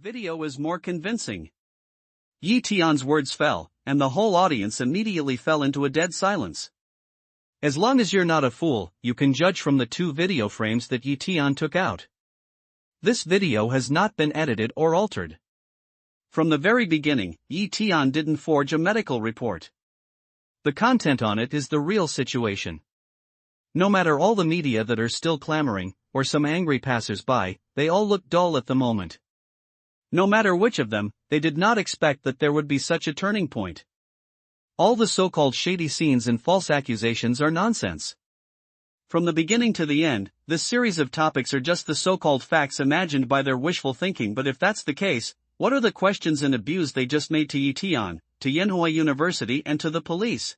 Video is more convincing. Yi Tian's words fell, and the whole audience immediately fell into a dead silence. As long as you're not a fool, you can judge from the 2 video frames that Yi Tian took out. This video has not been edited or altered. From the very beginning, Yi Tian didn't forge a medical report. The content on it is the real situation. No matter all the media that are still clamoring, or some angry passers-by, they all look dull at the moment. No matter which of them, they did not expect that there would be such a turning point. All the so-called shady scenes and false accusations are nonsense. From the beginning to the end, this series of topics are just the so-called facts imagined by their wishful thinking. But if that's the case, what are the questions and abuse they just made to Yi Tian, to Yenhua University and to the police?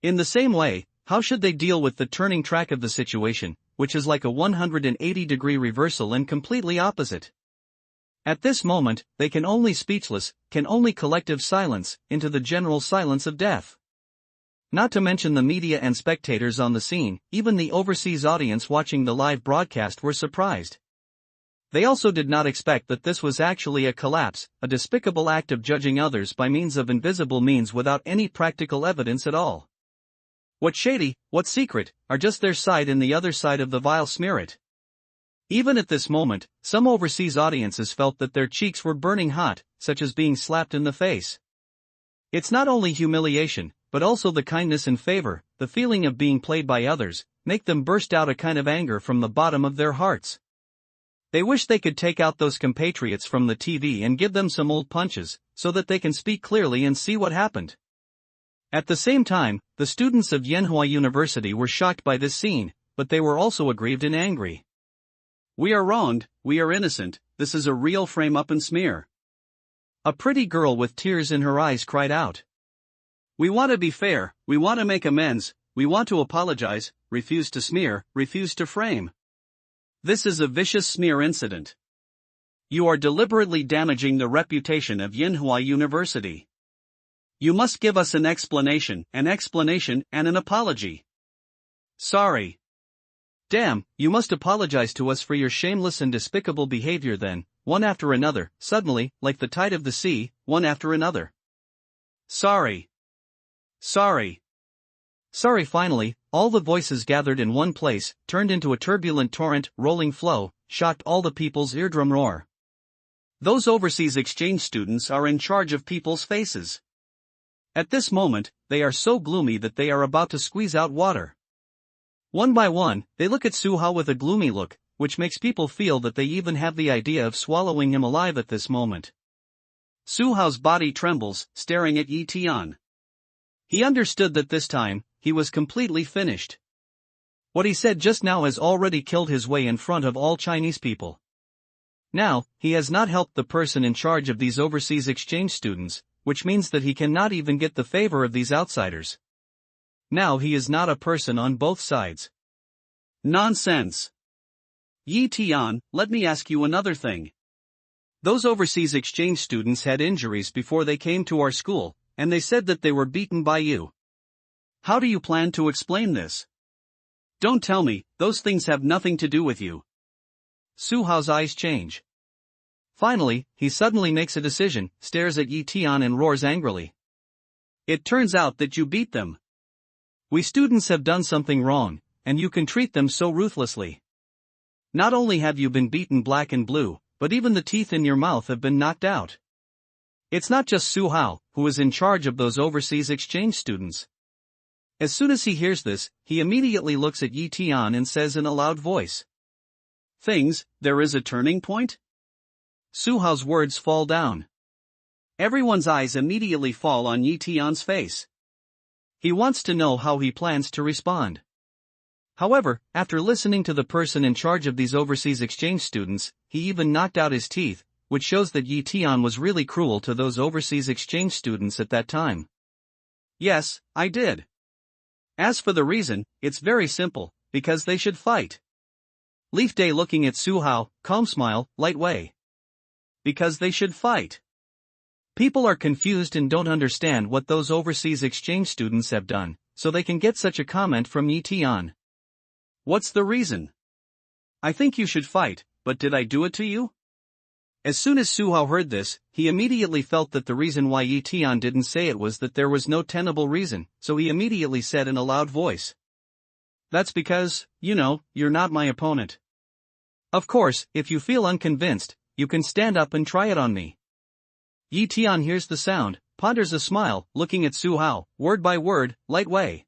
In the same way, how should they deal with the turning track of the situation, which is like a 180-degree reversal and completely opposite? At this moment, they can only speechless, can only collective silence, into the general silence of death. Not to mention the media and spectators on the scene, even the overseas audience watching the live broadcast were surprised. They also did not expect that this was actually a collapse, a despicable act of judging others by means of invisible means without any practical evidence at all. What's shady, what's secret, are just their side and the other side of the vile spirit. Even at this moment, some overseas audiences felt that their cheeks were burning hot, such as being slapped in the face. It's not only humiliation, but also the kindness and favor, the feeling of being played by others, make them burst out a kind of anger from the bottom of their hearts. They wish they could take out those compatriots from the TV and give them some old punches, so that they can speak clearly and see what happened. At the same time, the students of Yenhua University were shocked by this scene, but they were also aggrieved and angry. We are wronged, we are innocent, this is a real frame-up and smear. A pretty girl with tears in her eyes cried out. We want to be fair, we want to make amends, we want to apologize, refuse to smear, refuse to frame. This is a vicious smear incident. You are deliberately damaging the reputation of Yenhua University. You must give us an explanation, and an apology. Sorry. Damn, you must apologize to us for your shameless and despicable behavior then, one after another, suddenly, like the tide of the sea, one after another. Sorry. Sorry. Sorry. Finally, all the voices gathered in one place, turned into a turbulent torrent, rolling flow, shocked all the people's eardrum roar. Those overseas exchange students are in charge of people's faces. At this moment, they are so gloomy that they are about to squeeze out water. One by one, they look at Su Hao with a gloomy look, which makes people feel that they even have the idea of swallowing him alive at this moment. Su Hao's body trembles, staring at Yi Tian. He understood that this time, he was completely finished. What he said just now has already killed his way in front of all Chinese people. Now, he has not helped the person in charge of these overseas exchange students, which means that he cannot even get the favor of these outsiders. Now he is not a person on both sides. Nonsense. Yi Tian, let me ask you another thing. Those overseas exchange students had injuries before they came to our school, and they said that they were beaten by you. How do you plan to explain this? Don't tell me, those things have nothing to do with you. Su Hao's eyes change. Finally, he suddenly makes a decision, stares at Yi Tian and roars angrily. It turns out that you beat them. We students have done something wrong, and you can treat them so ruthlessly. Not only have you been beaten black and blue, but even the teeth in your mouth have been knocked out. It's not just Su Hao, who is in charge of those overseas exchange students. As soon as he hears this, he immediately looks at Yi Tian and says in a loud voice. There is a turning point? Su Hao's words fall down. Everyone's eyes immediately fall on Yi Tian's face. He wants to know how he plans to respond. However, after listening to the person in charge of these overseas exchange students, he even knocked out his teeth, which shows that Yi Tian was really cruel to those overseas exchange students at that time. Yes, I did. As for the reason, it's very simple, because they should fight. Leaf Day looking at Su Hao, calm smile, light way. Because they should fight. People are confused and don't understand what those overseas exchange students have done, so they can get such a comment from Yi Tian. What's the reason? I think you should fight, but did I do it to you? As soon as Su Hao heard this, he immediately felt that the reason why Yi Tian didn't say it was that there was no tenable reason, so he immediately said in a loud voice. That's because, you're not my opponent. Of course, if you feel unconvinced, you can stand up and try it on me. Yi Tian hears the sound, ponders a smile, looking at Su Hao, word by word, light way.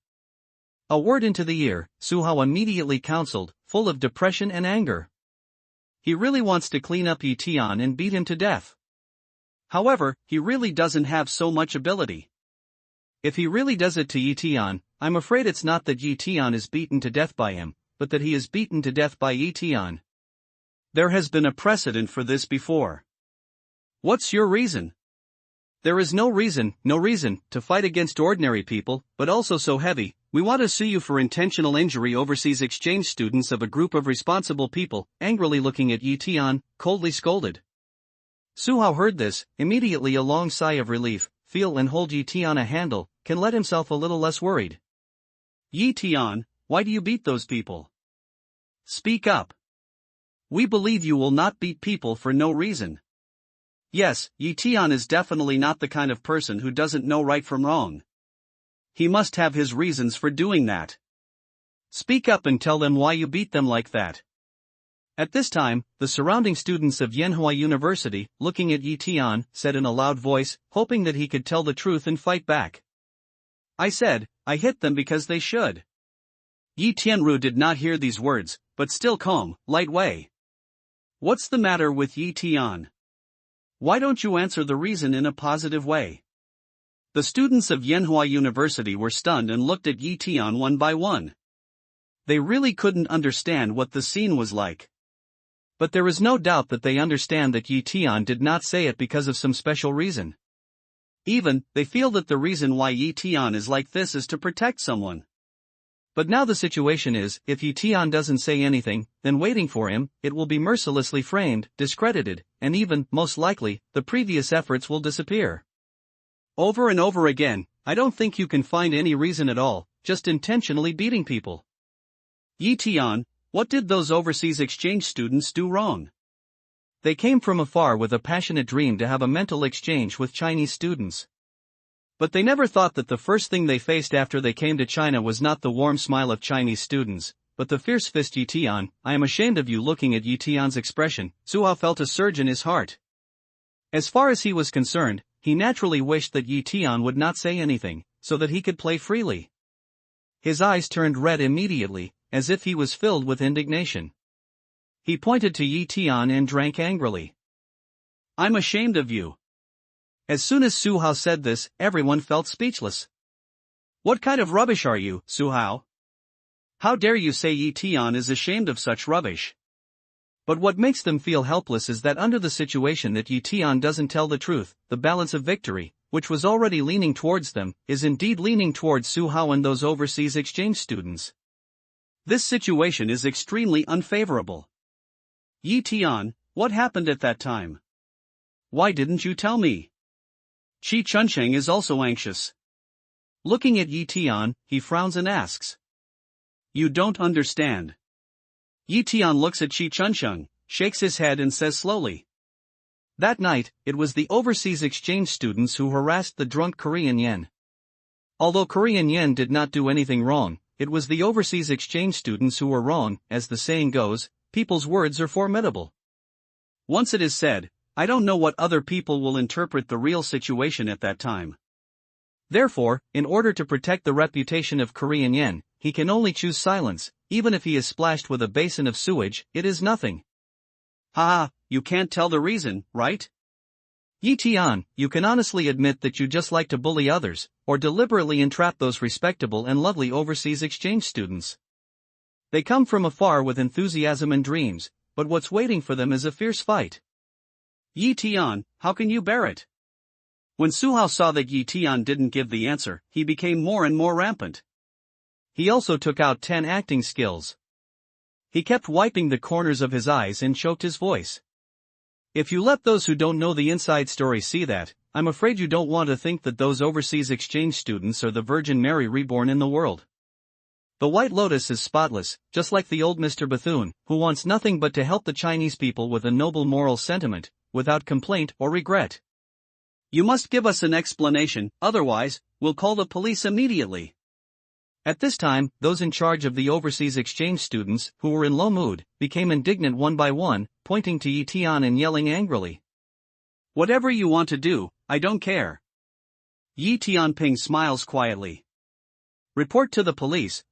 A word into the ear, Su Hao immediately counseled, full of depression and anger. He really wants to clean up Yi Tian and beat him to death. However, he really doesn't have so much ability. If he really does it to Yi Tian, I'm afraid it's not that Yi Tian is beaten to death by him, but that he is beaten to death by Yi Tian. There has been a precedent for this before. What's your reason? There is no reason, to fight against ordinary people, but also so heavy. We want to sue you for intentional injury. Overseas exchange students of a group of responsible people, angrily looking at Yi Tian, coldly scolded. Su Hao heard this, immediately a long sigh of relief, feel and hold Yi Tian a handle, can let himself a little less worried. Yi Tian, why do you beat those people? Speak up. We believe you will not beat people for no reason. Yes, Yi Tian is definitely not the kind of person who doesn't know right from wrong. He must have his reasons for doing that. Speak up and tell them why you beat them like that. At this time, the surrounding students of Yanhua University, looking at Yi Tian, said in a loud voice, hoping that he could tell the truth and fight back. I hit them because they should. Yi Tianru did not hear these words, but still calm, light way. What's the matter with Yi Tian? Why don't you answer the reason in a positive way? The students of Yanhua University were stunned and looked at Yi Tian one by one. They really couldn't understand what the scene was like. But there is no doubt that they understand that Yi Tian did not say it because of some special reason. Even, they feel that the reason why Yi Tian is like this is to protect someone. But now the situation is, if Yi Tian doesn't say anything, then waiting for him, it will be mercilessly framed, discredited, and even, most likely, the previous efforts will disappear. Over and over again, I don't think you can find any reason at all, just intentionally beating people. Yi Tian, what did those overseas exchange students do wrong? They came from afar with a passionate dream to have a mental exchange with Chinese students. But they never thought that the first thing they faced after they came to China was not the warm smile of Chinese students, but the fierce fist. Yi Tian, I am ashamed of you. Looking at Yi Tian's expression, Su Hao felt a surge in his heart. As far as he was concerned, he naturally wished that Yi Tian would not say anything, so that he could play freely. His eyes turned red immediately, as if he was filled with indignation. He pointed to Yi Tian and drank angrily. I'm ashamed of you. As soon as Su Hao said this, everyone felt speechless. What kind of rubbish are you, Su Hao? How dare you say Yi Tian is ashamed of such rubbish? But what makes them feel helpless is that under the situation that Yi Tian doesn't tell the truth, the balance of victory, which was already leaning towards them, is indeed leaning towards Su Hao and those overseas exchange students. This situation is extremely unfavorable. Yi Tian, what happened at that time? Why didn't you tell me? Qi Chunsheng is also anxious. Looking at Yi Tian, he frowns and asks. You don't understand. Yi Tian looks at Qi Chunsheng, shakes his head and says slowly. That night, it was the overseas exchange students who harassed the drunk Korean yen. Although Korean yen did not do anything wrong, it was the overseas exchange students who were wrong. As the saying goes, people's words are formidable. Once it is said, I don't know what other people will interpret the real situation at that time. Therefore, in order to protect the reputation of Korean yen, he can only choose silence. Even if he is splashed with a basin of sewage, it is nothing. Haha, you can't tell the reason, right? Yi Tian, you can honestly admit that you just like to bully others, or deliberately entrap those respectable and lovely overseas exchange students. They come from afar with enthusiasm and dreams, but what's waiting for them is a fierce fight. Yi Tian, how can you bear it? When Su Hao saw that Yi Tian didn't give the answer, he became more and more rampant. He also took out 10 acting skills. He kept wiping the corners of his eyes and choked his voice. If you let those who don't know the inside story see that, I'm afraid you don't want to think that those overseas exchange students are the Virgin Mary reborn in the world. The White Lotus is spotless, just like the old Mr. Bethune, who wants nothing but to help the Chinese people with a noble moral sentiment, without complaint or regret. You must give us an explanation, otherwise, we'll call the police immediately. At this time, those in charge of the overseas exchange students, who were in low mood, became indignant one by one, pointing to Tian and yelling angrily. Whatever you want to do, I don't care. Tianping smiles quietly. Report to the police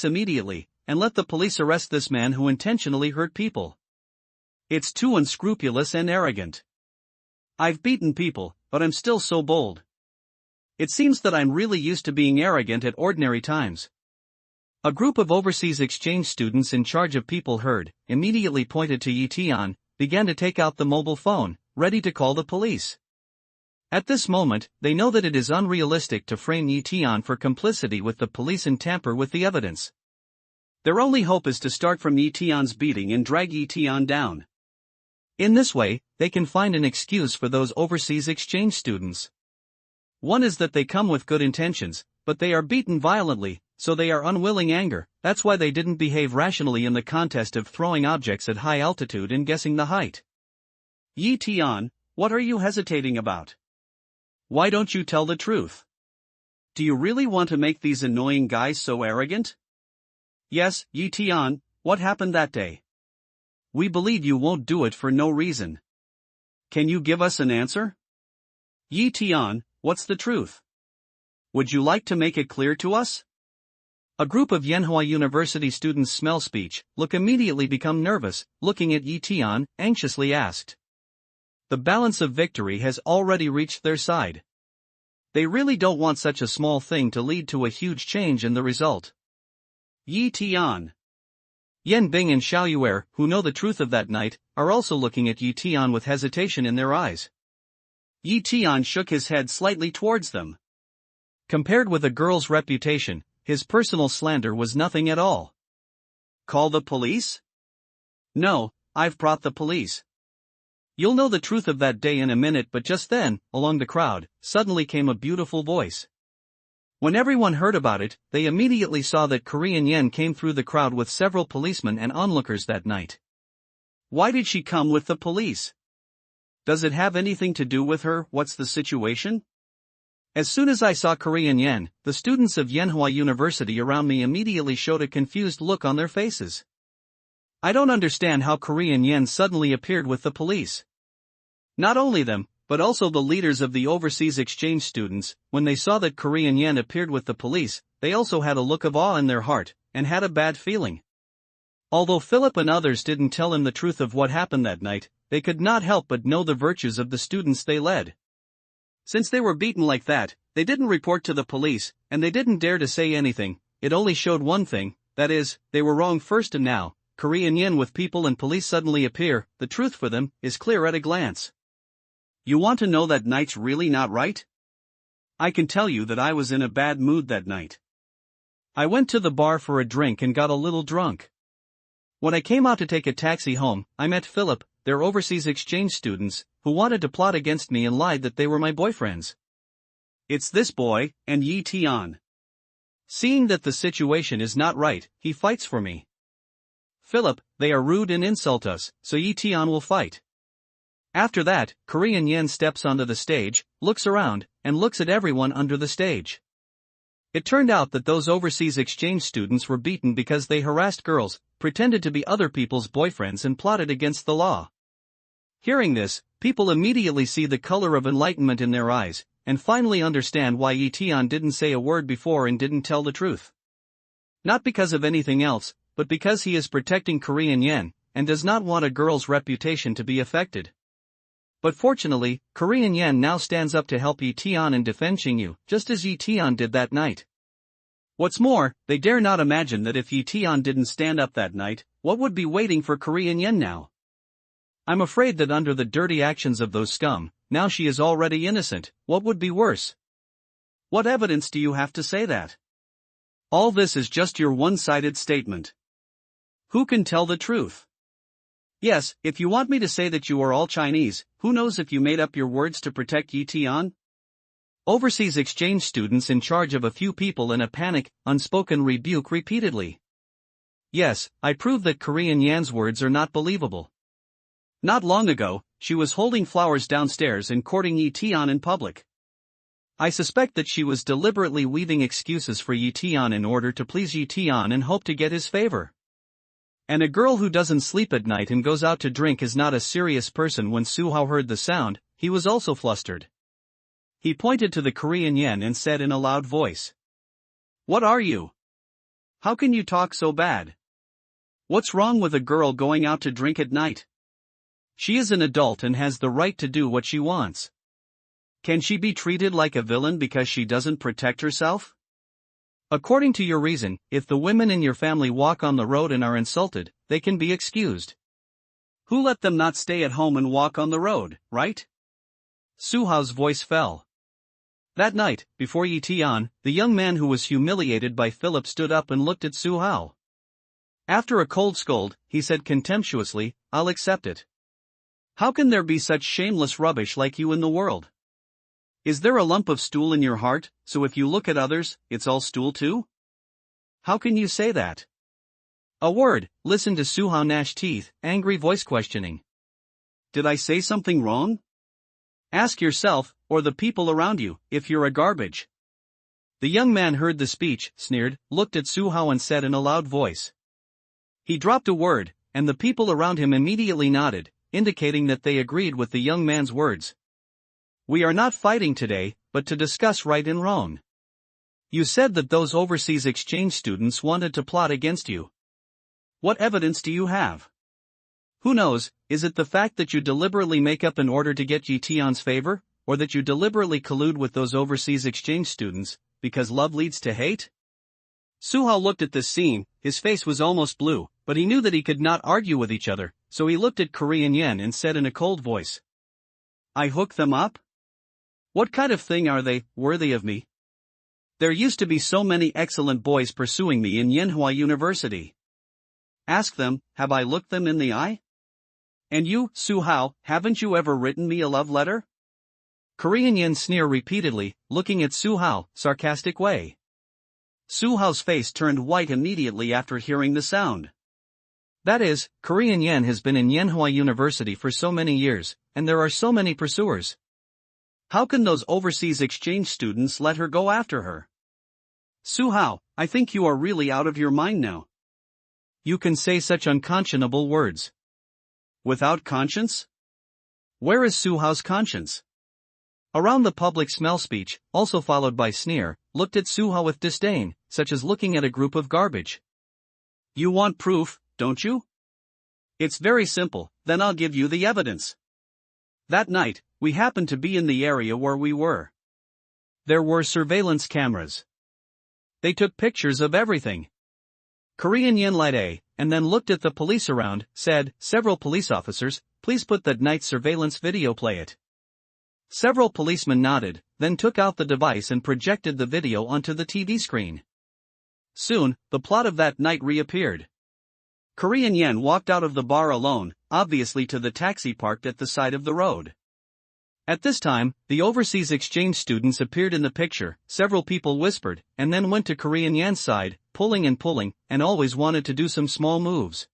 immediately, and let the police arrest this man who intentionally hurt people. It's too unscrupulous and arrogant. I've beaten people, but I'm still so bold. It seems that I'm really used to being arrogant at ordinary times. A group of overseas exchange students in charge of people heard, immediately pointed to Tian, began to take out the mobile phone, ready to call the police. At this moment, they know that it is unrealistic to frame Tian for complicity with the police and tamper with the evidence. Their only hope is to start from Tian's beating and drag Tian down. In this way, they can find an excuse for those overseas exchange students. One is that they come with good intentions, but they are beaten violently, so they are unwilling anger. That's why they didn't behave rationally in the contest of throwing objects at high altitude and guessing the height. Tian, what are you hesitating about? Why don't you tell the truth? Do you really want to make these annoying guys so arrogant? Yes, Tian, what happened that day? We believe you won't do it for no reason. Can you give us an answer? Tian, what's the truth? Would you like to make it clear to us? A group of Yenhua University students smell speech, immediately become nervous, looking at Tian, anxiously asked. The balance of victory has already reached their side. They really don't want such a small thing to lead to a huge change in the result. Tian. Yan Bing and Xiao Yuer, who know the truth of that night, are also looking at Tian with hesitation in their eyes. Tian shook his head slightly towards them. Compared with a girl's reputation, his personal slander was nothing at all. Call the police? No, I've brought the police. You'll know the truth of that day in a minute, but just then, along the crowd, suddenly came a beautiful voice. When everyone heard about it, they immediately saw that Korean Yen came through the crowd with several policemen and onlookers that night. Why did she come with the police? Does it have anything to do with her? What's the situation? As soon as I saw Korean Yen, the students of Yenhua University around me immediately showed a confused look on their faces. I don't understand how Korean Yen suddenly appeared with the police. Not only them, but also the leaders of the overseas exchange students, when they saw that Korean Yen appeared with the police, they also had a look of awe in their heart, and had a bad feeling. Although Philip and others didn't tell him the truth of what happened that night, they could not help but know the virtues of the students they led. Since they were beaten like that, they didn't report to the police, and they didn't dare to say anything. It only showed one thing, that is, they were wrong first, and now, Korean Yen with people and police suddenly appear. The truth for them is clear at a glance. You want to know that night's really not right? I can tell you that I was in a bad mood that night. I went to the bar for a drink and got a little drunk. When I came out to take a taxi home, I met Philip, their overseas exchange students, who wanted to plot against me and lied that they were my boyfriends. It's this boy, and Tian. Seeing that the situation is not right, he fights for me. Philip, they are rude and insult us, so Tian will fight. After that, Korean Yen steps onto the stage, looks around, and looks at everyone under the stage. It turned out that those overseas exchange students were beaten because they harassed girls, pretended to be other people's boyfriends, and plotted against the law. Hearing this, people immediately see the color of enlightenment in their eyes, and finally understand why Tian didn't say a word before and didn't tell the truth. Not because of anything else, but because he is protecting Korean Yen, and does not want a girl's reputation to be affected. But fortunately, Korean Yen now stands up to help Tian in defending you, just as Tian did that night. What's more, they dare not imagine that if Tian didn't stand up that night, what would be waiting for Korean Yen now? I'm afraid that under the dirty actions of those scum, now she is already innocent. What would be worse? What evidence do you have to say that? All this is just your one-sided statement. Who can tell the truth? Yes, if you want me to say that you are all Chinese, who knows if you made up your words to protect Tian? Overseas exchange students in charge of a few people in a panic, unspoken rebuke repeatedly. Yes, I prove that Korean Yan's words are not believable. Not long ago, she was holding flowers downstairs and courting Yi Tian in public. I suspect that she was deliberately weaving excuses for Yi Tian in order to please Yi Tian and hope to get his favor. And a girl who doesn't sleep at night and goes out to drink is not a serious person. When Su Hao heard the sound, he was also flustered. He pointed to the Korean yen and said in a loud voice, "What are you? How can you talk so bad? What's wrong with a girl going out to drink at night? She is an adult and has the right to do what she wants. Can she be treated like a villain because she doesn't protect herself? According to your reason, if the women in your family walk on the road and are insulted, they can be excused. Who let them not stay at home and walk on the road, right?" Su Hao's voice fell. That night, before Yi Tian, the young man who was humiliated by Philip stood up and looked at Su Hao. After a cold scold, he said contemptuously, "I'll accept it. How can there be such shameless rubbish like you in the world? Is there a lump of stool in your heart, so if you look at others, it's all stool too? How can you say that?" "A word," listened to Su Hao gnash teeth, angry voice questioning. "Did I say something wrong? Ask yourself, or the people around you, if you're a garbage." The young man heard the speech, sneered, looked at Su Hao and said in a loud voice. He dropped a word, and the people around him immediately nodded, indicating that they agreed with the young man's words. "We are not fighting today, but to discuss right and wrong. You said that those overseas exchange students wanted to plot against you. What evidence do you have? Who knows, is it the fact that you deliberately make up an order to get Yi Tian's favor, or that you deliberately collude with those overseas exchange students, because love leads to hate?" Su Hao looked at this scene, his face was almost blue, but he knew that he could not argue with each other, so he looked at Korean yen and said in a cold voice, "I hook them up? What kind of thing are they, worthy of me? There used to be so many excellent boys pursuing me in Yenhua University. Ask them, have I looked them in the eye? And you, Su Hao, haven't you ever written me a love letter?" Korean yen sneered repeatedly, looking at Su Hao, sarcastic way. Su Hao's face turned white immediately after hearing the sound. That is, Korean yen has been in Yenhua University for so many years, and there are so many pursuers. How can those overseas exchange students let her go after her? Su Hao, I think you are really out of your mind now. You can say such unconscionable words. Without conscience? Where is Su Hao's conscience? Around the public smell speech, also followed by sneer, looked at Su Hao with disdain, such as looking at a group of garbage. You want proof, don't you? It's very simple, then I'll give you the evidence. That night, we happened to be in the area where we were. There were surveillance cameras. They took pictures of everything. Korean yen light A, and then looked at the police around, said, "Several police officers, please put that night surveillance video, play it." Several policemen nodded, then took out the device and projected the video onto the TV screen. Soon, the plot of that night reappeared. Korean yen walked out of the bar alone, obviously to the taxi parked at the side of the road. At this time, the overseas exchange students appeared in the picture, several people whispered, and then went to Korean yen's side, pulling, and always wanted to do some small moves.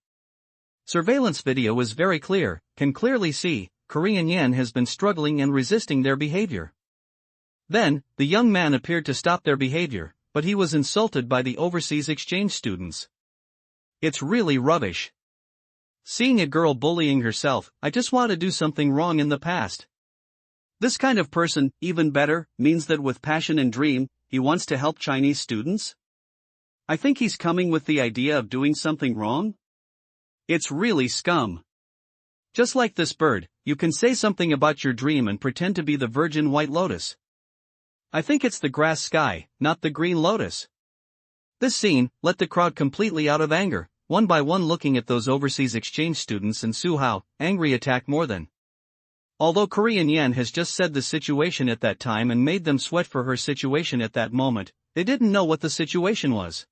Surveillance video is very clear, can clearly see, Korean yen has been struggling and resisting their behavior. Then, the young man appeared to stop their behavior, but he was insulted by the overseas exchange students. It's really rubbish. Seeing a girl bullying herself, I just want to do something wrong in the past. This kind of person, even better, means that with passion and dream, he wants to help Chinese students? I think he's coming with the idea of doing something wrong? It's really scum. Just like this bird, you can say something about your dream and pretend to be the virgin white lotus. I think it's the grass sky, not the green lotus. This scene let the crowd completely out of anger, one by one looking at those overseas exchange students and Su Hao, angry attack more than. Although Korean yen has just said the situation at that time and made them sweat for her situation at that moment, they didn't know what the situation was.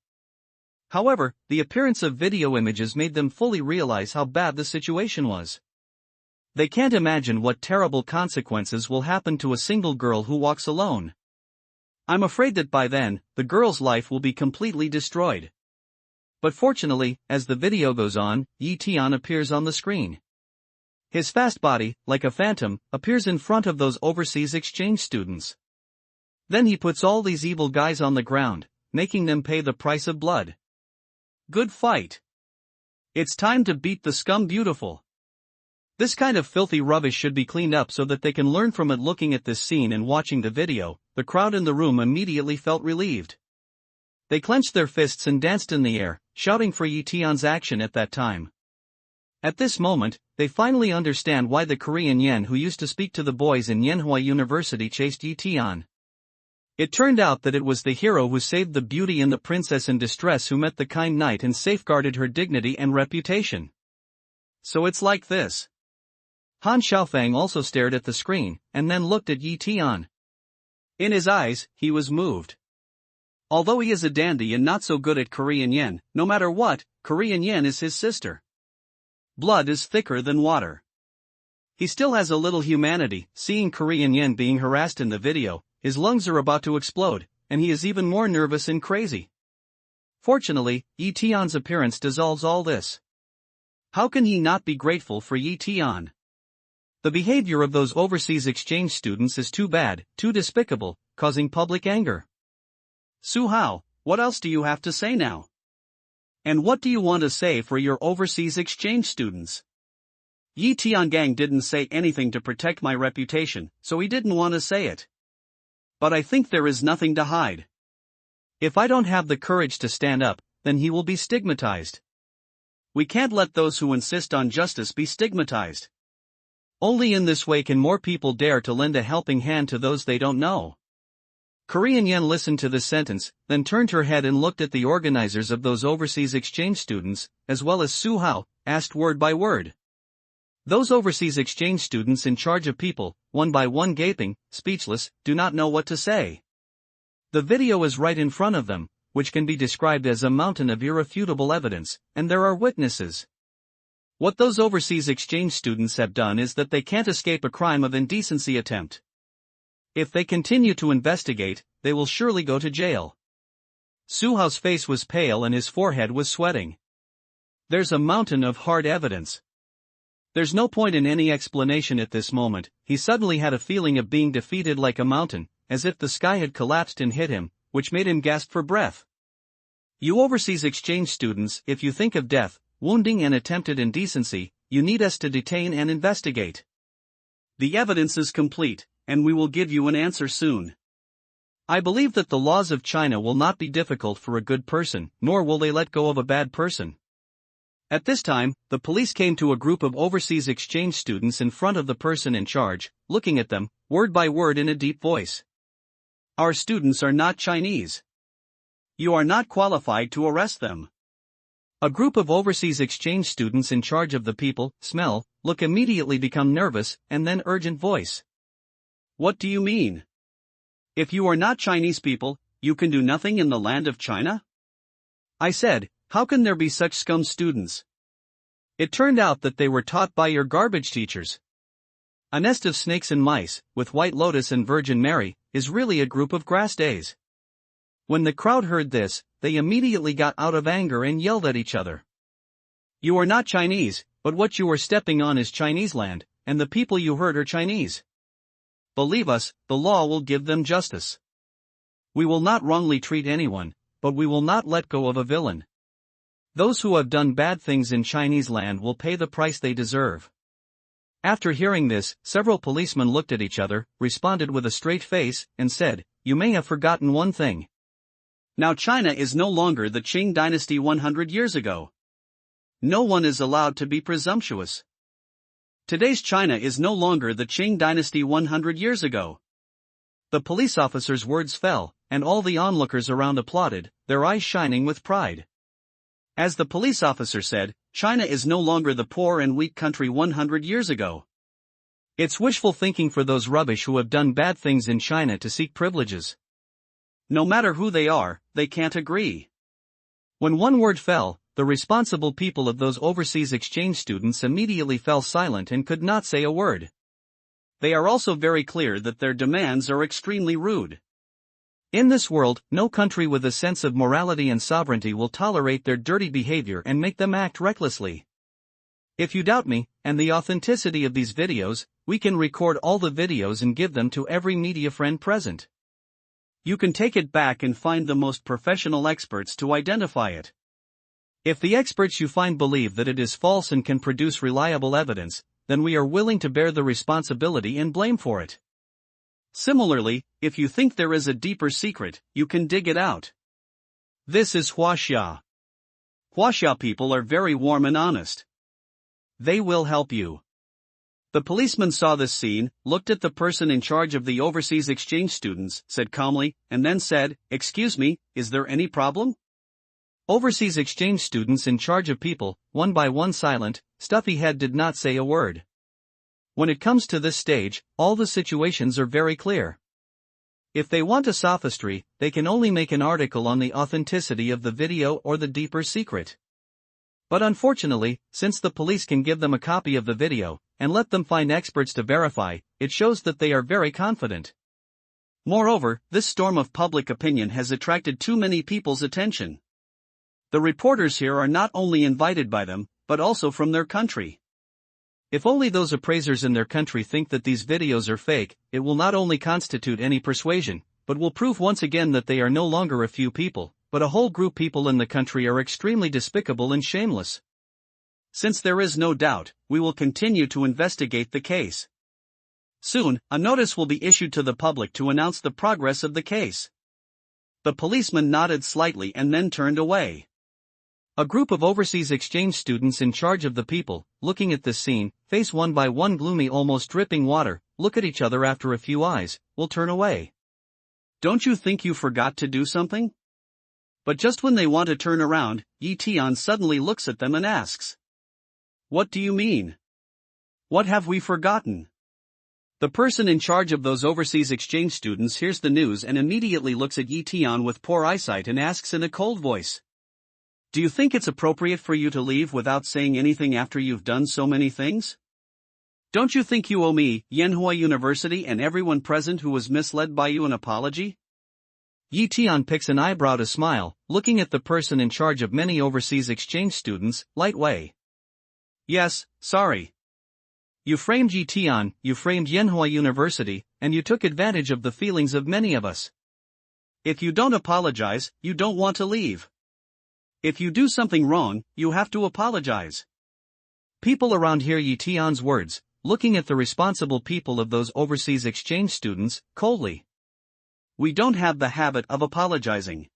However, the appearance of video images made them fully realize how bad the situation was. They can't imagine what terrible consequences will happen to a single girl who walks alone. I'm afraid that by then, the girl's life will be completely destroyed. But fortunately, as the video goes on, Yi Tian appears on the screen. His fast body, like a phantom, appears in front of those overseas exchange students. Then he puts all these evil guys on the ground, making them pay the price of blood. Good fight. It's time to beat the scum beautiful. This kind of filthy rubbish should be cleaned up so that they can learn from it. Looking at this scene and watching the video, the crowd in the room immediately felt relieved. They clenched their fists and danced in the air, shouting for Tian's action at that time. At this moment, they finally understand why the Korean Yen who used to speak to the boys in Yenhua University chased Tian. It turned out that it was the hero who saved the beauty and the princess in distress who met the kind knight and safeguarded her dignity and reputation. So it's like this. Han Xiaofang also stared at the screen, and then looked at Tian. In his eyes, he was moved. Although he is a dandy and not so good at Korean Yen, no matter what, Korean Yen is his sister. Blood is thicker than water. He still has a little humanity. Seeing Korean Yen being harassed in the video, his lungs are about to explode, and he is even more nervous and crazy. Fortunately, Tian's appearance dissolves all this. How can he not be grateful for Tian? The behavior of those overseas exchange students is too bad, too despicable, causing public anger. Su Hao, what else do you have to say now? And what do you want to say for your overseas exchange students? Tian Gang didn't say anything to protect my reputation, so he didn't want to say it. But I think there is nothing to hide. If I don't have the courage to stand up, then he will be stigmatized. We can't let those who insist on justice be stigmatized. Only in this way can more people dare to lend a helping hand to those they don't know. Korean Yen listened to this sentence, then turned her head and looked at the organizers of those overseas exchange students, as well as Su Hao, asked word by word. Those overseas exchange students in charge of people, one by one gaping, speechless, do not know what to say. The video is right in front of them, which can be described as a mountain of irrefutable evidence, and there are witnesses. What those overseas exchange students have done is that they can't escape a crime of indecency attempt. If they continue to investigate, they will surely go to jail. Su Hao's face was pale and his forehead was sweating. There's a mountain of hard evidence. There's no point in any explanation at this moment. He suddenly had a feeling of being defeated like a mountain, as if the sky had collapsed and hit him, which made him gasp for breath. You overseas exchange students, if you think of death, wounding and attempted indecency, you need us to detain and investigate. The evidence is complete, and we will give you an answer soon. I believe that the laws of China will not be difficult for a good person, nor will they let go of a bad person. At this time, the police came to a group of overseas exchange students in front of the person in charge, looking at them, word by word in a deep voice. Our students are not Chinese. You are not qualified to arrest them. A group of overseas exchange students in charge of the people, smell, look immediately become nervous, and then urgent voice. What do you mean? If you are not Chinese people, you can do nothing in the land of China? I said, how can there be such scum students? It turned out that they were taught by your garbage teachers. A nest of snakes and mice, with White Lotus and Virgin Mary, is really a group of grass days. When the crowd heard this, they immediately got out of anger and yelled at each other. You are not Chinese, but what you are stepping on is Chinese land, and the people you hurt are Chinese. Believe us, the law will give them justice. We will not wrongly treat anyone, but we will not let go of a villain. Those who have done bad things in Chinese land will pay the price they deserve. After hearing this, several policemen looked at each other, responded with a straight face, and said, you may have forgotten one thing. Now China is no longer the Qing dynasty 100 years ago. No one is allowed to be presumptuous. Today's China is no longer the Qing dynasty 100 years ago. The police officer's words fell, and all the onlookers around applauded, their eyes shining with pride. As the police officer said, China is no longer the poor and weak country 100 years ago. It's wishful thinking for those rubbish who have done bad things in China to seek privileges. No matter who they are, they can't agree. When one word fell, the responsible people of those overseas exchange students immediately fell silent and could not say a word. They are also very clear that their demands are extremely rude. In this world, no country with a sense of morality and sovereignty will tolerate their dirty behavior and make them act recklessly. If you doubt me, and the authenticity of these videos, we can record all the videos and give them to every media friend present. You can take it back and find the most professional experts to identify it. If the experts you find believe that it is false and can produce reliable evidence, then we are willing to bear the responsibility and blame for it. Similarly, if you think there is a deeper secret, you can dig it out. This is Huaxia. Huaxia people are very warm and honest. They will help you. The policeman saw this scene, looked at the person in charge of the overseas exchange students, said calmly, and then said, "Excuse me, is there any problem?" Overseas exchange students in charge of people, one by one silent, stuffy head did not say a word. When it comes to this stage, all the situations are very clear. If they want a sophistry, they can only make an article on the authenticity of the video or the deeper secret. But unfortunately, since the police can give them a copy of the video, and let them find experts to verify, it shows that they are very confident. Moreover, this storm of public opinion has attracted too many people's attention. The reporters here are not only invited by them, but also from their country. If only those appraisers in their country think that these videos are fake, it will not only constitute any persuasion, but will prove once again that they are no longer a few people, but a whole group people in the country are extremely despicable and shameless. Since there is no doubt, we will continue to investigate the case. Soon, a notice will be issued to the public to announce the progress of the case. The policeman nodded slightly and then turned away. A group of overseas exchange students in charge of the people, looking at this scene, face one by one gloomy, almost dripping water, look at each other after a few eyes, will turn away. Don't you think you forgot to do something? But just when they want to turn around, Tian suddenly looks at them and asks, "What do you mean? What have we forgotten?" The person in charge of those overseas exchange students hears the news and immediately looks at Tian with poor eyesight and asks in a cold voice, "Do you think it's appropriate for you to leave without saying anything after you've done so many things? Don't you think you owe me, Yanhua University and everyone present who was misled by you an apology?" Tian picks an eyebrow to smile, looking at the person in charge of many overseas exchange students, light way. "Yes, sorry. You framed Tian, you framed Yanhua University, and you took advantage of the feelings of many of us. If you don't apologize, you don't want to leave. If you do something wrong, you have to apologize." People around hear Tian's words, looking at the responsible people of those overseas exchange students, coldly. "We don't have the habit of apologizing."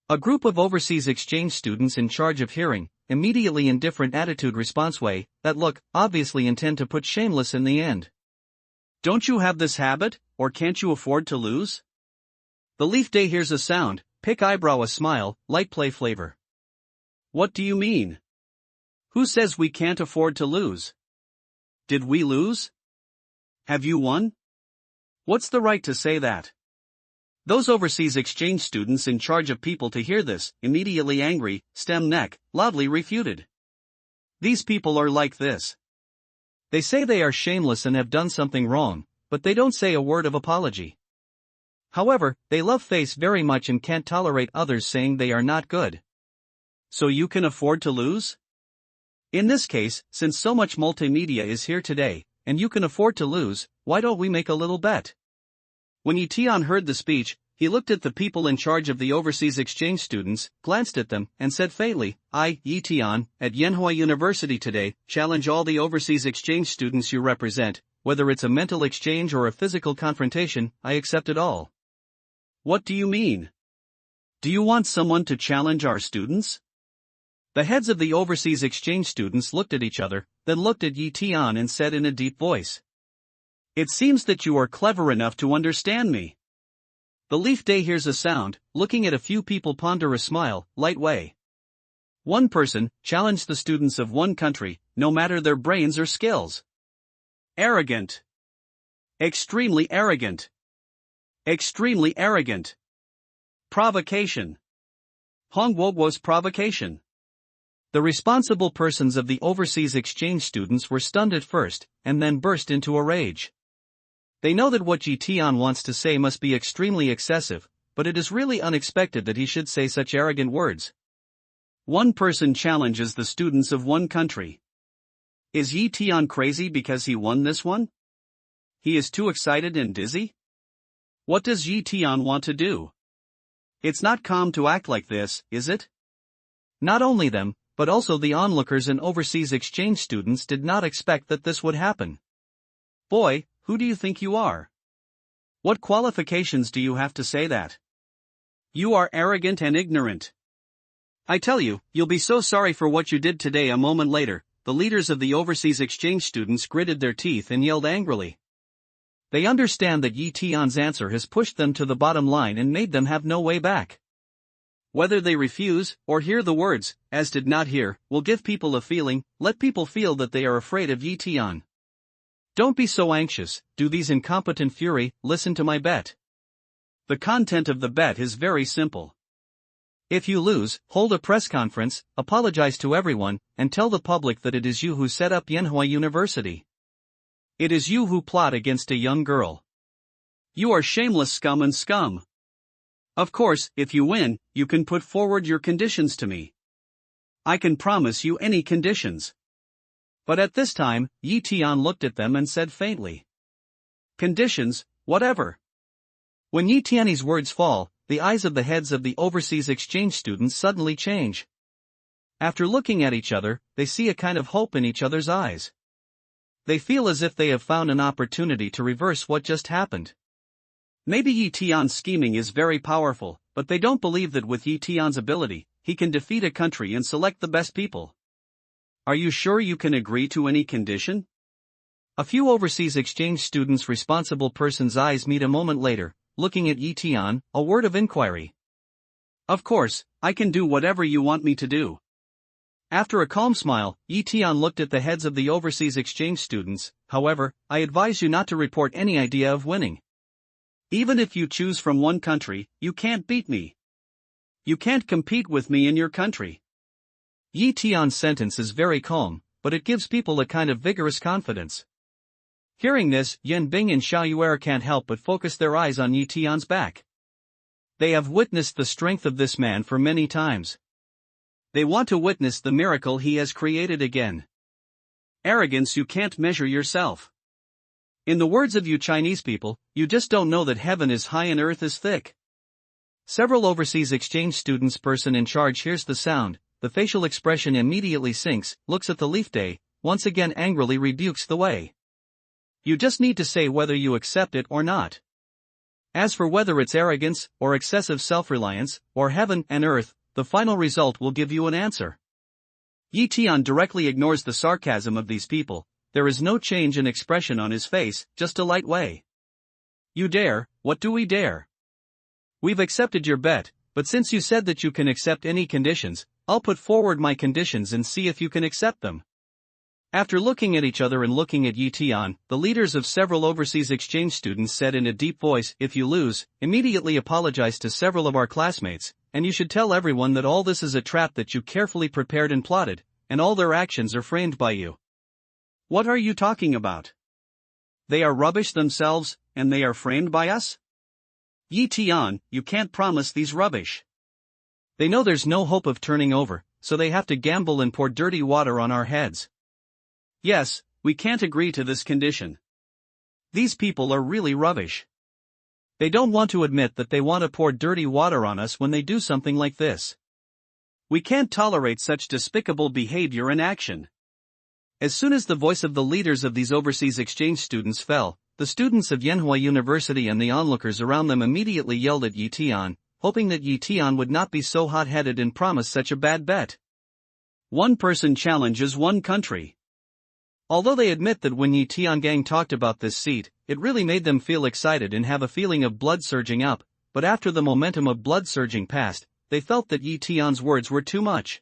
A group of overseas exchange students in charge of hearing, immediately in different attitude response way, that look, obviously intend to put shameless in the end. "Don't you have this habit, or can't you afford to lose?" The leaf day hears a sound, pick eyebrow a smile, light play flavor. "What do you mean? Who says we can't afford to lose? Did we lose? Have you won? What's the right to say that?" Those overseas exchange students in charge of people to hear this, immediately angry, stem neck, loudly refuted. These people are like this. They say they are shameless and have done something wrong, but they don't say a word of apology. However, they love face very much and can't tolerate others saying they are not good. So you can afford to lose? In this case, since so much multimedia is here today, and you can afford to lose, why don't we make a little bet? When Tian heard the speech, he looked at the people in charge of the overseas exchange students, glanced at them, and said faintly, "I, Tian, at Yanhua University today, challenge all the overseas exchange students you represent, whether it's a mental exchange or a physical confrontation, I accept it all." "What do you mean? Do you want someone to challenge our students?" The heads of the overseas exchange students looked at each other, then looked at Tian and said in a deep voice, "It seems that you are clever enough to understand me." The leaf day hears a sound, looking at a few people ponder a smile, light way. One person challenged the students of one country, no matter their brains or skills. Arrogant. Extremely arrogant. Extremely arrogant. Provocation. Hongguoguo's provocation. The responsible persons of the overseas exchange students were stunned at first, and then burst into a rage. They know that what Tian wants to say must be extremely excessive, but it is really unexpected that he should say such arrogant words. One person challenges the students of one country. Is Yi Tian crazy because he won this one? He is too excited and dizzy? What does Yi Tian want to do? It's not calm to act like this, is it? Not only them, but also the onlookers and overseas exchange students did not expect that this would happen. Boy, who do you think you are? What qualifications do you have to say that? You are arrogant and ignorant. I tell you, you'll be so sorry for what you did today. A moment later, the leaders of the overseas exchange students gritted their teeth and yelled angrily. They understand that Yi Tian's answer has pushed them to the bottom line and made them have no way back. Whether they refuse, or hear the words, as did not hear, will give people a feeling, let people feel that they are afraid of Yi Tian. Don't be so anxious, do these incompetent fury, listen to my bet. The content of the bet is very simple. If you lose, hold a press conference, apologize to everyone, and tell the public that it is you who set up Yanhua University. It is you who plot against a young girl. You are shameless scum and scum. Of course, if you win, you can put forward your conditions to me. I can promise you any conditions. But at this time, Yi Tian looked at them and said faintly. Conditions, whatever. When Yi Tian's words fall, the eyes of the heads of the overseas exchange students suddenly change. After looking at each other, they see a kind of hope in each other's eyes. They feel as if they have found an opportunity to reverse what just happened. Maybe Yi Tian's scheming is very powerful, but they don't believe that with Yi Tian's ability, he can defeat a country and select the best people. Are you sure you can agree to any condition? A few overseas exchange students' responsible person's eyes meet a moment later, looking at Yi Tian, a word of inquiry. Of course, I can do whatever you want me to do. After a calm smile, Yi Tian looked at the heads of the overseas exchange students. However, I advise you not to report any idea of winning. Even if you choose from one country, you can't beat me. You can't compete with me in your country. Yi Tian's sentence is very calm, but it gives people a kind of vigorous confidence. Hearing this, Yan Bing and Xiao Yuer can't help but focus their eyes on Yi Tian's back. They have witnessed the strength of this man for many times. They want to witness the miracle he has created again. Arrogance, you can't measure yourself. In the words of you Chinese people, you just don't know that heaven is high and earth is thick. Several overseas exchange students' person in charge hears the sound, the facial expression immediately sinks, looks at the leaf day, once again angrily rebukes the way. You just need to say whether you accept it or not. As for whether it's arrogance, or excessive self-reliance, or heaven and earth, the final result will give you an answer. Yi Tian directly ignores the sarcasm of these people. There is no change in expression on his face, just a light way. You dare, what do we dare? We've accepted your bet, but since you said that you can accept any conditions, I'll put forward my conditions and see if you can accept them. After looking at each other and looking at Yi Tian, the leaders of several overseas exchange students said in a deep voice, if you lose, immediately apologize to several of our classmates, and you should tell everyone that all this is a trap that you carefully prepared and plotted, and all their actions are framed by you. What are you talking about? They are rubbish themselves, and they are framed by us? Yi Tian, you can't promise these rubbish. They know there's no hope of turning over, so they have to gamble and pour dirty water on our heads. Yes, we can't agree to this condition. These people are really rubbish. They don't want to admit that they want to pour dirty water on us when they do something like this. We can't tolerate such despicable behavior and action. As soon as the voice of the leaders of these overseas exchange students fell, the students of Yanhua University and the onlookers around them immediately yelled at Yi Tian, hoping that Yi Tian would not be so hot-headed and promise such a bad bet. One person challenges one country. Although they admit that when Yi Tian gang talked about this seat, it really made them feel excited and have a feeling of blood surging up, but after the momentum of blood surging passed, they felt that Yi Tian's words were too much.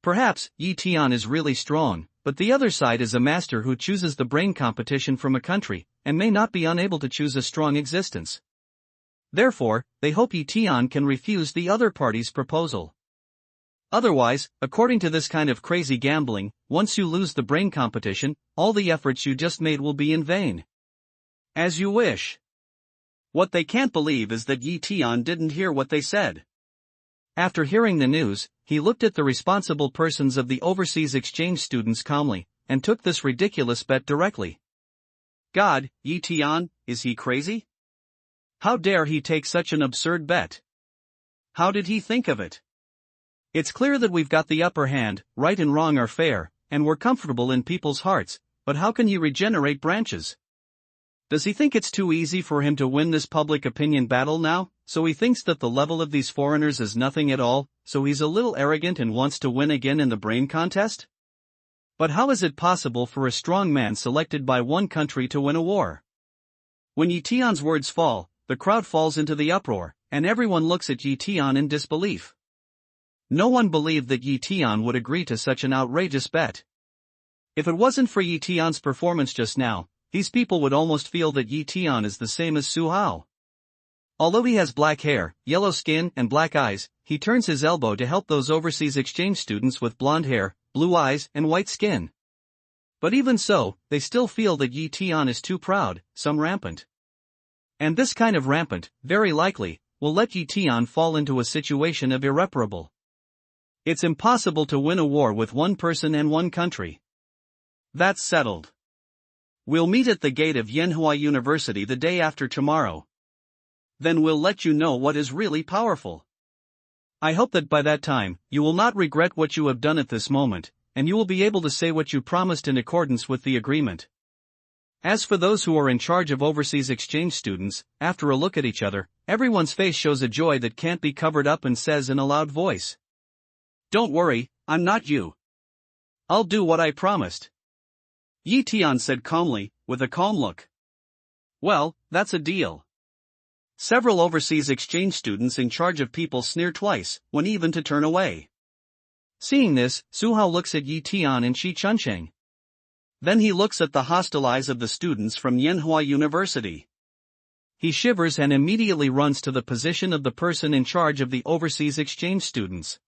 Perhaps Yi Tian is really strong, but the other side is a master who chooses the brain competition from a country, and may not be unable to choose a strong existence. Therefore, they hope Yi Tian can refuse the other party's proposal. Otherwise, according to this kind of crazy gambling, once you lose the brain competition, all the efforts you just made will be in vain. As you wish. What they can't believe is that Yi Tian didn't hear what they said. After hearing the news, he looked at the responsible persons of the overseas exchange students calmly, and took this ridiculous bet directly. God, Tian, is he crazy? How dare he take such an absurd bet? How did he think of it? It's clear that we've got the upper hand, right and wrong are fair, and we're comfortable in people's hearts, but how can he regenerate branches? Does he think it's too easy for him to win this public opinion battle now, so he thinks that the level of these foreigners is nothing at all, so he's a little arrogant and wants to win again in the brain contest? But how is it possible for a strong man selected by one country to win a war? When Tian's words fall, the crowd falls into the uproar, and everyone looks at Tian in disbelief. No one believed that Tian would agree to such an outrageous bet. If it wasn't for Tian's performance just now, these people would almost feel that Tian is the same as Su Hao. Although he has black hair, yellow skin, and black eyes, he turns his elbow to help those overseas exchange students with blonde hair, blue eyes, and white skin. But even so, they still feel that Tian is too proud, some rampant. And this kind of rampant, very likely, will let Tian fall into a situation of irreparable. It's impossible to win a war with one person and one country. That's settled. We'll meet at the gate of Yanhua University the day after tomorrow. Then we'll let you know what is really powerful. I hope that by that time, you will not regret what you have done at this moment, and you will be able to say what you promised in accordance with the agreement. As for those who are in charge of overseas exchange students, after a look at each other, everyone's face shows a joy that can't be covered up and says in a loud voice, "Don't worry, I'm not you. I'll do what I promised." Tian said calmly, with a calm look. Well, that's a deal. Several overseas exchange students in charge of people sneer twice, when even to turn away. Seeing this, Su Hao looks at Tian and Shi Chunsheng. Then he looks at the hostile eyes of the students from Yanhua University. He shivers and immediately runs to the position of the person in charge of the overseas exchange students.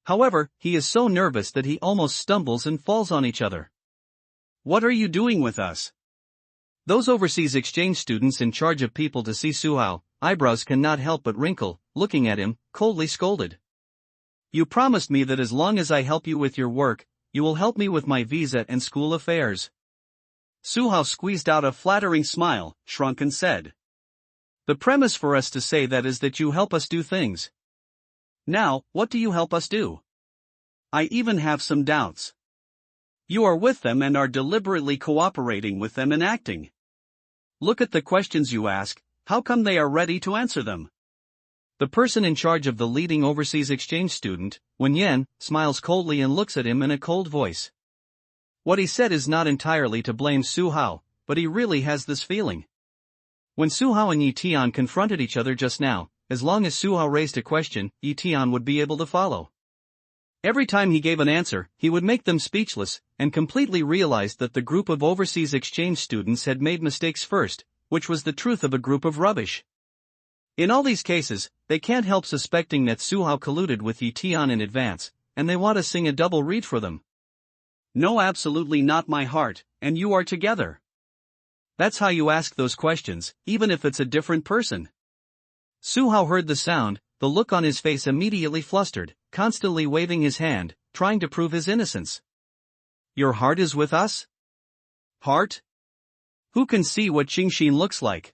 However, he is so nervous that he almost stumbles and falls on each other. What are you doing with us? Those overseas exchange students in charge of people to see Su Hao, eyebrows cannot help but wrinkle, looking at him, coldly scolded. You promised me that as long as I help you with your work, you will help me with my visa and school affairs. Su Hao squeezed out a flattering smile, shrunk and said. The premise for us to say that is that you help us do things. Now, what do you help us do? I even have some doubts. You are with them and are deliberately cooperating with them in acting. Look at the questions you ask, how come they are ready to answer them? The person in charge of the leading overseas exchange student, Wen Yan, smiles coldly and looks at him in a cold voice. What he said is not entirely to blame Su Hao, but he really has this feeling. When Su Hao and Tian confronted each other just now, as long as Su Hao raised a question, Tian would be able to follow. Every time he gave an answer, he would make them speechless, and completely realized that the group of overseas exchange students had made mistakes first, which was the truth of a group of rubbish. In all these cases, they can't help suspecting that Su Hao colluded with Tian in advance, and they want to sing a double read for them. No, absolutely not my heart, and you are together. That's how you ask those questions, even if it's a different person. Su Hao heard the sound, the look on his face immediately flustered, constantly waving his hand, trying to prove his innocence. Your heart is with us? Heart? Who can see what Xingxin looks like?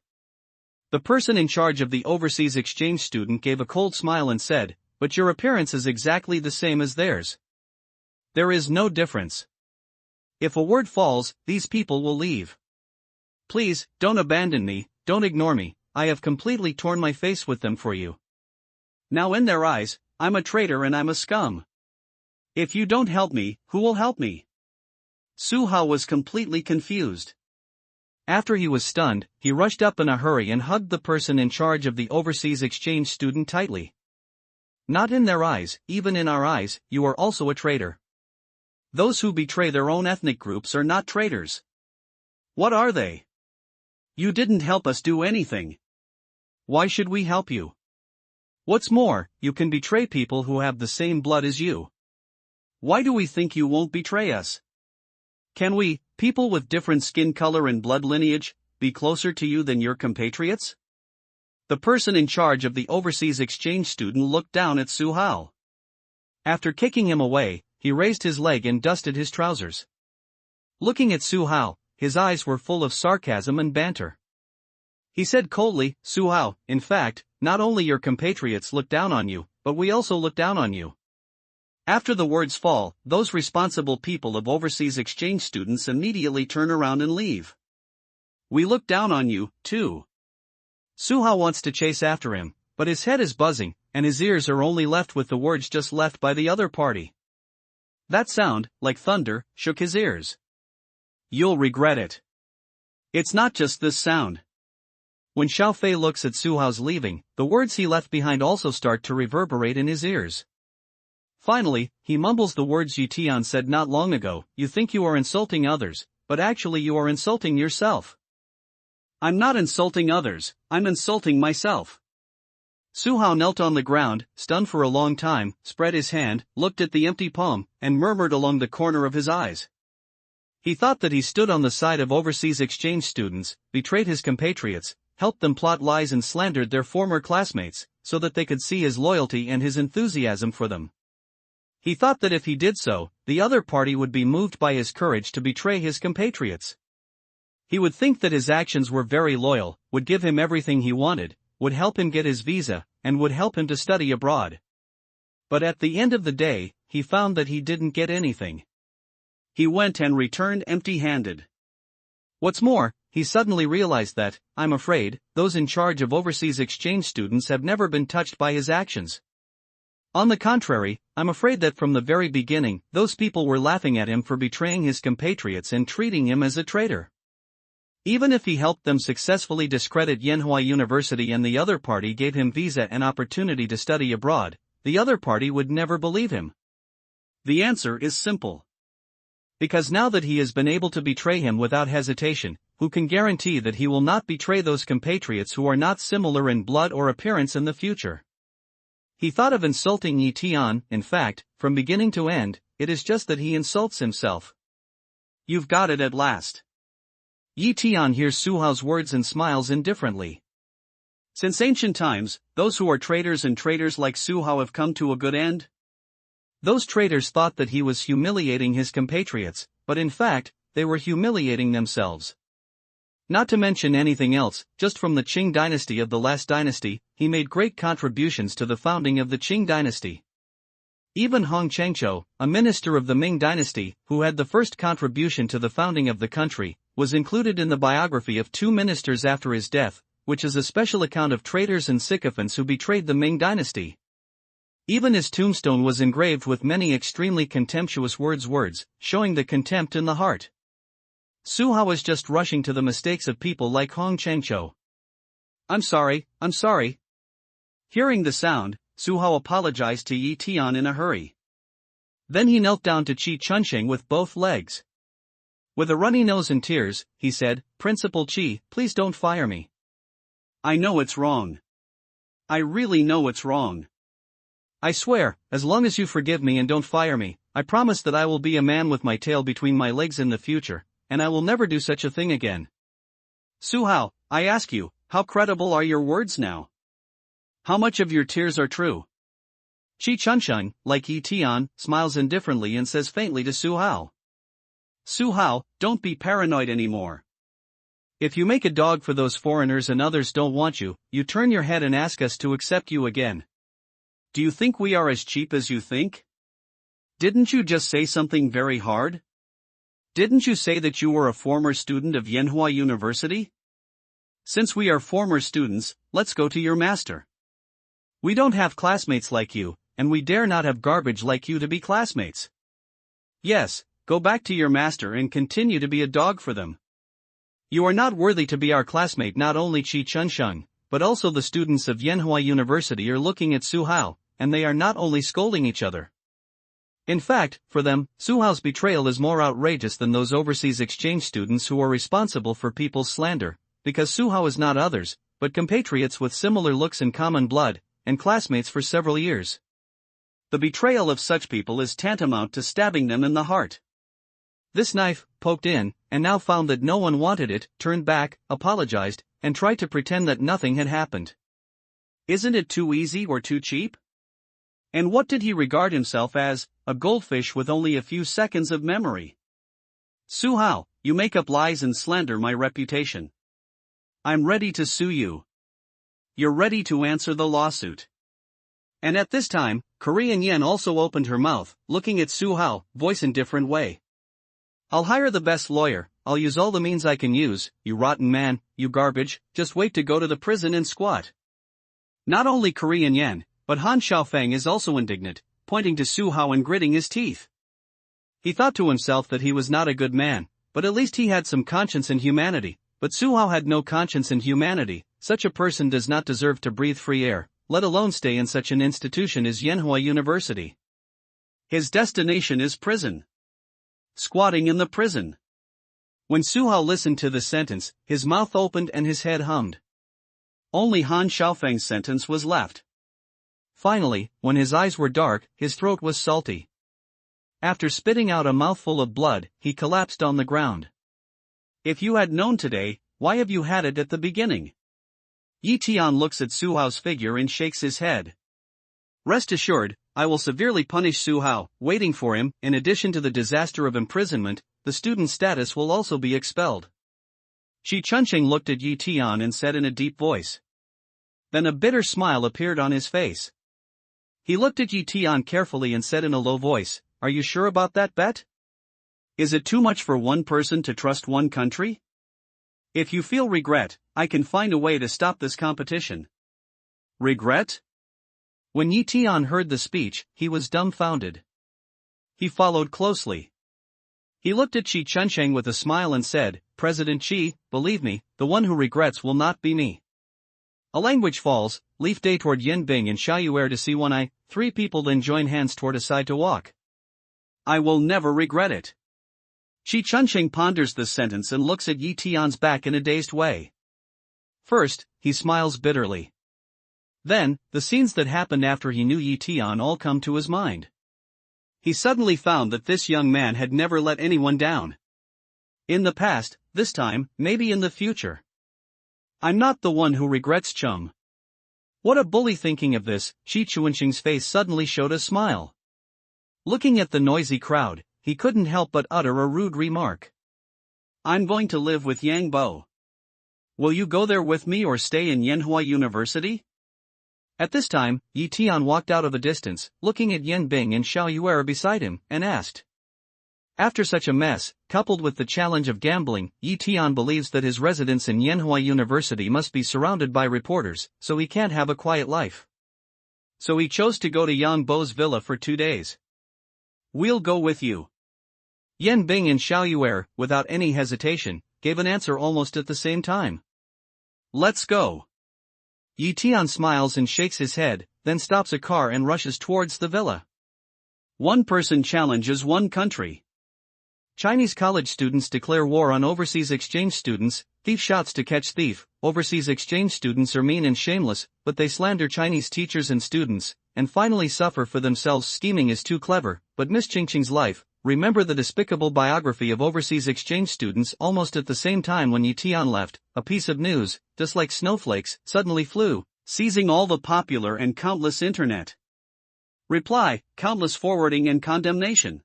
The person in charge of the overseas exchange student gave a cold smile and said, but your appearance is exactly the same as theirs. There is no difference. If a word falls, these people will leave. Please, don't abandon me, don't ignore me, I have completely torn my face with them for you. Now in their eyes, I'm a traitor and I'm a scum. If you don't help me, who will help me? Su Hao was completely confused. After he was stunned, he rushed up in a hurry and hugged the person in charge of the overseas exchange student tightly. Not in their eyes, even in our eyes, you are also a traitor. Those who betray their own ethnic groups are not traitors. What are they? You didn't help us do anything. Why should we help you? What's more, you can betray people who have the same blood as you. Why do we think you won't betray us? Can we, people with different skin color and blood lineage, be closer to you than your compatriots? The person in charge of the overseas exchange student looked down at Su Hao. After kicking him away, he raised his leg and dusted his trousers. Looking at Su Hao, his eyes were full of sarcasm and banter. He said coldly, Su Hao, in fact, not only your compatriots look down on you, but we also look down on you. After the words fall, those responsible people of overseas exchange students immediately turn around and leave. We look down on you, too. Su Hao wants to chase after him, but his head is buzzing, and his ears are only left with the words just left by the other party. That sound, like thunder, shook his ears. You'll regret it. It's not just this sound. When Xiao Fei looks at Su Hao's leaving, the words he left behind also start to reverberate in his ears. Finally, he mumbles the words Yi Tian said not long ago, you think you are insulting others, but actually you are insulting yourself. I'm not insulting others, I'm insulting myself. Su Hao knelt on the ground, stunned for a long time, spread his hand, looked at the empty palm, and murmured along the corner of his eyes. He thought that he stood on the side of overseas exchange students, betrayed his compatriots, helped them plot lies and slandered their former classmates, so that they could see his loyalty and his enthusiasm for them. He thought that if he did so, the other party would be moved by his courage to betray his compatriots. He would think that his actions were very loyal, would give him everything he wanted, would help him get his visa, and would help him to study abroad. But at the end of the day, he found that he didn't get anything. He went and returned empty-handed. What's more, he suddenly realized that, I'm afraid, those in charge of overseas exchange students have never been touched by his actions. On the contrary, I'm afraid that from the very beginning, those people were laughing at him for betraying his compatriots and treating him as a traitor. Even if he helped them successfully discredit Yanhua University and the other party gave him visa and opportunity to study abroad, the other party would never believe him. The answer is simple. Because now that he has been able to betray him without hesitation, who can guarantee that he will not betray those compatriots who are not similar in blood or appearance in the future? He thought of insulting Yi Tian, in fact, from beginning to end, it is just that he insults himself. You've got it at last. Yi Tian hears Su Hao's words and smiles indifferently. Since ancient times, those who are traitors and traitors like Su Hao have come to a good end. Those traitors thought that he was humiliating his compatriots, but in fact, they were humiliating themselves. Not to mention anything else, just from the Qing dynasty of the last dynasty, he made great contributions to the founding of the Qing dynasty. Even Hong Chengqiu, a minister of the Ming dynasty, who had the first contribution to the founding of the country, was included in the biography of 2 ministers after his death, which is a special account of traitors and sycophants who betrayed the Ming dynasty. Even his tombstone was engraved with many extremely contemptuous words, showing the contempt in the heart. Su Hao was just rushing to the mistakes of people like Hong Chengqiu. I'm sorry. Hearing the sound, Su Hao apologized to Yi Tian in a hurry. Then he knelt down to Qi Chunsheng with both legs. With a runny nose and tears, he said, Principal Qi, please don't fire me. I know it's wrong. I really know it's wrong. I swear, as long as you forgive me and don't fire me, I promise that I will be a man with my tail between my legs in the future, and I will never do such a thing again. Su Hao, I ask you, how credible are your words now? How much of your tears are true? Qi Chunsheng, like Yi Tian, smiles indifferently and says faintly to Su Hao. Su Hao, don't be paranoid anymore. If you make a dog for those foreigners and others don't want you, you turn your head and ask us to accept you again. Do you think we are as cheap as you think? Didn't you just say something very hard? Didn't you say that you were a former student of Yanhua University? Since we are former students, let's go to your master. We don't have classmates like you, and we dare not have garbage like you to be classmates. Yes, go back to your master and continue to be a dog for them. You are not worthy to be our classmate. Not only Qi Chunsheng, but also the students of Yanhua University are looking at Su Hao, and they are not only scolding each other. In fact, for them, Su Hao's betrayal is more outrageous than those overseas exchange students who are responsible for people's slander, because Su Hao is not others, but compatriots with similar looks and common blood, and classmates for several years. The betrayal of such people is tantamount to stabbing them in the heart. This knife, poked in, and now found that no one wanted it, turned back, apologized, and tried to pretend that nothing had happened. Isn't it too easy or too cheap? And what did he regard himself as, a goldfish with only a few seconds of memory? Su Hao, you make up lies and slander my reputation. I'm ready to sue you. You're ready to answer the lawsuit. And at this time, Korean Yen also opened her mouth, looking at Su Hao, voice in different way. I'll hire the best lawyer, I'll use all the means I can use, you rotten man, you garbage, just wait to go to the prison and squat. Not only Korean Yen, but Han Xiaofeng is also indignant, pointing to Su Hao and gritting his teeth. He thought to himself that he was not a good man, but at least he had some conscience and humanity, but Su Hao had no conscience and humanity. Such a person does not deserve to breathe free air, let alone stay in such an institution as Yanhua University. His destination is prison. Squatting in the prison. When Su Hao listened to the sentence, his mouth opened and his head hummed. Only Han Xiaofeng's sentence was left. Finally, when his eyes were dark, his throat was salty. After spitting out a mouthful of blood, he collapsed on the ground. If you had known today, why have you had it at the beginning? Tian looks at Su Hao's figure and shakes his head. Rest assured, I will severely punish Su Hao. Waiting for him, in addition to the disaster of imprisonment, the student status will also be expelled. Shi Chunqing looked at Tian and said in a deep voice. Then a bitter smile appeared on his face. He looked at Tian carefully and said in a low voice, Are you sure about that bet? Is it too much for one person to trust one country? If you feel regret, I can find a way to stop this competition. Regret? When Tian heard the speech, he was dumbfounded. He followed closely. He looked at Shi Chunqing with a smile and said, President Xi, believe me, the one who regrets will not be me. A language falls, leaf day toward Yin Bing and Xiaoyuer to see one eye, three people then join hands toward a side to walk. I will never regret it. Shi Chunqing ponders this sentence and looks at Tian's back in a dazed way. First, he smiles bitterly. Then, the scenes that happened after he knew Tian all come to his mind. He suddenly found that this young man had never let anyone down. In the past, this time, maybe in the future. I'm not the one who regrets, chum. What a bully. Thinking of this, Shi Chunqing's face suddenly showed a smile. Looking at the noisy crowd, he couldn't help but utter a rude remark. I'm going to live with Yang Bo. Will you go there with me or stay in Yanhua University? At this time, Tian walked out of the distance, looking at Yin Bing and Xiaoyuer beside him, and asked. After such a mess, coupled with the challenge of gambling, Tian believes that his residence in Yanhua University must be surrounded by reporters, so he can't have a quiet life. So he chose to go to Yang Bo's villa for 2 days. We'll go with you. Yin Bing and Xiaoyuer, without any hesitation, gave an answer almost at the same time. Let's go. Tian smiles and shakes his head, then stops a car and rushes towards the villa. One person challenges one country. Chinese college students declare war on overseas exchange students. Thief shouts to catch thief. Overseas exchange students are mean and shameless, but they slander Chinese teachers and students, and finally suffer for themselves. Scheming is too clever, but Miss Qingqing's life. Remember the despicable biography of overseas exchange students. Almost at the same time when Tian left, a piece of news, just like snowflakes, suddenly flew, seizing all the popular and countless internet. Reply, countless forwarding and condemnation.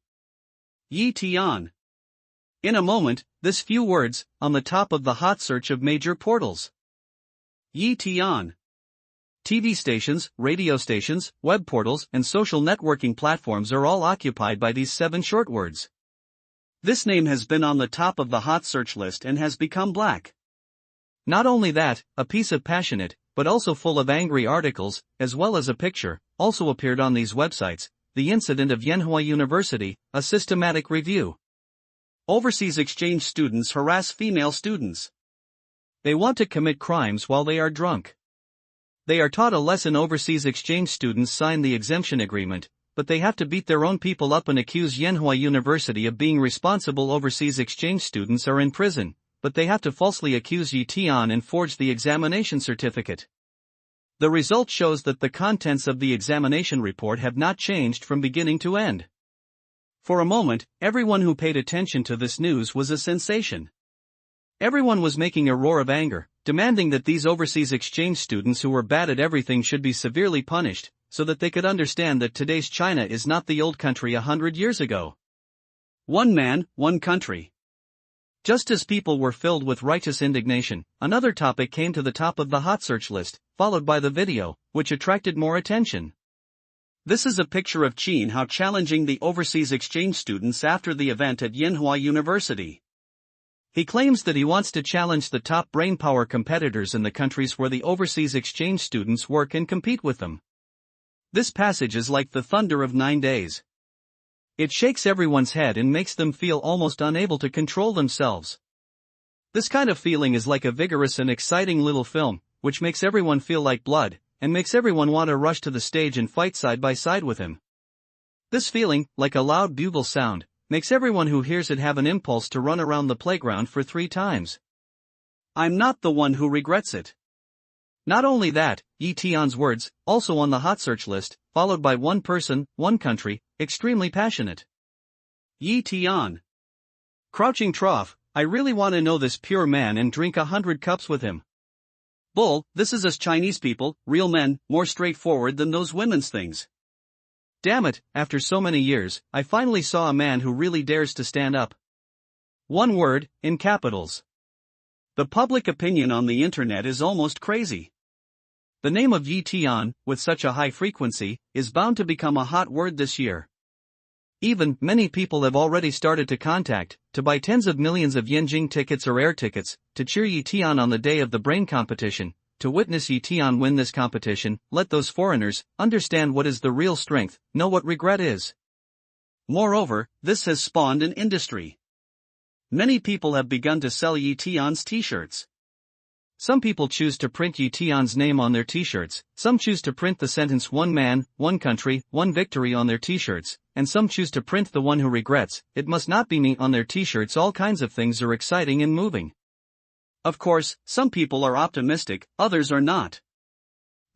Tian. In a moment, this few words, on the top of the hot search of major portals. Tian. TV stations, radio stations, web portals, and social networking platforms are all occupied by these 7 short words. This name has been on the top of the hot search list and has become black. Not only that, a piece of passionate, but also full of angry articles, as well as a picture, also appeared on these websites. The incident of Yanhua University, a systematic review. Overseas exchange students harass female students. They want to commit crimes while they are drunk. They are taught a lesson. Overseas exchange students sign the exemption agreement, but they have to beat their own people up and accuse Yanhua University of being responsible. Overseas exchange students are in prison, but they have to falsely accuse Tian and forge the examination certificate. The result shows that the contents of the examination report have not changed from beginning to end. For a moment, everyone who paid attention to this news was a sensation. Everyone was making a roar of anger, demanding that these overseas exchange students who were bad at everything should be severely punished, so that they could understand that today's China is not the old country 100 years ago. One man, one country. Just as people were filled with righteous indignation, another topic came to the top of the hot search list, followed by the video, which attracted more attention. This is a picture of Tian Hao challenging the overseas exchange students after the event at Yenhua University. He claims that he wants to challenge the top brainpower competitors in the countries where the overseas exchange students work and compete with them. This passage is like the thunder of 9 days. It shakes everyone's head and makes them feel almost unable to control themselves. This kind of feeling is like a vigorous and exciting little film, which makes everyone feel like blood, and makes everyone want to rush to the stage and fight side by side with him. This feeling, like a loud bugle sound, makes everyone who hears it have an impulse to run around the playground for 3 times. I'm not the one who regrets it. Not only that, Tian's words, also on the hot search list, followed by one person, one country, extremely passionate. Tian. Crouching trough, I really want to know this pure man and drink 100 cups with him. Bull, this is us Chinese people, real men, more straightforward than those women's things. Damn it, after so many years, I finally saw a man who really dares to stand up. One word, in capitals. The public opinion on the internet is almost crazy. The name of Tian, with such a high frequency, is bound to become a hot word this year. Even, many people have already started to buy tens of millions of Yenjing tickets or air tickets, to cheer Tian on the day of the brain competition, to witness Tian win this competition. Let those foreigners understand what is the real strength, know what regret is. Moreover, this has spawned an industry. Many people have begun to sell Tian's t-shirts. Some people choose to print Tian's name on their t-shirts, some choose to print the sentence "one man, one country, one victory" on their t-shirts, and some choose to print "the one who regrets, it must not be me" on their t-shirts. All kinds of things are exciting and moving. Of course, some people are optimistic, others are not.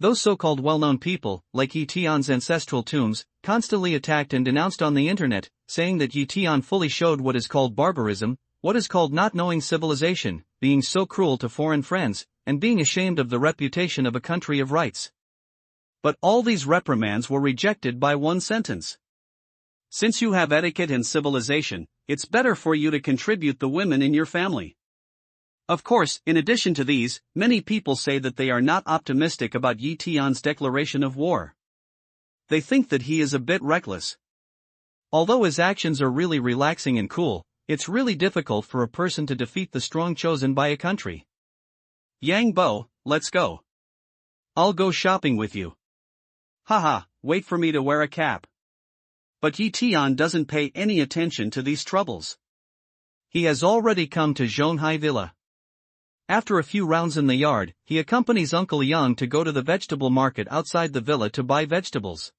Those so-called well-known people, like Tian's ancestral tombs, constantly attacked and denounced on the internet, saying that Tian fully showed what is called barbarism, what is called not knowing civilization, being so cruel to foreign friends, and being ashamed of the reputation of a country of rights. But all these reprimands were rejected by one sentence. Since you have etiquette and civilization, it's better for you to contribute the women in your family. Of course, in addition to these, many people say that they are not optimistic about Tian's declaration of war. They think that he is a bit reckless. Although his actions are really relaxing and cool, it's really difficult for a person to defeat the strong chosen by a country. Yang Bo, let's go. I'll go shopping with you. Haha, wait for me to wear a cap. But Tian doesn't pay any attention to these troubles. He has already come to Zhonghai Villa. After a few rounds in the yard, he accompanies Uncle Yang to go to the vegetable market outside the villa to buy vegetables.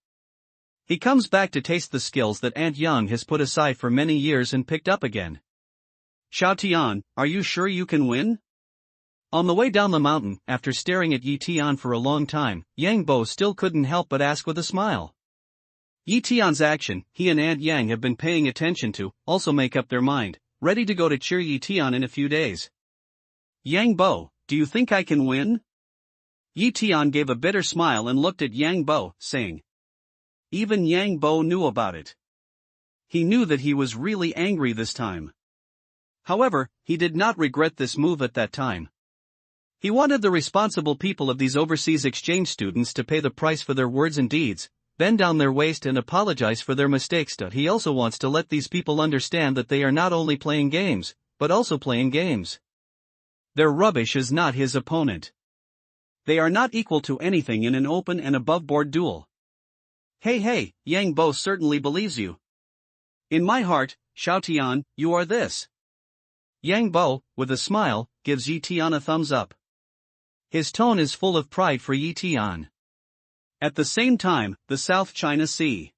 He comes back to taste the skills that Aunt Yang has put aside for many years and picked up again. Xiao Tian, are you sure you can win? On the way down the mountain, after staring at Tian for a long time, Yang Bo still couldn't help but ask with a smile. Tian's action, he and Aunt Yang have been paying attention to, also make up their mind, ready to go to cheer Tian in a few days. Yang Bo, do you think I can win? Tian gave a bitter smile and looked at Yang Bo, saying. Even Yang Bo knew about it. He knew that he was really angry this time. However, he did not regret this move at that time. He wanted the responsible people of these overseas exchange students to pay the price for their words and deeds, bend down their waist and apologize for their mistakes. He also wants to let these people understand that they are not only playing games, but also playing games. Their rubbish is not his opponent. They are not equal to anything in an open and above-board duel. Hey, Yang Bo certainly believes you. In my heart, Xiao Tian, you are this. Yang Bo, with a smile, gives Tian a thumbs up. His tone is full of pride for Tian. At the same time, the South China Sea.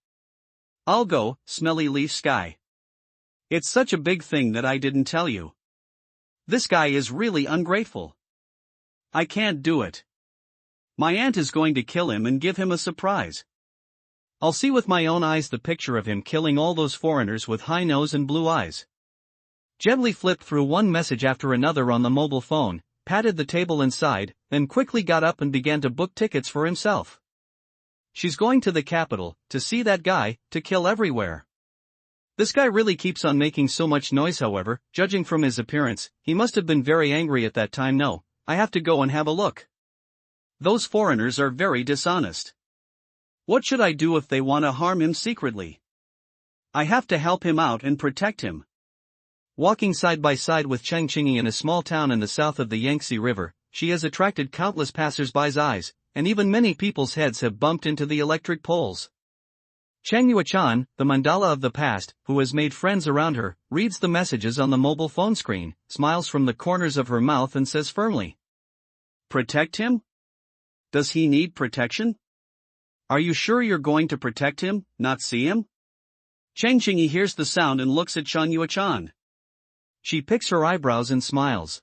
I'll go, smelly leaf sky. It's such a big thing that I didn't tell you. This guy is really ungrateful. I can't do it. My aunt is going to kill him and give him a surprise. I'll see with my own eyes the picture of him killing all those foreigners with high nose and blue eyes. Gently flipped through one message after another on the mobile phone, patted the table inside, then quickly got up and began to book tickets for himself. She's going to the capital, to see that guy, to kill everywhere. This guy really keeps on making so much noise. However, judging from his appearance, he must have been very angry at that time. No, I have to go and have a look. Those foreigners are very dishonest. What should I do if they want to harm him secretly? I have to help him out and protect him. Walking side by side with Cheng Qingyi in a small town in the south of the Yangtze River, she has attracted countless passers-by's eyes, and even many people's heads have bumped into the electric poles. Cheng Yuechan, the mandala of the past, who has made friends around her, reads the messages on the mobile phone screen, smiles from the corners of her mouth and says firmly, "Protect him? Does he need protection? Are you sure you're going to protect him, not see him?" Cheng Qingyi hears the sound and looks at Cheng Yuechan. She picks her eyebrows and smiles.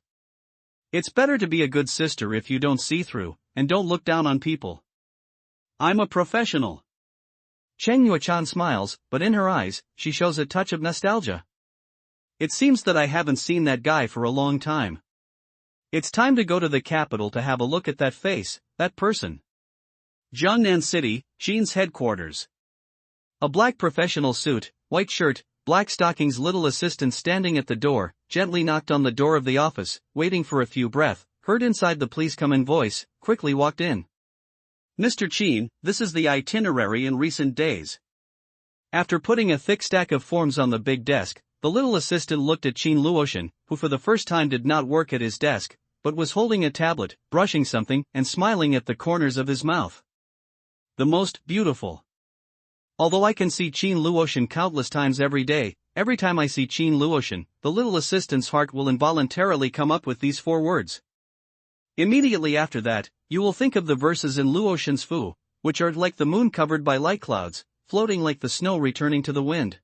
It's better to be a good sister if you don't see through, and don't look down on people. I'm a professional. Cheng Yuechan smiles, but in her eyes, she shows a touch of nostalgia. It seems that I haven't seen that guy for a long time. It's time to go to the capital to have a look at that face, that person. Jiangnan City, Xian's headquarters. A black professional suit, white shirt, black stockings. Little assistant standing at the door, gently knocked on the door of the office, waiting for a few breath, heard inside the "please come in" voice, quickly walked in. "Mr. Qin, this is the itinerary in recent days." After putting a thick stack of forms on the big desk, the little assistant looked at Qin Luoshan, who for the first time did not work at his desk, but was holding a tablet, brushing something, and smiling at the corners of his mouth. "The most beautiful. Although I can see Qin Luoshan countless times every day, every time I see Qin Luoshan, the little assistant's heart will involuntarily come up with these 4 words. Immediately after that, you will think of the verses in Luoshan's Fu, which are like the moon covered by light clouds, floating like the snow returning to the wind.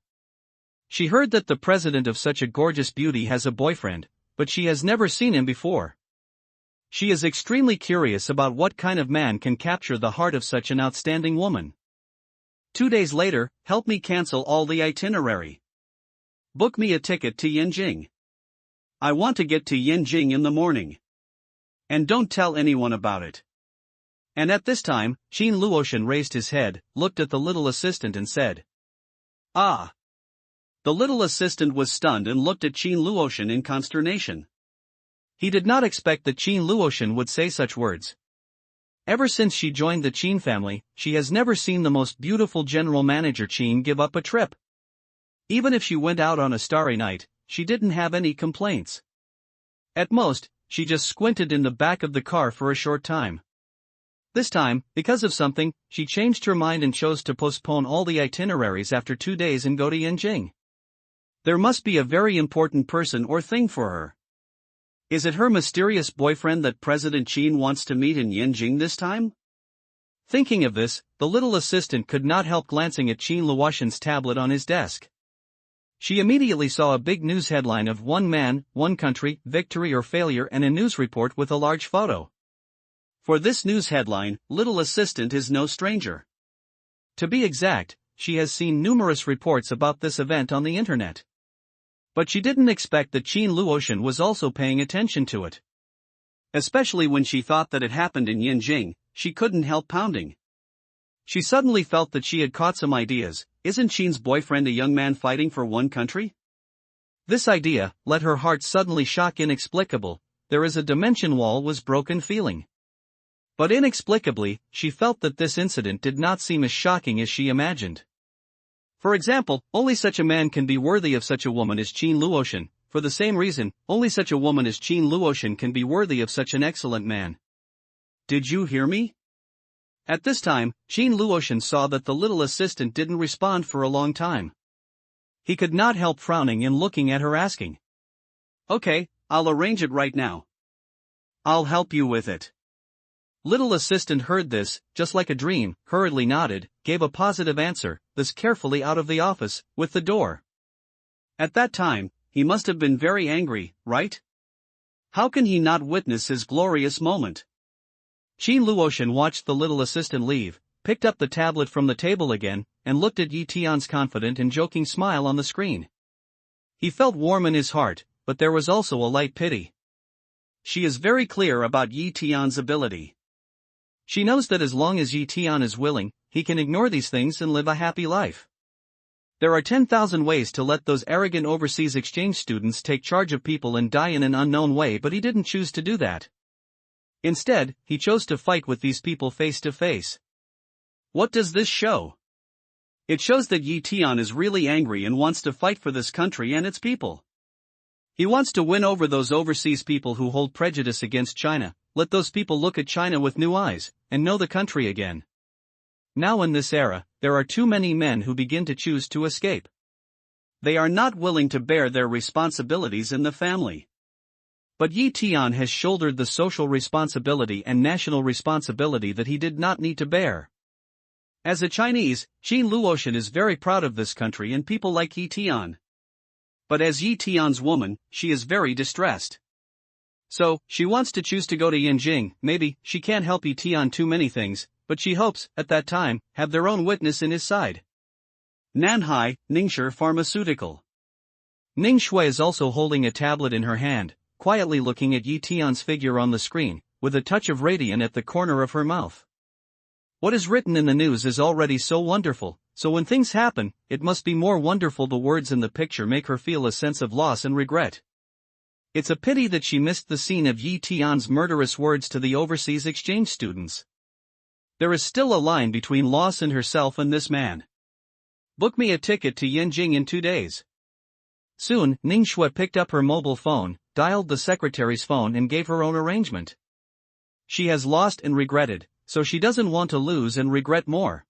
She heard that the president of such a gorgeous beauty has a boyfriend, but she has never seen him before. She is extremely curious about what kind of man can capture the heart of such an outstanding woman. 2 days later, help me cancel all the itinerary. Book me a ticket to Yanjing. I want to get to Yanjing in the morning. And don't tell anyone about it." And at this time, Qin Luoshan raised his head, looked at the little assistant and said, "Ah." The little assistant was stunned and looked at Qin Luoshan in consternation. He did not expect that Qin Luoshan would say such words. Ever since she joined the Qin family, she has never seen the most beautiful general manager Qin give up a trip. Even if she went out on a starry night, she didn't have any complaints. At most, she just squinted in the back of the car for a short time. This time, because of something, she changed her mind and chose to postpone all the itineraries after 2 days and go to Yanjing. There must be a very important person or thing for her. Is it her mysterious boyfriend that President Qin wants to meet in Yanjing this time? Thinking of this, the little assistant could not help glancing at Qin Luoshan's tablet on his desk. She immediately saw a big news headline of "One man, one country, victory or failure" and a news report with a large photo. For this news headline, little assistant is no stranger. To be exact, she has seen numerous reports about this event on the internet. But she didn't expect that Qin Luoshan was also paying attention to it. Especially when she thought that it happened in Yanjing, she couldn't help pounding. She suddenly felt that she had caught some ideas. Isn't Qin's boyfriend a young man fighting for one country? This idea let her heart suddenly shock. Inexplicable, there is a dimension wall was broken feeling. But inexplicably, she felt that this incident did not seem as shocking as she imagined. For example, only such a man can be worthy of such a woman as Qin Luoshan. For the same reason, only such a woman as Qin Luoshan can be worthy of such an excellent man. Did you hear me? At this time, Qin Luoshan saw that the little assistant didn't respond for a long time. He could not help frowning and looking at her asking, "Okay, I'll arrange it right now. I'll help you with it." Little assistant heard this, just like a dream, hurriedly nodded, gave a positive answer, thus carefully out of the office, with the door. At that time, he must have been very angry, right? How can he not witness his glorious moment? Qin Luoshan watched the little assistant leave, picked up the tablet from the table again, and looked at Yi Tian's confident and joking smile on the screen. He felt warm in his heart, but there was also a light pity. She is very clear about Yi Tian's ability. She knows that as long as Yi Tian is willing, he can ignore these things and live a happy life. There are 10,000 ways to let those arrogant overseas exchange students take charge of people and die in an unknown way, but he didn't choose to do that. Instead, he chose to fight with these people face to face. What does this show? It shows that Tian is really angry and wants to fight for this country and its people. He wants to win over those overseas people who hold prejudice against China, let those people look at China with new eyes, and know the country again. Now in this era, there are too many men who begin to choose to escape. They are not willing to bear their responsibilities in the family. But Tian has shouldered the social responsibility and national responsibility that he did not need to bear. As a Chinese, Qin Luotian is very proud of this country and people like Tian. But as Tian's woman, she is very distressed. So, she wants to choose to go to Yanjing. Maybe she can't help Tian too many things, but she hopes, at that time, have their own witness in his side. Nanhai, Ningshi Pharmaceutical. Ning Shui is also holding a tablet in her hand, quietly looking at Tian's figure on the screen, with a touch of radiance at the corner of her mouth. What is written in the news is already so wonderful, so when things happen, it must be more wonderful. The words in the picture make her feel a sense of loss and regret. It's a pity that she missed the scene of Tian's murderous words to the overseas exchange students. There is still a line between loss and herself and this man. Book me a ticket to Yanjing in 2 days. Soon, Ning Shui picked up her mobile phone, dialed the secretary's phone and gave her own arrangement. She has lost and regretted, so she doesn't want to lose and regret more.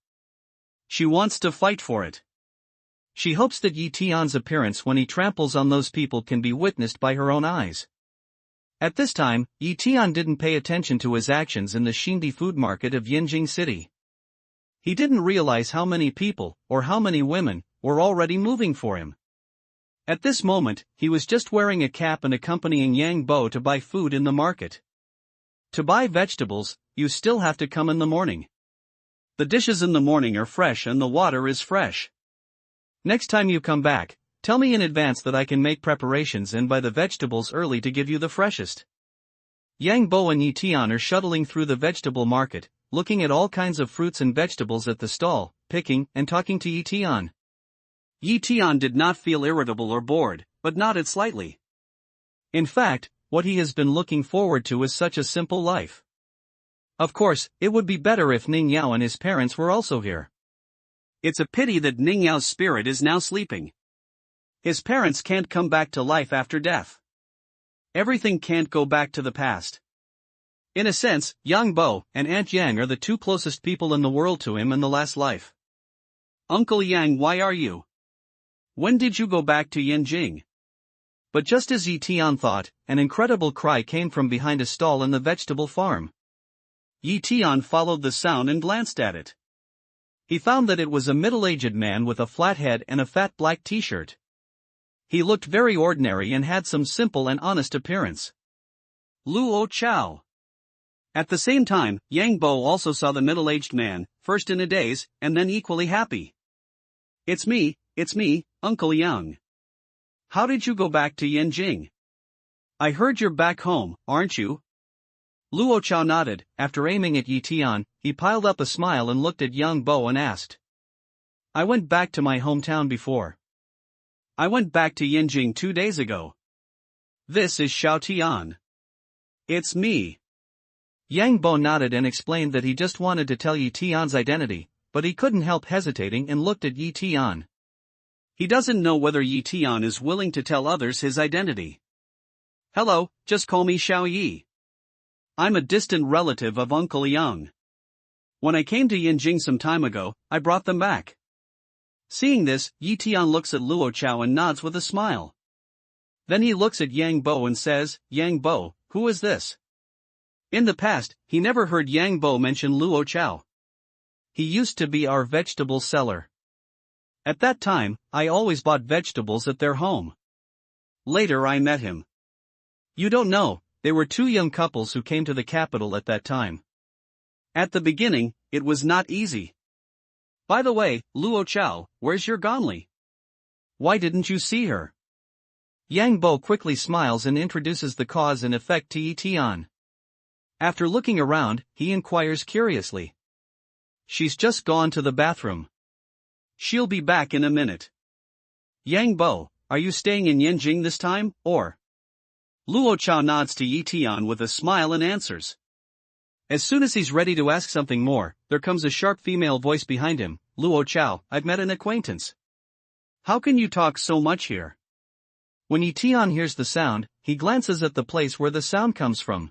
She wants to fight for it. She hopes that Tian's appearance when he tramples on those people can be witnessed by her own eyes. At this time, Tian didn't pay attention to his actions in the Xindi food market of Yanjing City. He didn't realize how many people, or how many women, were already moving for him. At this moment, he was just wearing a cap and accompanying Yang Bo to buy food in the market. To buy vegetables, you still have to come in the morning. The dishes in the morning are fresh and the water is fresh. Next time you come back, tell me in advance that I can make preparations and buy the vegetables early to give you the freshest. Yang Bo and Tian are shuttling through the vegetable market, looking at all kinds of fruits and vegetables at the stall, picking and talking to Tian. Tian did not feel irritable or bored, but nodded slightly. In fact, what he has been looking forward to is such a simple life. Of course, it would be better if Ning Yao and his parents were also here. It's a pity that Ning Yao's spirit is now sleeping. His parents can't come back to life after death. Everything can't go back to the past. In a sense, Yang Bo and Aunt Yang are the two closest people in the world to him in the last life. Uncle Yang, why are you? When did you go back to Yanjing? But just as Tian thought, an incredible cry came from behind a stall in the vegetable farm. Tian followed the sound and glanced at it. He found that it was a middle-aged man with a flat head and a fat black t-shirt. He looked very ordinary and had some simple and honest appearance. Luo Chao. At the same time, Yang Bo also saw the middle-aged man, first in a daze, and then equally happy. It's me, Uncle Yang. How did you go back to Yanjing? I heard you're back home, aren't you? Luo Chao nodded. After aiming at Tian, he piled up a smile and looked at Yang Bo and asked. I went back to my hometown before. I went back to Yanjing 2 days ago. This is Xiao Tian. It's me. Yang Bo nodded and explained that he just wanted to tell Tian's identity, but he couldn't help hesitating and looked at Tian. He doesn't know whether Tian is willing to tell others his identity. Hello, just call me Xiao Yi. I'm a distant relative of Uncle Yang. When I came to Yanjing some time ago, I brought them back. Seeing this, Tian looks at Luo Chao and nods with a smile. Then he looks at Yang Bo and says, Yang Bo, who is this? In the past, he never heard Yang Bo mention Luo Chao. He used to be our vegetable seller. At that time, I always bought vegetables at their home. Later I met him. You don't know, they were two young couples who came to the capital at that time. At the beginning, it was not easy. By the way, Luo Chao, where's your Gonli? Why didn't you see her? Yang Bo quickly smiles and introduces the cause and effect to Tian. After looking around, he inquires curiously. She's just gone to the bathroom. She'll be back in a minute. Yang Bo, are you staying in Yanjing this time, or? Luo Chao nods to Yi Tian with a smile and answers. As soon as he's ready to ask something more, there comes a sharp female voice behind him. Luo Chao, I've met an acquaintance. How can you talk so much here? When Yi Tian hears the sound, he glances at the place where the sound comes from.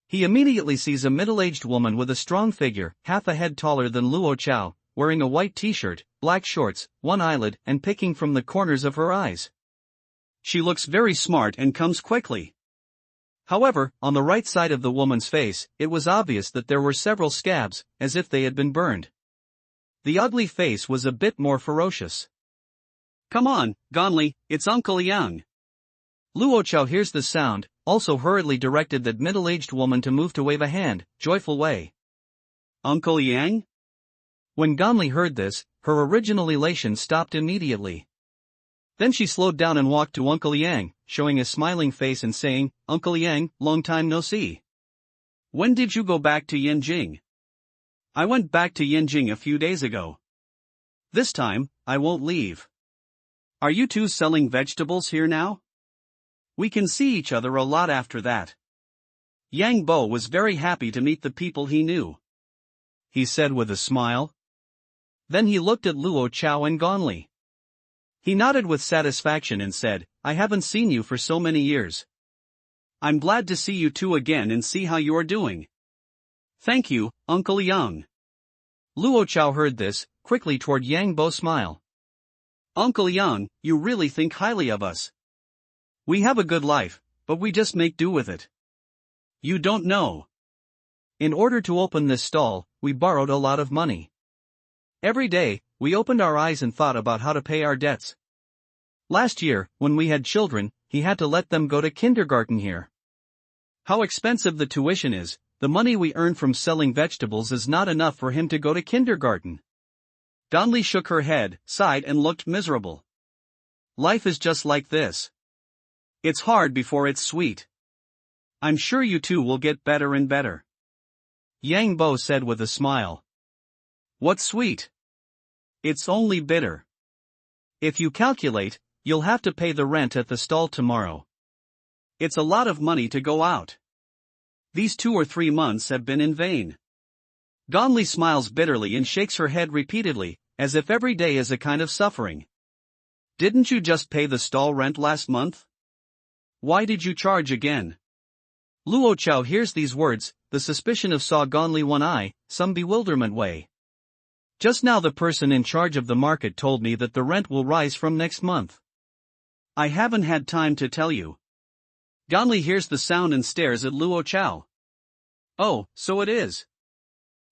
He immediately sees a middle-aged woman with a strong figure, half a head taller than Luo Chao, wearing a white t-shirt, black shorts, one eyelid, and picking from the corners of her eyes. She looks very smart and comes quickly. However, on the right side of the woman's face, it was obvious that there were several scabs, as if they had been burned. The ugly face was a bit more ferocious. Come on, Gonli, it's Uncle Yang. Luo Chao hears the sound, also hurriedly directed that middle-aged woman to move to wave a hand, joyful way. Uncle Yang? When Gonli heard this, her original elation stopped immediately. Then she slowed down and walked to Uncle Yang, showing a smiling face and saying, Uncle Yang, long time no see. When did you go back to Yanjing? I went back to Yanjing a few days ago. This time, I won't leave. Are you two selling vegetables here now? We can see each other a lot after that. Yang Bo was very happy to meet the people he knew. He said with a smile. Then he looked at Luo Chao and Gonli. He nodded with satisfaction and said, I haven't seen you for so many years. I'm glad to see you two again and see how you are doing. Thank you, Uncle Yang. Luo Chao heard this, quickly toward Yang Bo smile. Uncle Yang, you really think highly of us. We have a good life, but we just make do with it. You don't know. In order to open this stall, we borrowed a lot of money. Every day, we opened our eyes and thought about how to pay our debts. Last year, when we had children, he had to let them go to kindergarten here. How expensive the tuition is, the money we earn from selling vegetables is not enough for him to go to kindergarten. Gonli shook her head, sighed and looked miserable. Life is just like this. It's hard before it's sweet. I'm sure you two will get better and better. Yang Bo said with a smile. What's sweet? It's only bitter. If you calculate, you'll have to pay the rent at the stall tomorrow. It's a lot of money to go out. These 2 or 3 months have been in vain. Gonli smiles bitterly and shakes her head repeatedly, as if every day is a kind of suffering. Didn't you just pay the stall rent last month? Why did you charge again? Luo Chao hears these words, the suspicion of saw Gonli one eye, some bewilderment way. Just now the person in charge of the market told me that the rent will rise from next month. I haven't had time to tell you. Gonli hears the sound and stares at Luo Chao. Oh, so it is.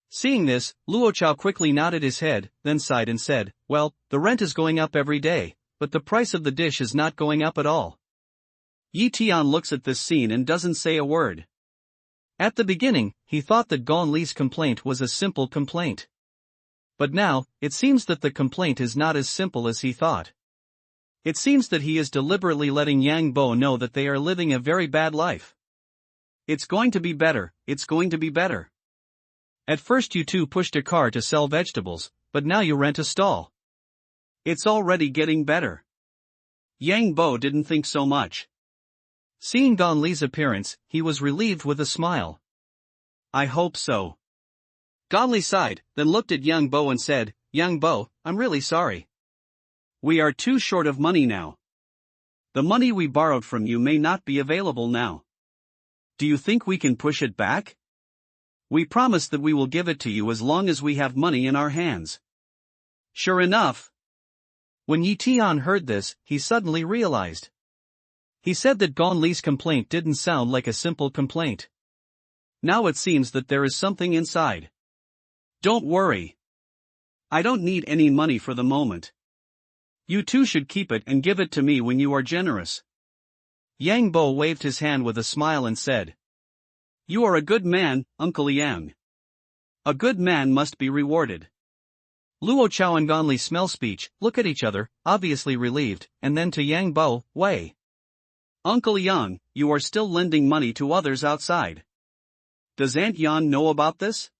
Seeing this, Luo Chao quickly nodded his head, then sighed and said, well, the rent is going up every day, but the price of the dish is not going up at all. Yi Tian looks at this scene and doesn't say a word. At the beginning, he thought that Gonli's complaint was a simple complaint. But now, it seems that the complaint is not as simple as he thought. It seems that he is deliberately letting Yang Bo know that they are living a very bad life. It's going to be better, it's going to be better. At first you two pushed a car to sell vegetables, but now you rent a stall. It's already getting better. Yang Bo didn't think so much. Seeing Gonli's appearance, he was relieved with a smile. I hope so. Gonli sighed, then looked at Yang Bo and said, Yang Bo, I'm really sorry. We are too short of money now. The money we borrowed from you may not be available now. Do you think we can push it back? We promise that we will give it to you as long as we have money in our hands. Sure enough. When Yi Tian heard this, he suddenly realized. He said that Gonli's complaint didn't sound like a simple complaint. Now it seems that there is something inside. Don't worry. I don't need any money for the moment. You two should keep it and give it to me when you are generous. Yang Bo waved his hand with a smile and said, You are a good man, Uncle Yang. A good man must be rewarded. Luo Chao and Gonli smell speech, look at each other, obviously relieved, and then to Yang Bo, Wei. Uncle Yang, you are still lending money to others outside. Does Aunt Yan know about this?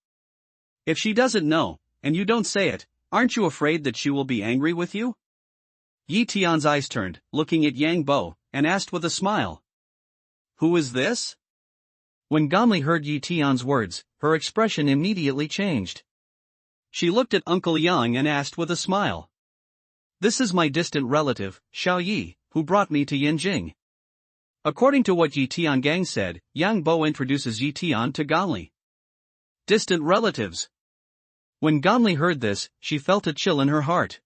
If she doesn't know, and you don't say it, aren't you afraid that she will be angry with you? Yi Tian's eyes turned, looking at Yang Bo, and asked with a smile. Who is this? When Ganli heard Yi Tian's words, her expression immediately changed. She looked at Uncle Yang and asked with a smile. This is my distant relative, Xiao Yi, who brought me to Yanjing. According to what Yi Tian Gang said, Yang Bo introduces Yi Tian to Ganli. Distant relatives. When Ganli heard this, she felt a chill in her heart.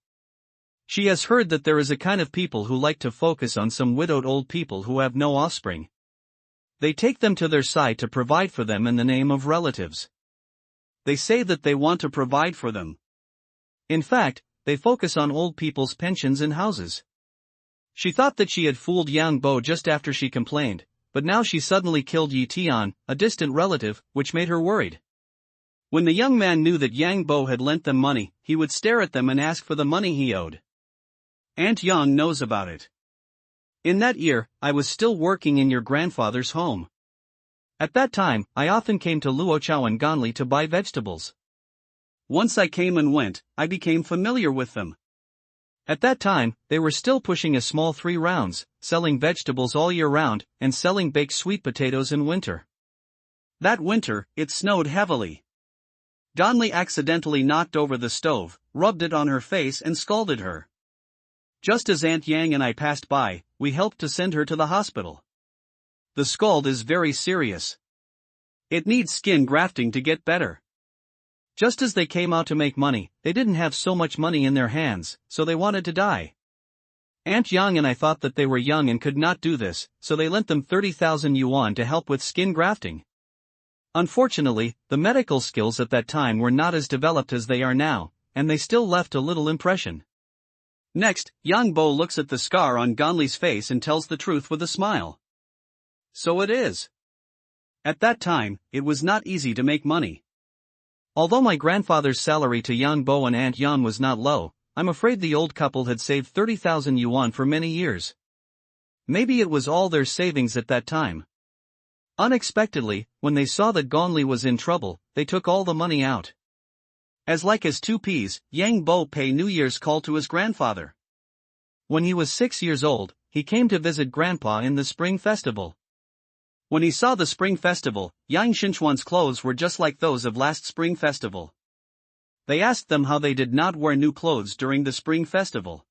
She has heard that there is a kind of people who like to focus on some widowed old people who have no offspring. They take them to their side to provide for them in the name of relatives. They say that they want to provide for them. In fact, they focus on old people's pensions and houses. She thought that she had fooled Yang Bo just after she complained, but now she suddenly killed Yi Tian, a distant relative, which made her worried. When the young man knew that Yang Bo had lent them money, he would stare at them and ask for the money he owed. Aunt Yang knows about it. In that year, I was still working in your grandfather's home. At that time, I often came to Luochao and Ganli to buy vegetables. Once I came and went, I became familiar with them. At that time, they were still pushing a small 3 rounds, selling vegetables all year round, and selling baked sweet potatoes in winter. That winter, it snowed heavily. Ganli accidentally knocked over the stove, rubbed it on her face and scalded her. Just as Aunt Yang and I passed by, we helped to send her to the hospital. The scald is very serious. It needs skin grafting to get better. Just as they came out to make money, they didn't have so much money in their hands, so they wanted to die. Aunt Yang and I thought that they were young and could not do this, so they lent them 30,000 yuan to help with skin grafting. Unfortunately, the medical skills at that time were not as developed as they are now, and they still left a little impression. Next, Yang Bo looks at the scar on Ganli's face and tells the truth with a smile. So it is. At that time, it was not easy to make money. Although my grandfather's salary to Yang Bo and Aunt Yang was not low, I'm afraid the old couple had saved 30,000 yuan for many years. Maybe it was all their savings at that time. Unexpectedly, when they saw that Ganli was in trouble, they took all the money out. As like as 2 peas, Yang Bo paid New Year's call to his grandfather. When he was 6 years old, he came to visit Grandpa in the Spring Festival. When he saw the Spring Festival, Yang Xinchuan's clothes were just like those of last Spring Festival. They asked them how they did not wear new clothes during the Spring Festival.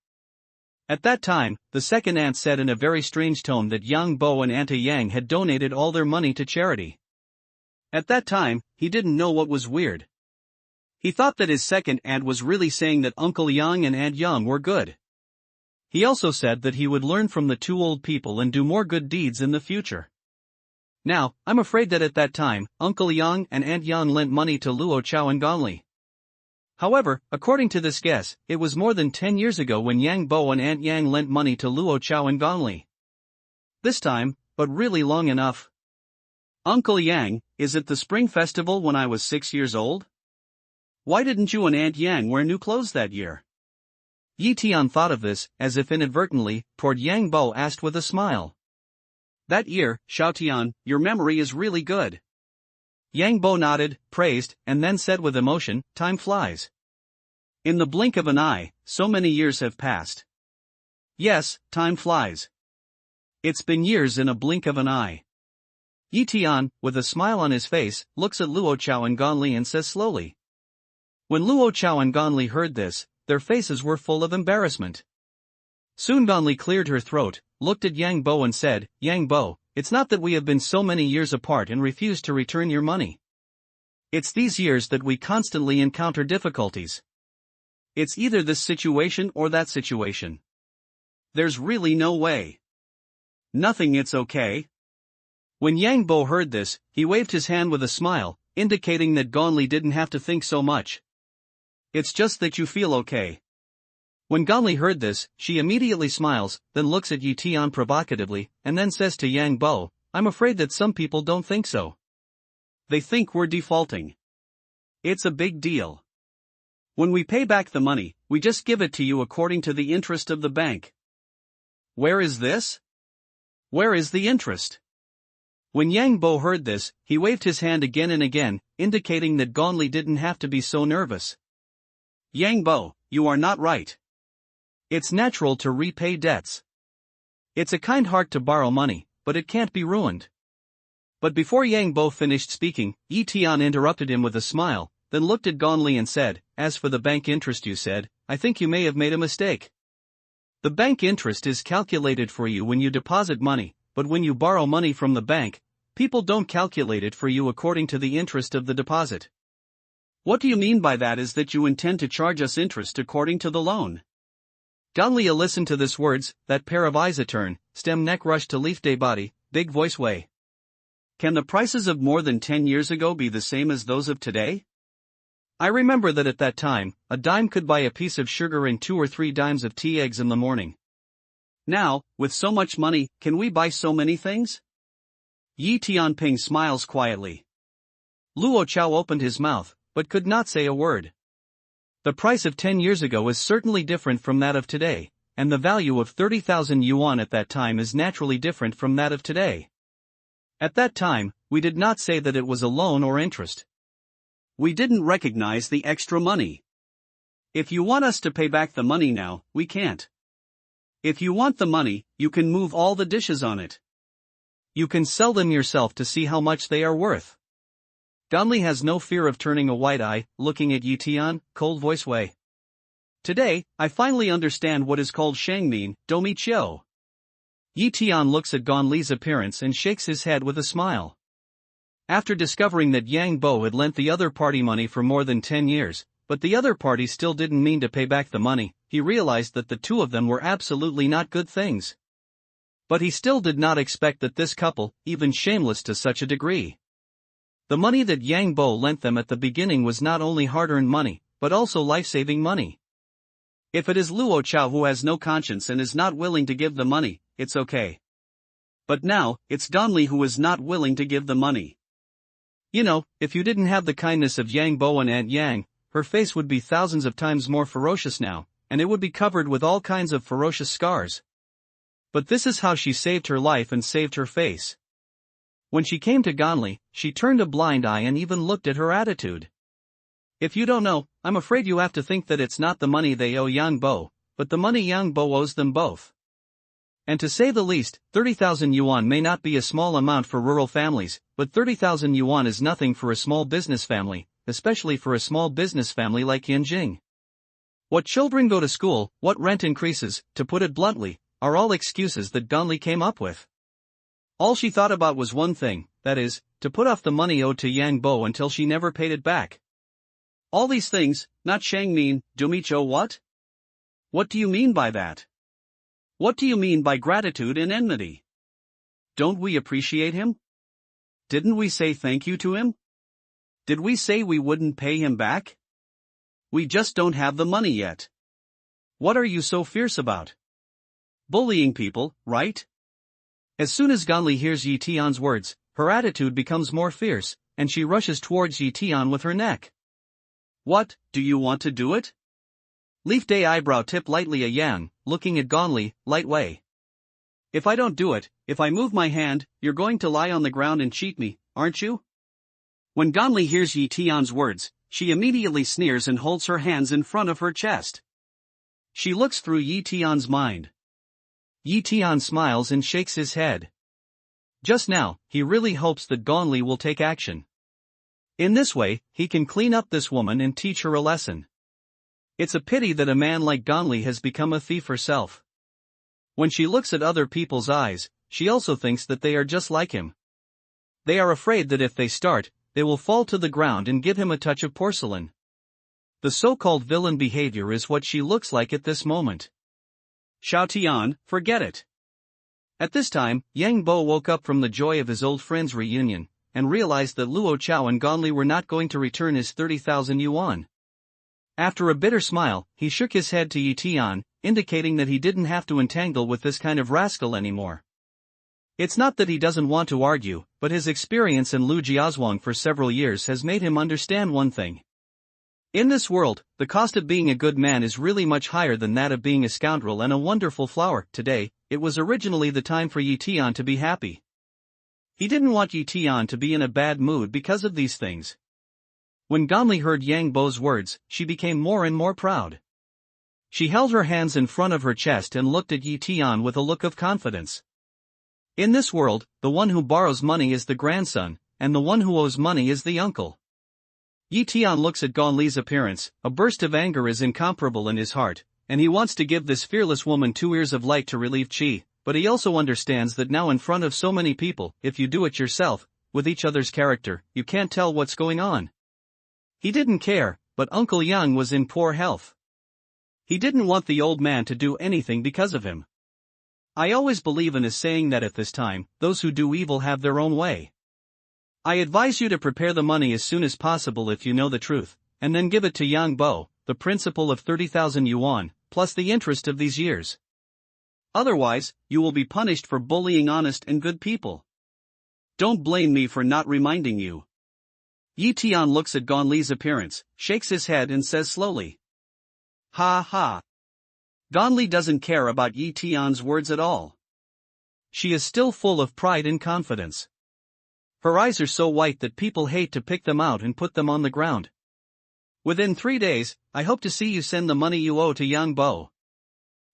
At that time, the second aunt said in a very strange tone that Yang Bo and Auntie Yang had donated all their money to charity. At that time, he didn't know what was weird. He thought that his second aunt was really saying that Uncle Yang and Aunt Yang were good. He also said that he would learn from the 2 old people and do more good deeds in the future. Now, I'm afraid that at that time, Uncle Yang and Aunt Yang lent money to Luo Chao and Ganli. However, according to this guess, it was more than 10 years ago when Yang Bo and Aunt Yang lent money to Luo Chao and Ganli. This time, but really long enough. Uncle Yang, is it the Spring Festival when I was 6 years old? Why didn't you and Aunt Yang wear new clothes that year? Yi Tian thought of this, as if inadvertently, toward Yang Bo asked with a smile. That year, Xiao Tian, your memory is really good. Yang Bo nodded, praised, and then said with emotion, time flies. In the blink of an eye, so many years have passed. Yes, time flies. It's been years in a blink of an eye. Yi Tian, with a smile on his face, looks at Luo Chao and Ganli and says slowly. When Luo Chao and Ganli heard this, their faces were full of embarrassment. Soon Ganli cleared her throat, looked at Yang Bo and said, Yang Bo, it's not that we have been so many years apart and refused to return your money. It's these years that we constantly encounter difficulties. It's either this situation or that situation. There's really no way. Nothing, it's okay. When Yang Bo heard this, he waved his hand with a smile, indicating that Ganli didn't have to think so much. It's just that you feel okay. When Ganli heard this, she immediately smiles, then looks at Yi Tian provocatively, and then says to Yang Bo, I'm afraid that some people don't think so. They think we're defaulting. It's a big deal. When we pay back the money, we just give it to you according to the interest of the bank. Where is this? Where is the interest? When Yang Bo heard this, he waved his hand again and again, indicating that Ganli didn't have to be so nervous. Yang Bo, you are not right. It's natural to repay debts. It's a kind heart to borrow money, but it can't be ruined. But before Yang Bo finished speaking, Tian interrupted him with a smile, then looked at Gonli and said, "As for the bank interest you said, I think you may have made a mistake. The bank interest is calculated for you when you deposit money, but when you borrow money from the bank, people don't calculate it for you according to the interest of the deposit." "What do you mean by that? Is that you intend to charge us interest according to the loan?" Gonli listened to this words, that pair of eyes a turn, stem neck rush to leaf day body, big voice way. "Can the prices of more than 10 years ago be the same as those of today? I remember that at that time, a dime could buy a piece of sugar and 2 or 3 dimes of tea eggs in the morning. Now, with so much money, can we buy so many things?" Yi Tianping smiles quietly. Luo Chao opened his mouth, but could not say a word. The price of 10 years ago is certainly different from that of today, and the value of 30,000 yuan at that time is naturally different from that of today. At that time, we did not say that it was a loan or interest. We didn't recognize the extra money. If you want us to pay back the money now, we can't. If you want the money, you can move all the dishes on it. You can sell them yourself to see how much they are worth. Gonli has no fear of turning a white eye, looking at Yi Tian, cold voice way. "Today, I finally understand what is called shangmin, domi chiu." Yi Tian looks at Gonli's appearance and shakes his head with a smile. After discovering that Yang Bo had lent the other party money for more than 10 years, but the other party still didn't mean to pay back the money, he realized that the two of them were absolutely not good things. But he still did not expect that this couple, even shameless to such a degree. The money that Yang Bo lent them at the beginning was not only hard-earned money, but also life-saving money. If it is Luo Chao who has no conscience and is not willing to give the money, it's okay. But now, it's Gonli who is not willing to give the money. You know, if you didn't have the kindness of Yang Bo and Aunt Yang, her face would be thousands of times more ferocious now, and it would be covered with all kinds of ferocious scars. But this is how she saved her life and saved her face. When she came to Gonli, she turned a blind eye and even looked at her attitude. If you don't know, I'm afraid you have to think that it's not the money they owe Yang Bo, but the money Yang Bo owes them both. And to say the least, 30,000 yuan may not be a small amount for rural families, but 30,000 yuan is nothing for a small business family, especially for a small business family like Yanjing. What children go to school, what rent increases, to put it bluntly, are all excuses that Gonli came up with. All she thought about was one thing, that is, to put off the money owed to Yang Bo until she never paid it back. All these things, not shangmin, dumicho what? What do you mean by that? What do you mean by gratitude and enmity? Don't we appreciate him? Didn't we say thank you to him? Did we say we wouldn't pay him back? We just don't have the money yet. What are you so fierce about? Bullying people, right? As soon as Gonli hears Yi Tian's words, her attitude becomes more fierce, and she rushes towards Yi Tian with her neck. "What, do you want to do it?" Leaf Day eyebrow tip lightly a yang, looking at Gonli, light way. "If I don't do it, if I move my hand, you're going to lie on the ground and cheat me, aren't you?" When Gonli hears Yi Tian's words, she immediately sneers and holds her hands in front of her chest. She looks through Yi Tian's mind. Yi Tian smiles and shakes his head. Just now, he really hopes that Gonli will take action. In this way, he can clean up this woman and teach her a lesson. It's a pity that a man like Gonli has become a thief herself. When she looks at other people's eyes, she also thinks that they are just like him. They are afraid that if they start, they will fall to the ground and give him a touch of porcelain. The so-called villain behavior is what she looks like at this moment. Xiao Tian, forget it. At this time, Yang Bo woke up from the joy of his old friend's reunion, and realized that Luo Chao and Gonli were not going to return his 30,000 yuan. After a bitter smile, he shook his head to Yi Tian, indicating that he didn't have to entangle with this kind of rascal anymore. It's not that he doesn't want to argue, but his experience in Lu Jiazhuang for several years has made him understand one thing. In this world, the cost of being a good man is really much higher than that of being a scoundrel and a wonderful flower. Today, it was originally the time for Yi Tian to be happy. He didn't want Yi Tian to be in a bad mood because of these things. When Gonli heard Yang Bo's words, she became more and more proud. She held her hands in front of her chest and looked at Yi Tian with a look of confidence. In this world, the one who borrows money is the grandson, and the one who owes money is the uncle. Yi Tian looks at Gong Li's appearance. A burst of anger is incomparable in his heart, and he wants to give this fearless woman 2 ears of light to relieve qi, but he also understands that now in front of so many people, if you do it yourself, with each other's character, you can't tell what's going on. He didn't care, but Uncle Yang was in poor health. He didn't want the old man to do anything because of him. I always believe in a saying that at this time, those who do evil have their own way. I advise you to prepare the money as soon as possible if you know the truth, and then give it to Yang Bo, the principal of 30,000 yuan, plus the interest of these years. Otherwise, you will be punished for bullying honest and good people. Don't blame me for not reminding you. Yi Tian looks at Gong Li's appearance, shakes his head and says slowly. Ha ha. Gong Li doesn't care about Yi Tian's words at all. She is still full of pride and confidence. Her eyes are so white that people hate to pick them out and put them on the ground. Within 3 days, I hope to see you send the money you owe to Yang Bo.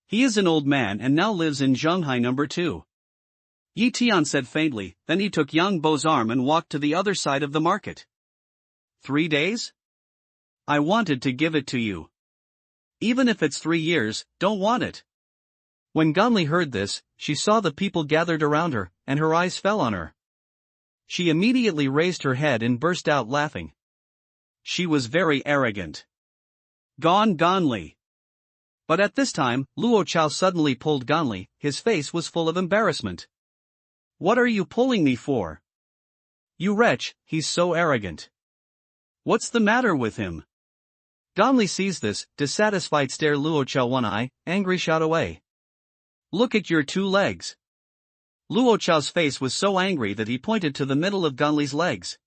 He is an old man and now lives in Zhonghai No. 2. Yi Tian said faintly, then he took Yang Bo's arm and walked to the other side of the market. 3 days? I wanted to give it to you. Even if it's 3 years, don't want it. When Gong Li heard this, she saw the people gathered around her, and her eyes fell on her. She immediately raised her head and burst out laughing. She was very arrogant. Gong Li. But at this time, Luo Chao suddenly pulled Gong Li. His face was full of embarrassment. What are you pulling me for? You wretch, he's so arrogant. What's the matter with him? Gong Li sees this, dissatisfied stare Luo Chao one eye, angry shot away. Look at your 2 legs. Luo Chao's face was so angry that he pointed to the middle of Gong Li's legs.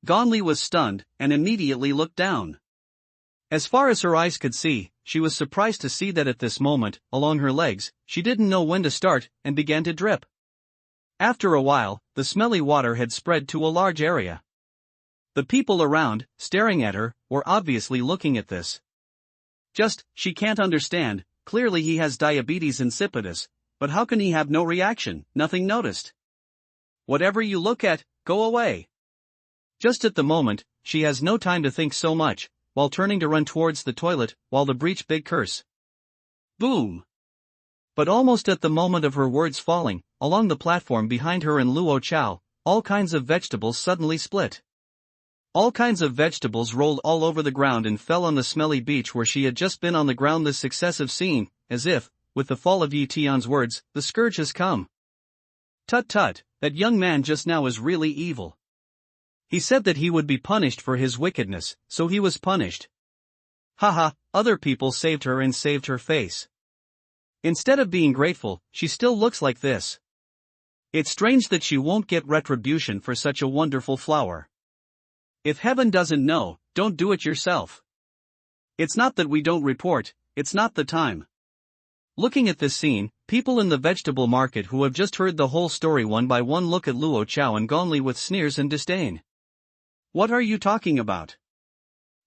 Gong Li was stunned, and immediately looked down. As far as her eyes could see, she was surprised to see that at this moment, along her legs, she didn't know when to start, and began to drip. After a while, the smelly water had spread to a large area. The people around, staring at her, were obviously looking at this. She can't understand, clearly he has diabetes insipidus, but how can he have no reaction, nothing noticed? Whatever you look at, go away. Just at the moment, she has no time to think so much, while turning to run towards the toilet, while the breach big curse. Boom! But almost at the moment of her words falling, along the platform behind her and Luo Chao, all kinds of vegetables suddenly split. All kinds of vegetables rolled all over the ground and fell on the smelly beach where she had just been on the ground. This successive scene, as if, with the fall of Yi Tian's words, the scourge has come. Tut tut, that young man just now is really evil. He said that he would be punished for his wickedness, so he was punished. Haha, other people saved her and saved her face. Instead of being grateful, she still looks like this. It's strange that she won't get retribution for such a wonderful flower. If heaven doesn't know, don't do it yourself. It's not that we don't report, it's not the time. Looking at this scene, people in the vegetable market who have just heard the whole story one by one look at Luo Chao and Gong Li with sneers and disdain. What are you talking about?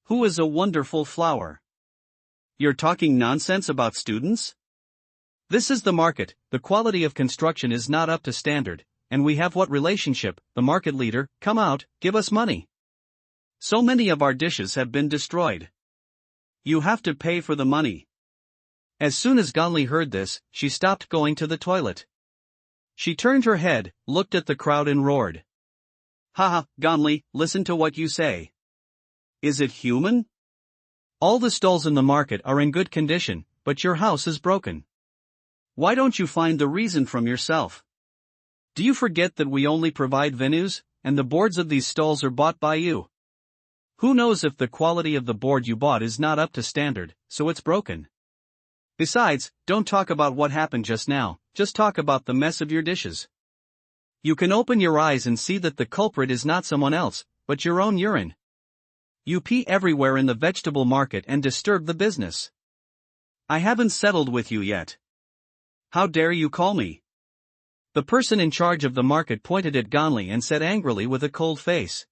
Who is a wonderful flower? You're talking nonsense about students? This is the market, the quality of construction is not up to standard, and we have what relationship, the market leader, come out, give us money. So many of our dishes have been destroyed. You have to pay for the money. As soon as Gong Li heard this, she stopped going to the toilet. She turned her head, looked at the crowd and roared. Haha, Gong Li, listen to what you say. Is it human? All the stalls in the market are in good condition, but your house is broken. Why don't you find the reason from yourself? Do you forget that we only provide venues, and the boards of these stalls are bought by you? Who knows if the quality of the board you bought is not up to standard, so it's broken. Besides, don't talk about what happened just now, just talk about the mess of your dishes. You can open your eyes and see that the culprit is not someone else, but your own urine. You pee everywhere in the vegetable market and disturb the business. I haven't settled with you yet. How dare you call me? The person in charge of the market pointed at Gong Li and said angrily with a cold face.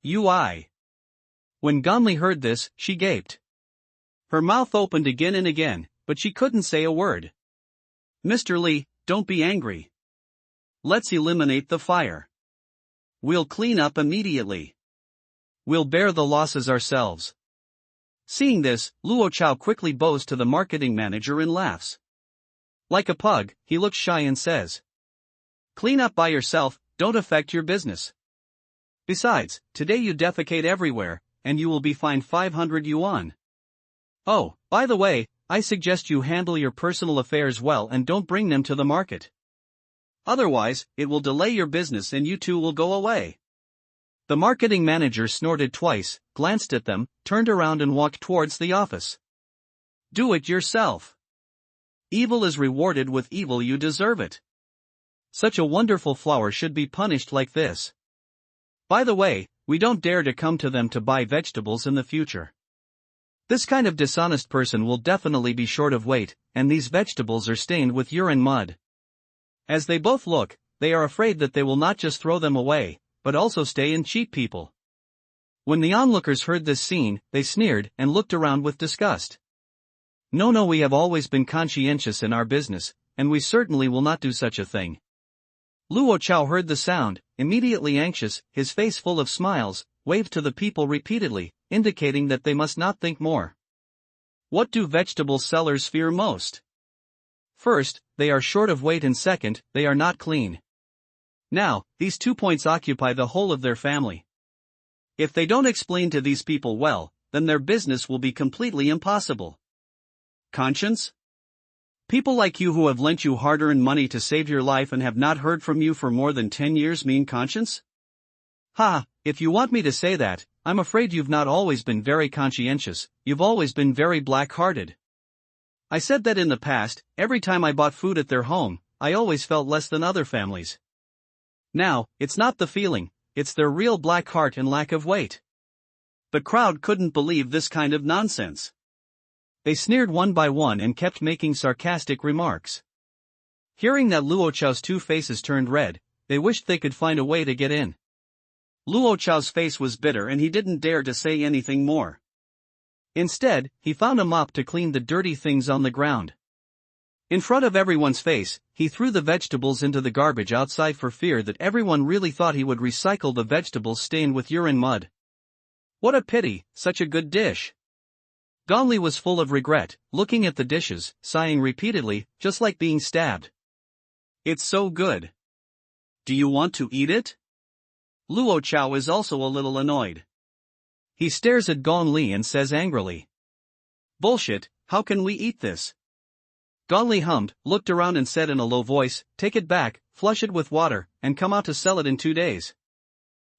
I. When Gong Li heard this, she gaped. Her mouth opened again and again, but she couldn't say a word. Mr. Li, don't be angry. Let's eliminate the fire. We'll clean up immediately. We'll bear the losses ourselves. Seeing this, Luo Chao quickly bows to the marketing manager and laughs. Like a pug, he looks shy and says, "Clean up by yourself, don't affect your business. Besides, today you defecate everywhere, and you will be fined 500 yuan. Oh, by the way, I suggest you handle your personal affairs well and don't bring them to the market. Otherwise, it will delay your business and you too will go away." The marketing manager snorted twice, glanced at them, turned around and walked towards the office. Do it yourself. Evil is rewarded with evil, you deserve it. Such a wonderful flower should be punished like this. By the way, we don't dare to come to them to buy vegetables in the future. This kind of dishonest person will definitely be short of weight, and these vegetables are stained with urine mud. As they both look, they are afraid that they will not just throw them away, but also stay and cheat people. When the onlookers heard this scene, they sneered and looked around with disgust. No, we have always been conscientious in our business, and we certainly will not do such a thing. Luo Chao heard the sound, immediately anxious, his face full of smiles, waved to the people repeatedly, indicating that they must not think more. What do vegetable sellers fear most? First, they are short of weight, and second, they are not clean. Now, these 2 points occupy the whole of their family. If they don't explain to these people well, then their business will be completely impossible. Conscience? People like you who have lent you hard-earned money to save your life and have not heard from you for more than 10 years mean conscience? Ha, if you want me to say that, I'm afraid you've not always been very conscientious, you've always been very black-hearted. I said that in the past, every time I bought food at their home, I always felt less than other families. Now, it's not the feeling, it's their real black heart and lack of weight. The crowd couldn't believe this kind of nonsense. They sneered one by one and kept making sarcastic remarks. Hearing that Luo Chao's 2 faces turned red, they wished they could find a way to get in. Luo Chao's face was bitter and he didn't dare to say anything more. Instead, he found a mop to clean the dirty things on the ground. In front of everyone's face, he threw the vegetables into the garbage outside for fear that everyone really thought he would recycle the vegetables stained with urine mud. What a pity, such a good dish. Ganli was full of regret, looking at the dishes, sighing repeatedly, just like being stabbed. It's so good. Do you want to eat it? Luo Chao is also a little annoyed. He stares at Ganli and says angrily, "Bullshit, how can we eat this?" Ganli hummed, looked around and said in a low voice, "Take it back, flush it with water, and come out to sell it in 2 days.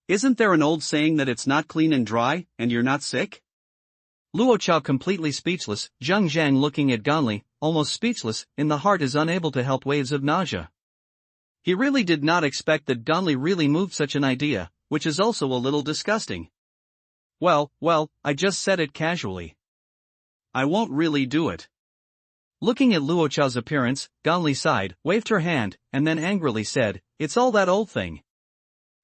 Isn't there an old saying that it's not clean and dry, and you're not sick?" Luo Chao completely speechless, Zhang Zhang looking at Ganli, almost speechless, in the heart is unable to help waves of nausea. He really did not expect that Ganli really moved such an idea, which is also a little disgusting. Well, I just said it casually. I won't really do it. Looking at Luo Chao's appearance, Ganli sighed, waved her hand, and then angrily said, "It's all that old thing.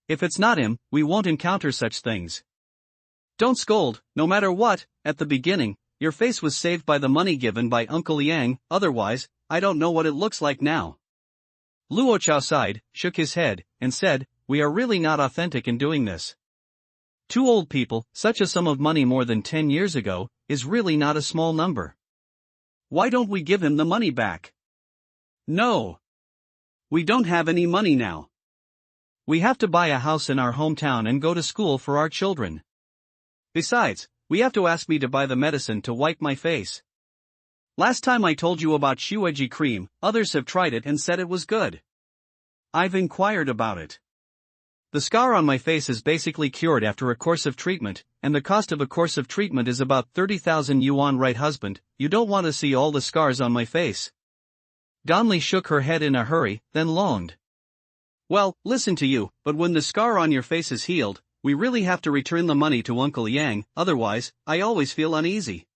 If it's not him, we won't encounter such things. Don't scold, no matter what, at the beginning, your face was saved by the money given by Uncle Yang, otherwise, I don't know what it looks like now." Luo Chao sighed, shook his head, and said, "We are really not authentic in doing this. 2 old people, such a sum of money more than 10 years ago, is really not a small number. Why don't we give him the money back?" "No. We don't have any money now. We have to buy a house in our hometown and go to school for our children. Besides, we have to ask me to buy the medicine to wipe my face. Last time I told you about Shueji cream, others have tried it and said it was good. I've inquired about it. The scar on my face is basically cured after a course of treatment, and the cost of a course of treatment is about 30,000 yuan, right husband? You don't want to see all the scars on my face." Ganli shook her head in a hurry, then loaned. "Well, listen to you, but when the scar on your face is healed, we really have to return the money to Uncle Yang, otherwise, I always feel uneasy.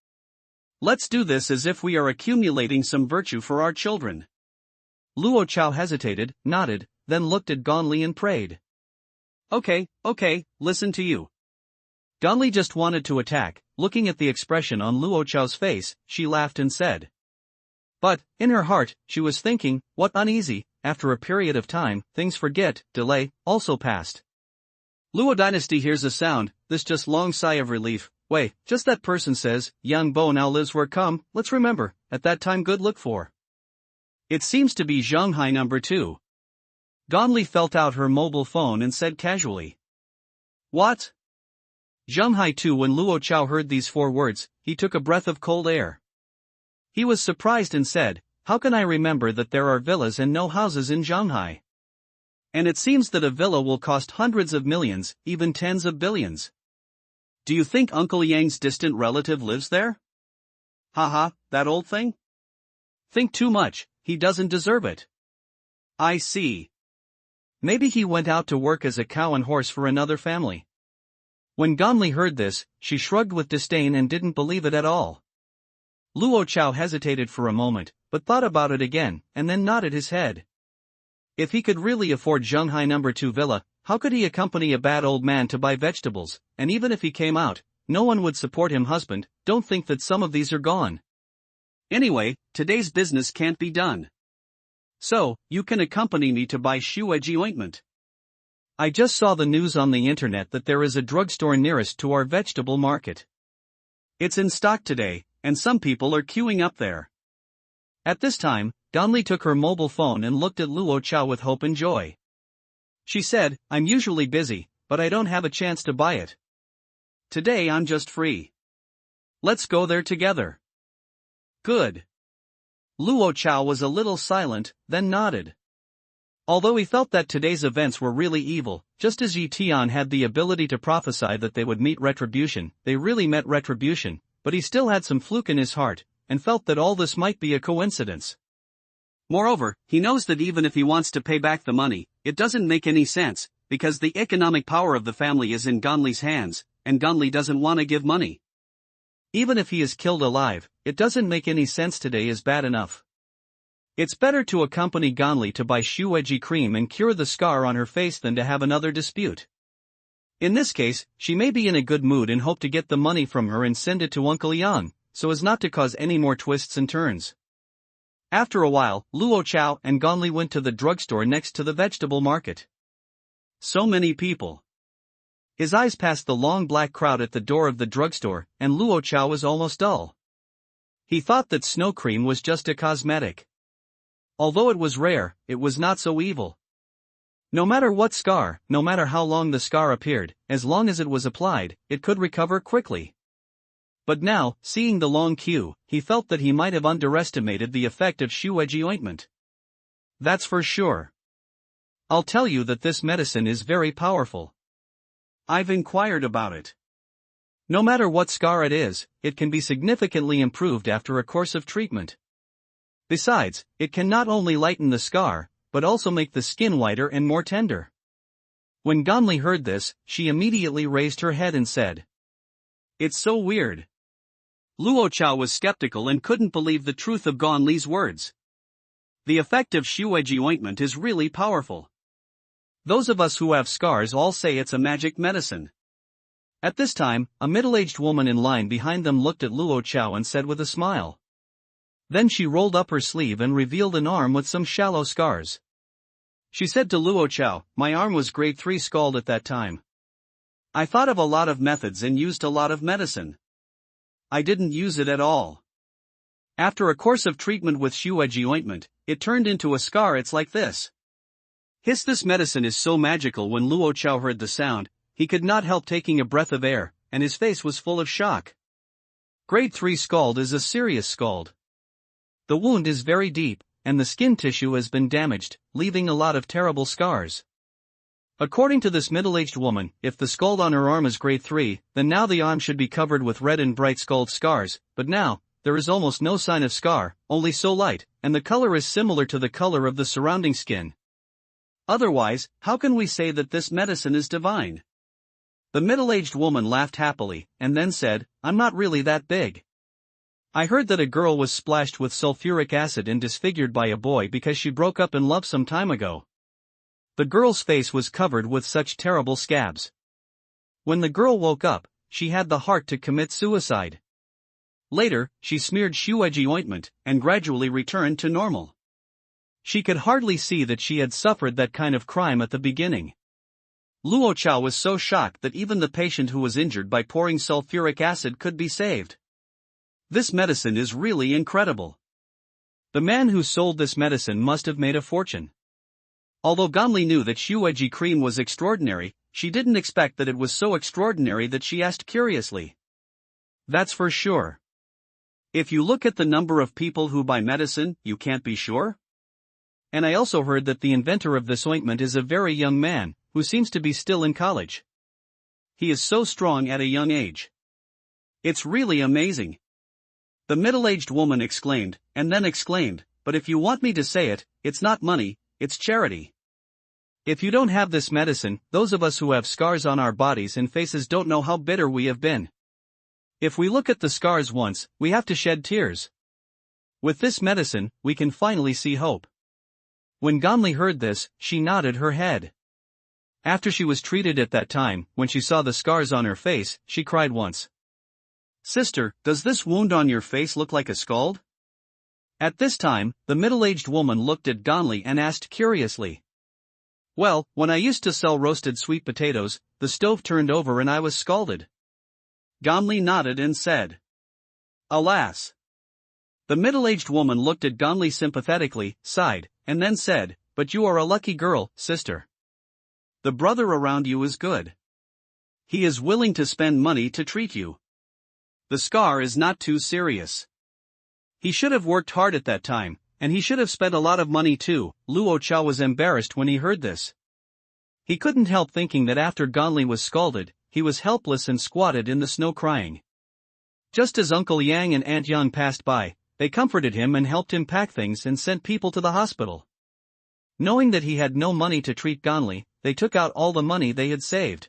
Let's do this as if we are accumulating some virtue for our children." Luo Chao hesitated, nodded, then looked at Ganli and prayed. Okay, listen to you. Ganli just wanted to attack. Looking at the expression on Luo Chao's face, she laughed and said. But, in her heart, she was thinking, what uneasy, after a period of time, things forget, delay, also passed. Luo dynasty hears a sound, this just long sigh of relief. Wait, just that person says, Yang Bo now lives where come, let's remember, at that time good look for. It seems to be Zhonghai number 2. Ganli felt out her mobile phone and said casually. What? Zhonghai too. When Luo Chao heard these 4 words, he took a breath of cold air. He was surprised and said, how can I remember that there are villas and no houses in Zhonghai? And it seems that a villa will cost hundreds of millions, even tens of billions. Do you think Uncle Yang's distant relative lives there? Haha, that old thing? Think too much, he doesn't deserve it. I see. Maybe he went out to work as a cow and horse for another family. When Ganli heard this, she shrugged with disdain and didn't believe it at all. Luo Chao hesitated for a moment, but thought about it again, and then nodded his head. If he could really afford Zhonghai number 2 villa, how could he accompany a bad old man to buy vegetables, and even if he came out, no one would support him. Husband, don't think that some of these are gone. Anyway, today's business can't be done. So, you can accompany me to buy Shueji ointment. I just saw the news on the internet that there is a drugstore nearest to our vegetable market. It's in stock today, and some people are queuing up there. At this time, Ganli took her mobile phone and looked at Luo Chao with hope and joy. She said, I'm usually busy, but I don't have a chance to buy it. Today I'm just free. Let's go there together. Good. Luo Chao was a little silent, then nodded. Although he felt that today's events were really evil, just as Yi Tian had the ability to prophesy that they would meet retribution, they really met retribution, but he still had some fluke in his heart, and felt that all this might be a coincidence. Moreover, he knows that even if he wants to pay back the money, it doesn't make any sense, because the economic power of the family is in Ganli's hands, and Ganli doesn't want to give money. Even if he is killed alive, it doesn't make any sense. Today is bad enough. It's better to accompany Ganli to buy Shueji cream and cure the scar on her face than to have another dispute. In this case, she may be in a good mood and hope to get the money from her and send it to Uncle Yang, so as not to cause any more twists and turns. After a while, Luo Chao and Ganli went to the drugstore next to the vegetable market. So many people. His eyes passed the long black crowd at the door of the drugstore, and Luo Chao was almost dull. He thought that snow cream was just a cosmetic. Although it was rare, it was not so evil. No matter what scar, no matter how long the scar appeared, as long as it was applied, it could recover quickly. But now, seeing the long queue, he felt that he might have underestimated the effect of Shueji ointment. That's for sure. I'll tell you that this medicine is very powerful. I've inquired about it. No matter what scar it is, it can be significantly improved after a course of treatment. Besides, it can not only lighten the scar, but also make the skin whiter and more tender. When Ganli heard this, she immediately raised her head and said, It's so weird. Luo Chao was skeptical and couldn't believe the truth of Ganli's words. The effect of Shueji ointment is really powerful. Those of us who have scars all say it's a magic medicine. At this time, a middle-aged woman in line behind them looked at Luo Chao and said with a smile. Then she rolled up her sleeve and revealed an arm with some shallow scars. She said to Luo Chao, My arm was grade 3 scald at that time. I thought of a lot of methods and used a lot of medicine. I didn't use it at all. After a course of treatment with Shueji ointment, it turned into a scar. It's like this. This medicine is so magical. When Luo Chao heard the sound, he could not help taking a breath of air, and his face was full of shock. Grade 3 scald is a serious scald. The wound is very deep, and the skin tissue has been damaged, leaving a lot of terrible scars. According to this middle-aged woman, if the scald on her arm is grade 3, then now the arm should be covered with red and bright scald scars, but now, there is almost no sign of scar, only so light, and the color is similar to the color of the surrounding skin. Otherwise, how can we say that this medicine is divine? The middle-aged woman laughed happily, and then said, I'm not really that big. I heard that a girl was splashed with sulfuric acid and disfigured by a boy because she broke up in love some time ago. The girl's face was covered with such terrible scabs. When the girl woke up, she had the heart to commit suicide. Later, she smeared Shueji ointment, and gradually returned to normal. She could hardly see that she had suffered that kind of crime at the beginning. Luo Chao was so shocked that even the patient who was injured by pouring sulfuric acid could be saved. This medicine is really incredible. The man who sold this medicine must have made a fortune. Although Ganli knew that Shueji cream was extraordinary, she didn't expect that it was so extraordinary that she asked curiously. That's for sure. If you look at the number of people who buy medicine, you can't be sure? And I also heard that the inventor of this ointment is a very young man, who seems to be still in college. He is so strong at a young age. It's really amazing. The middle-aged woman exclaimed, and then exclaimed, but if you want me to say it, it's not money, it's charity. If you don't have this medicine, those of us who have scars on our bodies and faces don't know how bitter we have been. If we look at the scars once, we have to shed tears. With this medicine, we can finally see hope. When Ganli heard this, she nodded her head. After she was treated at that time, when she saw the scars on her face, she cried once. Sister, does this wound on your face look like a scald? At this time, the middle-aged woman looked at Ganli and asked curiously. Well, when I used to sell roasted sweet potatoes, the stove turned over and I was scalded. Ganli nodded and said. Alas. The middle-aged woman looked at Ganli sympathetically, sighed, and then said, but you are a lucky girl, sister. The brother around you is good. He is willing to spend money to treat you. The scar is not too serious. He should have worked hard at that time, and he should have spent a lot of money too. Luo Chao was embarrassed when he heard this. He couldn't help thinking that after Ganli was scalded, he was helpless and squatted in the snow crying. Just as Uncle Yang and Aunt Yang passed by, they comforted him and helped him pack things and sent people to the hospital. Knowing that he had no money to treat Ganli, they took out all the money they had saved.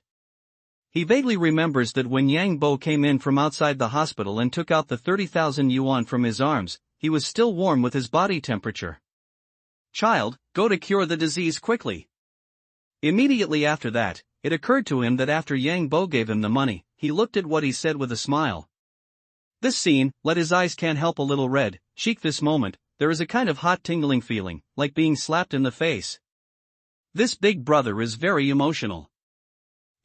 He vaguely remembers that when Yang Bo came in from outside the hospital and took out the 30,000 yuan from his arms, he was still warm with his body temperature. Child, go to cure the disease quickly. Immediately after that, it occurred to him that after Yang Bo gave him the money, he looked at what he said with a smile. This scene, let his eyes can't help a little red, cheek this moment, there is a kind of hot tingling feeling, like being slapped in the face. This big brother is very emotional.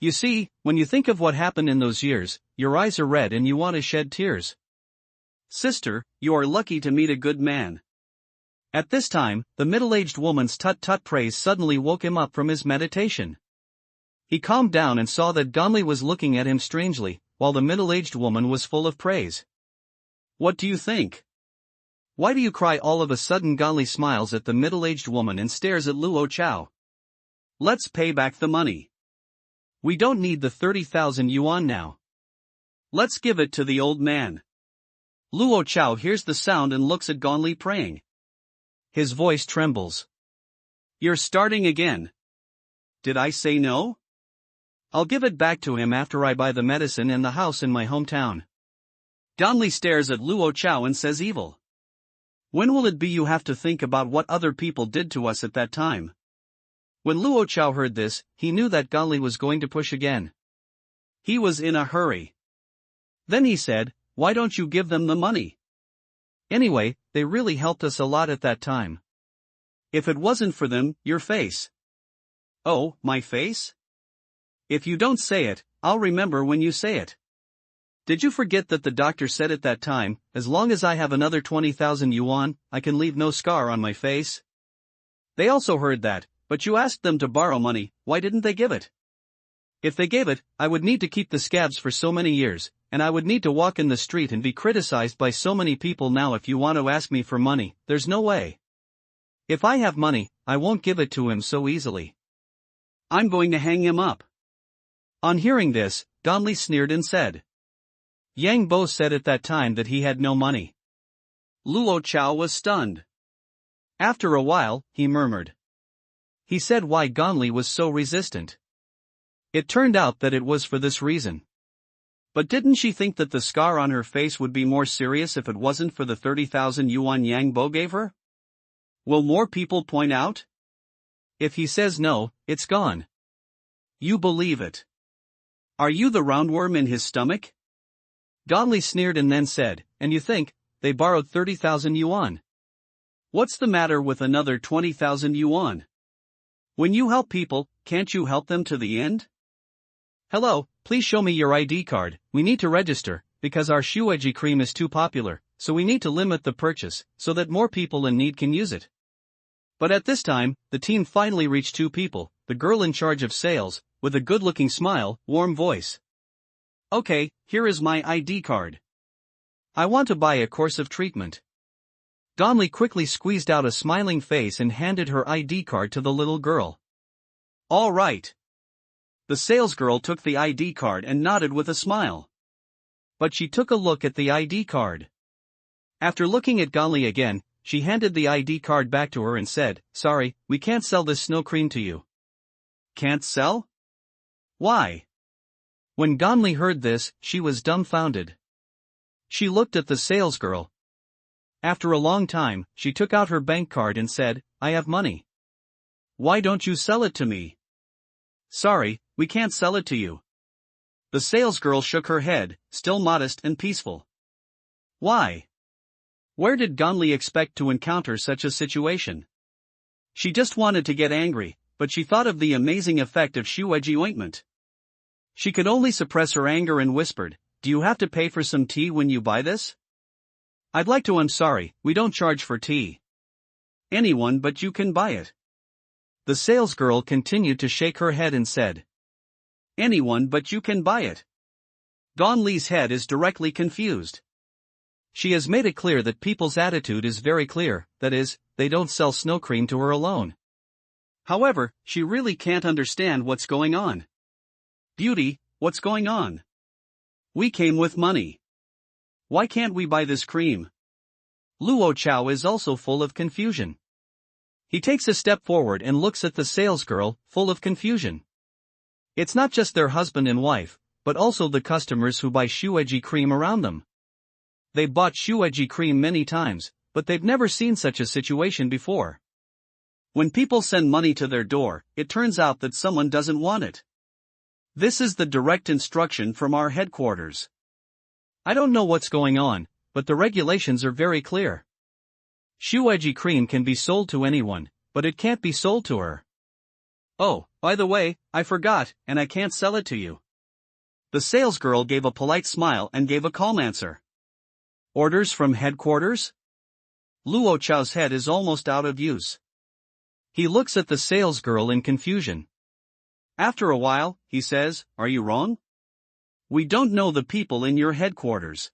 You see, when you think of what happened in those years, your eyes are red and you want to shed tears. Sister, you are lucky to meet a good man. At this time, the middle-aged woman's tut-tut praise suddenly woke him up from his meditation. He calmed down and saw that Ganli was looking at him strangely, while the middle-aged woman was full of praise. What do you think? Why do you cry? All of a sudden Ganli smiles at the middle-aged woman and stares at Luo Chao. Let's pay back the money. We don't need the 30,000 yuan now. Let's give it to the old man. Luo Chao hears the sound and looks at Ganli praying. His voice trembles. You're starting again. Did I say no? I'll give it back to him after I buy the medicine and the house in my hometown. Ganli stares at Luo Chao and says evil. When will it be? You have to think about what other people did to us at that time. When Luo Chao heard this, he knew that Ganli was going to push again. He was in a hurry. Then he said, why don't you give them the money? Anyway, they really helped us a lot at that time. If it wasn't for them, your face. Oh, my face? If you don't say it, I'll remember when you say it. Did you forget that the doctor said at that time, as long as I have another 20,000 yuan, I can leave no scar on my face? They also heard that, but you asked them to borrow money, why didn't they give it? If they gave it, I would need to keep the scabs for so many years, and I would need to walk in the street and be criticized by so many people. Now if you want to ask me for money, there's no way. If I have money, I won't give it to him so easily. I'm going to hang him up. On hearing this, Ganli sneered and said. Yang Bo said at that time that he had no money. Luo Chao was stunned. After a while, he murmured. He said why Ganli was so resistant. It turned out that it was for this reason. But didn't she think that the scar on her face would be more serious if it wasn't for the 30,000 yuan Yang Bo gave her? Will more people point out? If he says no, it's gone. You believe it. Are you the roundworm in his stomach? Ganli sneered and then said, and you think, they borrowed 30,000 yuan. What's the matter with another 20,000 yuan? When you help people, can't you help them to the end? Hello, please show me your ID card, we need to register, because our Shueji cream is too popular, so we need to limit the purchase, so that more people in need can use it. But at this time, the team finally reached two people, the girl in charge of sales, with a good-looking smile, warm voice. Okay, here is my ID card. I want to buy a course of treatment. Ganli quickly squeezed out a smiling face and handed her ID card to the little girl. All right. The salesgirl took the ID card and nodded with a smile. But she took a look at the ID card. After looking at Ganli again, she handed the ID card back to her and said, sorry, we can't sell this snow cream to you. Can't sell? Why? When Ganli heard this, she was dumbfounded. She looked at the salesgirl. After a long time, she took out her bank card and said, I have money. Why don't you sell it to me? Sorry, we can't sell it to you. The salesgirl shook her head, still modest and peaceful. Why? Where did Ganli expect to encounter such a situation? She just wanted to get angry, but she thought of the amazing effect of Shueji ointment. She could only suppress her anger and whispered, do you have to pay for some tea when you buy this? I'd like to. I'm sorry, we don't charge for tea. Anyone but you can buy it. The salesgirl continued to shake her head and said. Anyone but you can buy it. Ganli's head is directly confused. She has made it clear that people's attitude is very clear, that is, they don't sell snow cream to her alone. However, she really can't understand what's going on. Beauty, what's going on? We came with money. Why can't we buy this cream? Luo Chao is also full of confusion. He takes a step forward and looks at the salesgirl, full of confusion. It's not just their husband and wife, but also the customers who buy Shueji cream around them. They bought Shueji cream many times, but they've never seen such a situation before. When people send money to their door, it turns out that someone doesn't want it. This is the direct instruction from our headquarters. I don't know what's going on, but the regulations are very clear. Shueji cream can be sold to anyone, but it can't be sold to her. Oh, by the way, I forgot, and I can't sell it to you. The salesgirl gave a polite smile and gave a calm answer. Orders from headquarters? Luo Chao's head is almost out of use. He looks at the salesgirl in confusion. After a while, he says, are you wrong? We don't know the people in your headquarters.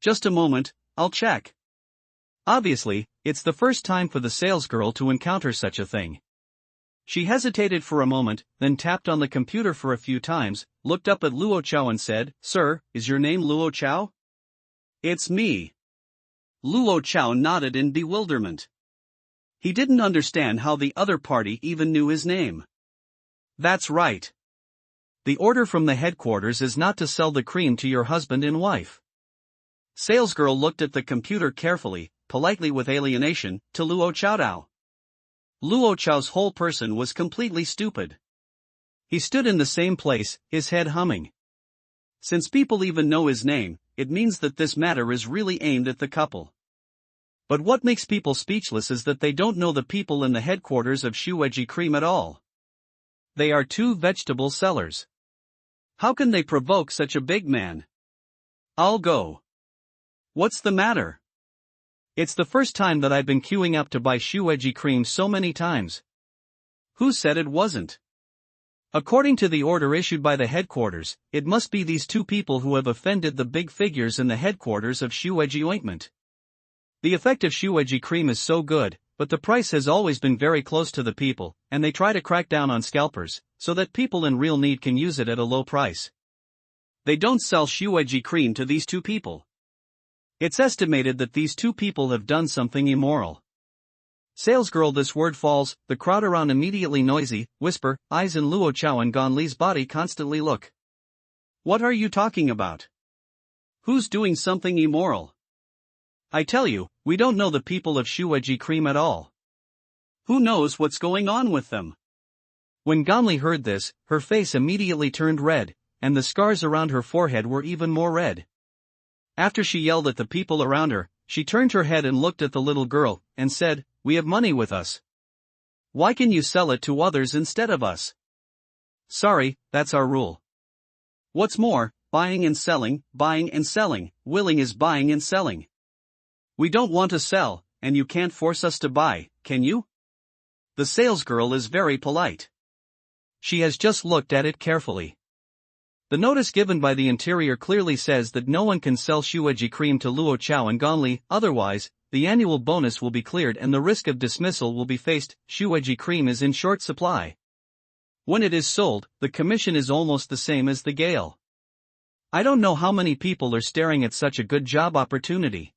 Just a moment, I'll check. Obviously, it's the first time for the salesgirl to encounter such a thing. She hesitated for a moment, then tapped on the computer for a few times, looked up at Luo Chao and said, Sir, is your name Luo Chao? It's me. Luo Chao nodded in bewilderment. He didn't understand how the other party even knew his name. That's right. The order from the headquarters is not to sell the cream to your husband and wife. Salesgirl looked at the computer carefully, politely with alienation, to Luo Chao. Luo Chao's whole person was completely stupid. He stood in the same place, his head humming. Since people even know his name, it means that this matter is really aimed at the couple. But what makes people speechless is that they don't know the people in the headquarters of Shueji cream at all. They are two vegetable sellers. How can they provoke such a big man? I'll go. What's the matter? It's the first time that I've been queuing up to buy Shueji cream so many times. Who said it wasn't? According to the order issued by the headquarters, it must be these two people who have offended the big figures in the headquarters of Shueji ointment. The effect of Shueji cream is so good, but the price has always been very close to the people, and they try to crack down on scalpers, so that people in real need can use it at a low price. They don't sell Shueji cream to these two people. It's estimated that these two people have done something immoral. Salesgirl, this word falls, the crowd around immediately noisy, whisper, eyes in Luo Chao and Ganli's body constantly look. What are you talking about? Who's doing something immoral? I tell you, we don't know the people of Shueji cream at all. Who knows what's going on with them? When Ganli heard this, her face immediately turned red, and the scars around her forehead were even more red. After she yelled at the people around her, she turned her head and looked at the little girl, and said, "We have money with us. Why can you sell it to others instead of us? Sorry, that's our rule. What's more, buying and selling, willing is buying and selling. We don't want to sell, and you can't force us to buy, can you?" The salesgirl is very polite. She has just looked at it carefully. The notice given by the interior clearly says that no one can sell Shueji cream to Luo Chao and Gonli, otherwise, the annual bonus will be cleared and the risk of dismissal will be faced. Shueji cream is in short supply. When it is sold, the commission is almost the same as the gale. I don't know how many people are staring at such a good job opportunity.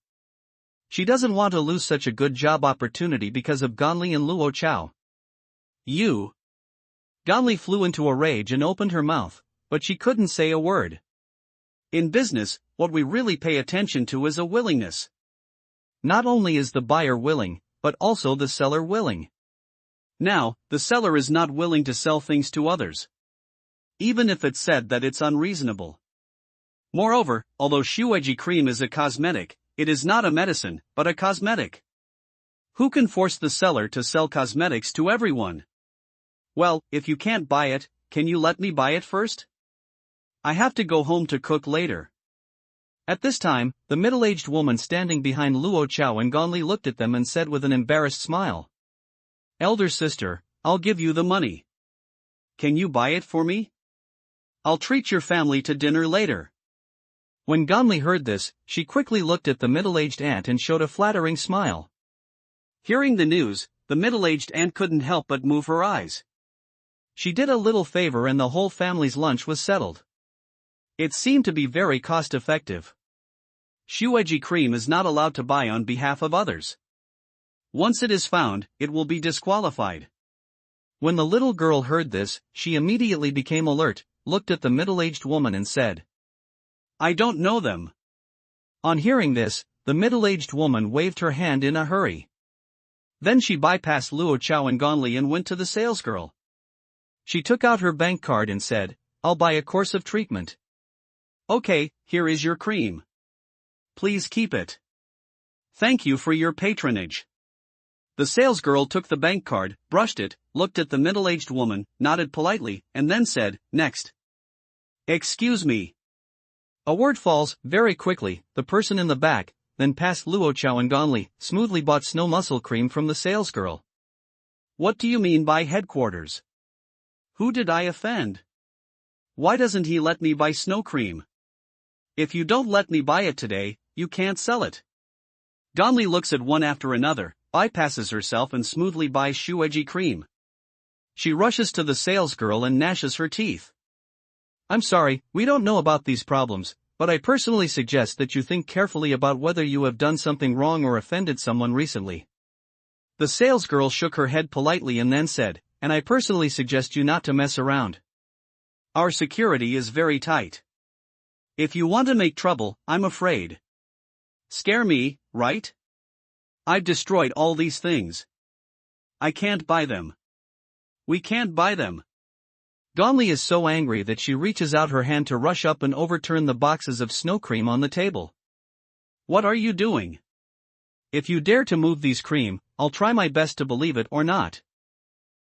She doesn't want to lose such a good job opportunity because of Gonli and Luo Chao. You. Gonli flew into a rage and opened her mouth, but she couldn't say a word. In business, what we really pay attention to is a willingness. Not only is the buyer willing, but also the seller willing. Now, the seller is not willing to sell things to others, even if it's said that it's unreasonable. Moreover, although Shueji cream is a cosmetic, it is not a medicine, but a cosmetic. Who can force the seller to sell cosmetics to everyone? Well, if you can't buy it, can you let me buy it first? I have to go home to cook later. At this time, the middle-aged woman standing behind Luo Chao and Gonli looked at them and said with an embarrassed smile, "Elder sister, I'll give you the money. Can you buy it for me? I'll treat your family to dinner later." When Gonli heard this, she quickly looked at the middle-aged aunt and showed a flattering smile. Hearing the news, the middle-aged aunt couldn't help but move her eyes. She did a little favor and the whole family's lunch was settled. It seemed to be very cost-effective. Shueji cream is not allowed to buy on behalf of others. Once it is found, it will be disqualified. When the little girl heard this, she immediately became alert, looked at the middle-aged woman and said, "I don't know them." On hearing this, the middle-aged woman waved her hand in a hurry. Then she bypassed Luo Chao and Gonli and went to the salesgirl. She took out her bank card and said, "I'll buy a course of treatment." "Okay, here is your cream. Please keep it. Thank you for your patronage." The salesgirl took the bank card, brushed it, looked at the middle-aged woman, nodded politely, and then said, "Next." "Excuse me." A word falls, very quickly, the person in the back, then past Luo Chao and Gonli, smoothly bought snow muscle cream from the salesgirl. "What do you mean by headquarters? Who did I offend? Why doesn't he let me buy snow cream? If you don't let me buy it today, you can't sell it." Gonli looks at one after another, bypasses herself and smoothly buys Shueji cream. She rushes to the salesgirl and gnashes her teeth. "I'm sorry, we don't know about these problems, but I personally suggest that you think carefully about whether you have done something wrong or offended someone recently." The salesgirl shook her head politely and then said, "And I personally suggest you not to mess around. Our security is very tight. If you want to make trouble, I'm afraid. Scare me, right? I've destroyed all these things. I can't buy them. We can't buy them." Gonli is so angry that she reaches out her hand to rush up and overturn the boxes of snow cream on the table. "What are you doing? If you dare to move these cream, I'll try my best to believe it or not."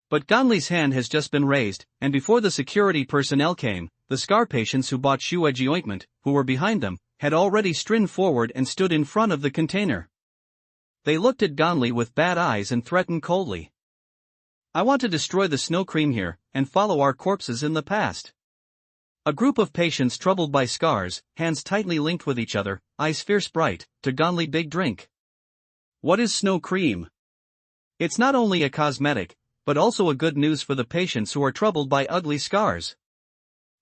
But Gonli's hand has just been raised, and before the security personnel came, the scar patients who bought Shueji ointment, who were behind them, had already strinned forward and stood in front of the container. They looked at Gonli with bad eyes and threatened coldly. "I want to destroy the snow cream here, and follow our corpses in the past." A group of patients troubled by scars, hands tightly linked with each other, eyes fierce bright, to Gonli big drink. "What is snow cream? It's not only a cosmetic, but also a good news for the patients who are troubled by ugly scars.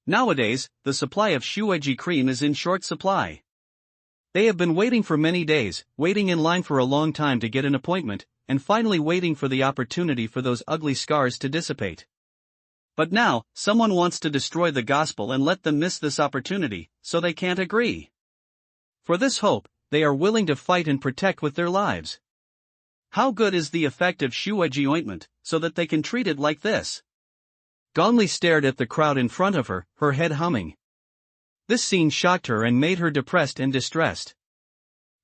Nowadays, the supply of Shueji cream is in short supply. They have been waiting for many days, waiting in line for a long time to get an appointment, and finally waiting for the opportunity for those ugly scars to dissipate. But now, someone wants to destroy the gospel and let them miss this opportunity, so they can't agree. For this hope, they are willing to fight and protect with their lives. How good is the effect of Shueji ointment, so that they can treat it like this?" Gonli stared at the crowd in front of her, her head humming. This scene shocked her and made her depressed and distressed.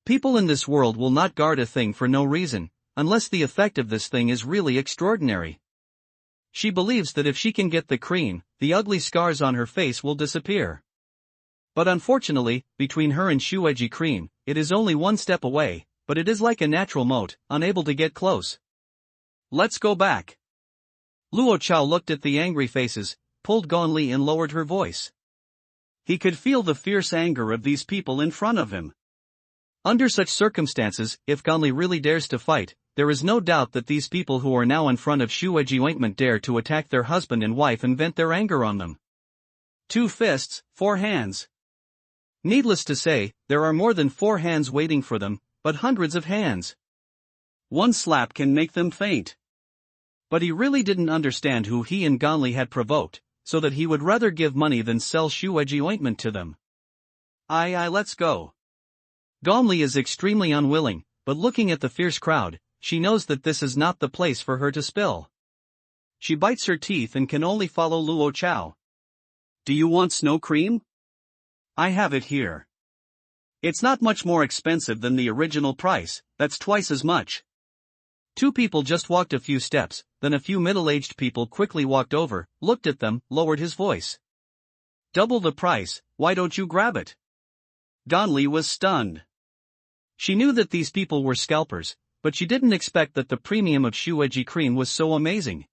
People in this world will not guard a thing for no reason, unless the effect of this thing is really extraordinary. She believes that if she can get the cream, the ugly scars on her face will disappear. But unfortunately, between her and Shueji cream, it is only one step away, but it is like a natural moat, unable to get close. Let's go back. Luo Chao looked at the angry faces, pulled Gonli and lowered her voice. He could feel the fierce anger of these people in front of him. Under such circumstances, if Gonli really dares to fight, there is no doubt that these people who are now in front of Shueji ointment dare to attack their husband and wife and vent their anger on them. 2 fists, 4 hands. Needless to say, there are more than 4 hands waiting for them, but hundreds of hands. One slap can make them faint. But he really didn't understand who he and Gonli had provoked, so that he would rather give money than sell Shueji ointment to them. Let's go. Gonli is extremely unwilling, but looking at the fierce crowd, she knows that this is not the place for her to spill. She bites her teeth and can only follow Luo Chao. Do you want snow cream? I have it here. It's not much more expensive than the original price, that's twice as much. 2 people just walked a few steps, then a few middle-aged people quickly walked over, looked at them, lowered his voice. Double the price, why don't you grab it? Gonli was stunned. She knew that these people were scalpers, but she didn't expect that the premium of Shueji cream was so amazing.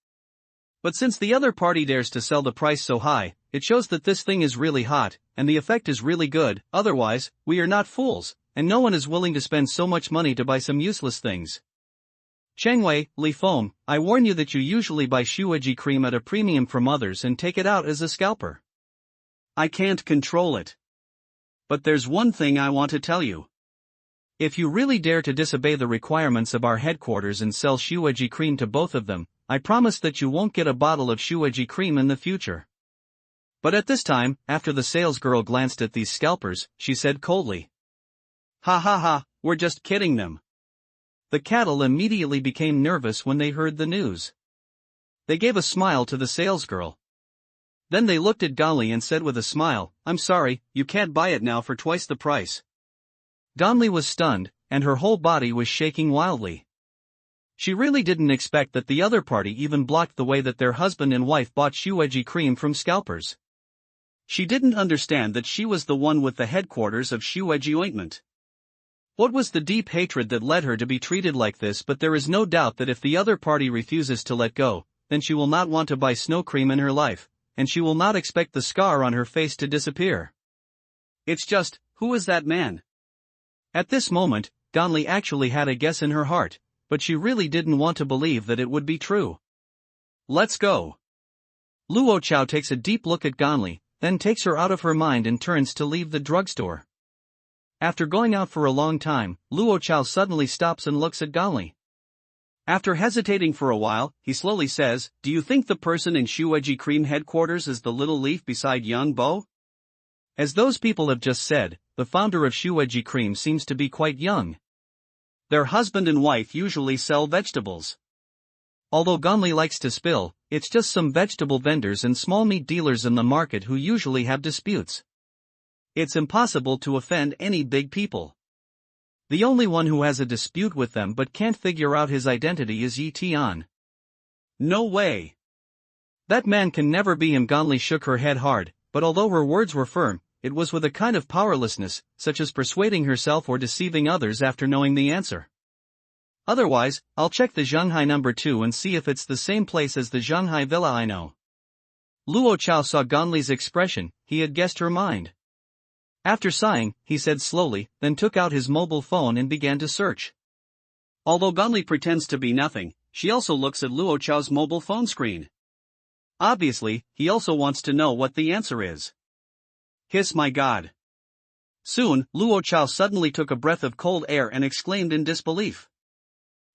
But since the other party dares to sell the price so high, it shows that this thing is really hot, and the effect is really good, otherwise, we are not fools, and no one is willing to spend so much money to buy some useless things. Chengwei, Li Feng, I warn you that you usually buy Shueji cream at a premium from others and take it out as a scalper. I can't control it. But there's one thing I want to tell you. If you really dare to disobey the requirements of our headquarters and sell Shueji cream to both of them, I promise that you won't get a bottle of Shueji cream in the future. But at this time, after the salesgirl glanced at these scalpers, she said coldly. Ha ha ha, we're just kidding them. The cattle immediately became nervous when they heard the news. They gave a smile to the salesgirl. Then they looked at Gonli and said with a smile, I'm sorry, you can't buy it now for twice the price. Gonli was stunned, and her whole body was shaking wildly. She really didn't expect that the other party even blocked the way that their husband and wife bought Shueji cream from scalpers. She didn't understand that she was the one with the headquarters of Shueji ointment. What was the deep hatred that led her to be treated like this? But there is no doubt that if the other party refuses to let go, then she will not want to buy snow cream in her life, and she will not expect the scar on her face to disappear. It's just, who is that man? At this moment, Gonli actually had a guess in her heart, but she really didn't want to believe that it would be true. Let's go. Luo Chao takes a deep look at Gonli, then takes her out of her mind and turns to leave the drugstore. After going out for a long time, Luo Chao suddenly stops and looks at Gonli. After hesitating for a while, he slowly says, Do you think the person in Shueji cream headquarters is the little leaf beside Yang Bo? As those people have just said, the founder of Shueji cream seems to be quite young. Their husband and wife usually sell vegetables. Although Gonli likes to spill, it's just some vegetable vendors and small meat dealers in the market who usually have disputes. It's impossible to offend any big people. The only one who has a dispute with them but can't figure out his identity is Tian. No way. That man can never be him. Gonli shook her head hard, but although her words were firm, it was with a kind of powerlessness, such as persuading herself or deceiving others after knowing the answer. Otherwise, I'll check the Zhanghai number 2 and see if it's the same place as the Zhanghai villa I know. Luo Chao saw Gonli's expression, he had guessed her mind. After sighing, he said slowly, then took out his mobile phone and began to search. Although Gonli pretends to be nothing, she also looks at Luo Chao's mobile phone screen. Obviously, he also wants to know what the answer is. Hiss my god. Soon, Luo Chao suddenly took a breath of cold air and exclaimed in disbelief.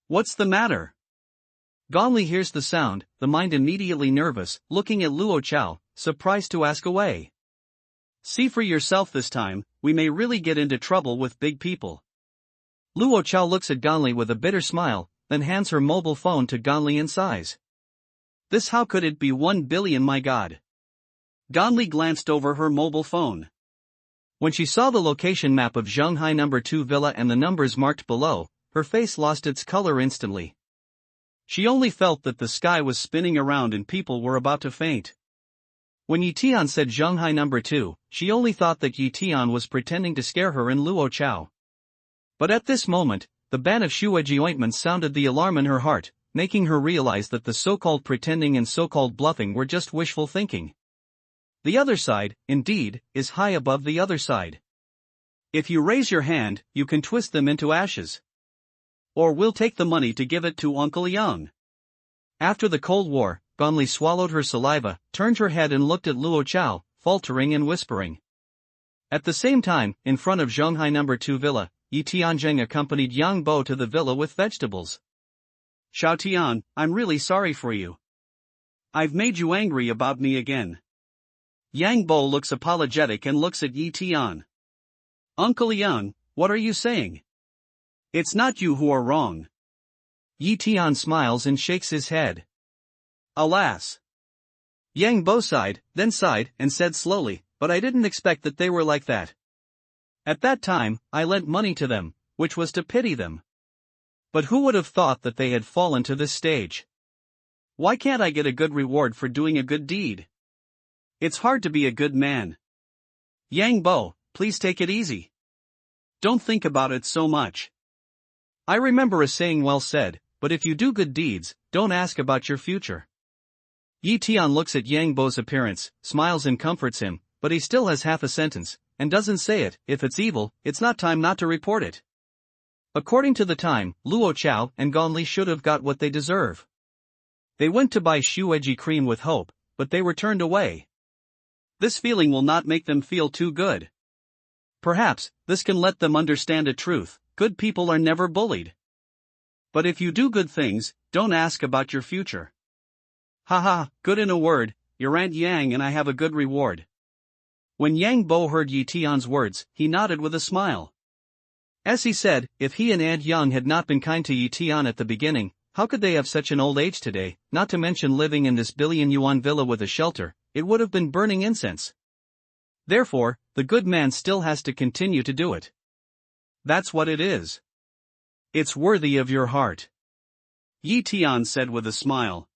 What's the matter? Gonli hears the sound, the mind immediately nervous, looking at Luo Chao, surprised to ask away. See for yourself this time, we may really get into trouble with big people. Luo Chao looks at Gonli with a bitter smile, then hands her mobile phone to Gonli and sighs. This how could it be 1 billion my god? Gonli glanced over her mobile phone. When she saw the location map of Zhonghai No. 2 villa and the numbers marked below, her face lost its color instantly. She only felt that the sky was spinning around and people were about to faint. When Yi Tian said Zhonghai No. 2, she only thought that Yi Tian was pretending to scare her and Luo Chao. But at this moment, the ban of Shueji ointment sounded the alarm in her heart, making her realize that the so-called pretending and so-called bluffing were just wishful thinking. The other side, indeed, is high above the other side. If you raise your hand, you can twist them into ashes. Or we'll take the money to give it to Uncle Yang. After the Cold War, Gonli swallowed her saliva, turned her head and looked at Luo Chao, faltering and whispering. At the same time, in front of Zhonghai No. 2 villa, Yi Tianzheng accompanied Yang Bo to the villa with vegetables. Xiao Tian, I'm really sorry for you. I've made you angry about me again. Yang Bo looks apologetic and looks at Yi Tian. Uncle Yang, what are you saying? It's not you who are wrong. Yi Tian smiles and shakes his head. Alas. Yang Bo sighed, then sighed and said slowly, but I didn't expect that they were like that. At that time, I lent money to them, which was to pity them. But who would have thought that they had fallen to this stage? Why can't I get a good reward for doing a good deed? It's hard to be a good man. Yang Bo, please take it easy. Don't think about it so much. I remember a saying well said, but if you do good deeds, don't ask about your future. Yi Tian looks at Yang Bo's appearance, smiles and comforts him, but he still has half a sentence, and doesn't say it. If it's evil, it's not time not to report it. According to the time, Luo Chao and Gonli should have got what they deserve. They went to buy Shueji cream with hope, but they were turned away. This feeling will not make them feel too good. Perhaps, this can let them understand a truth: good people are never bullied. But if you do good things, don't ask about your future. Haha, good in a word, your Aunt Yang and I have a good reward. When Yang Bo heard Yi Tian's words, he nodded with a smile. As he said, if he and Aunt Yang had not been kind to Yi Tian at the beginning, how could they have such an old age today, not to mention living in this billion-yuan villa with a shelter? It would have been burning incense. Therefore, the good man still has to continue to do it. That's what it is. It's worthy of your heart. Yi Tian said with a smile.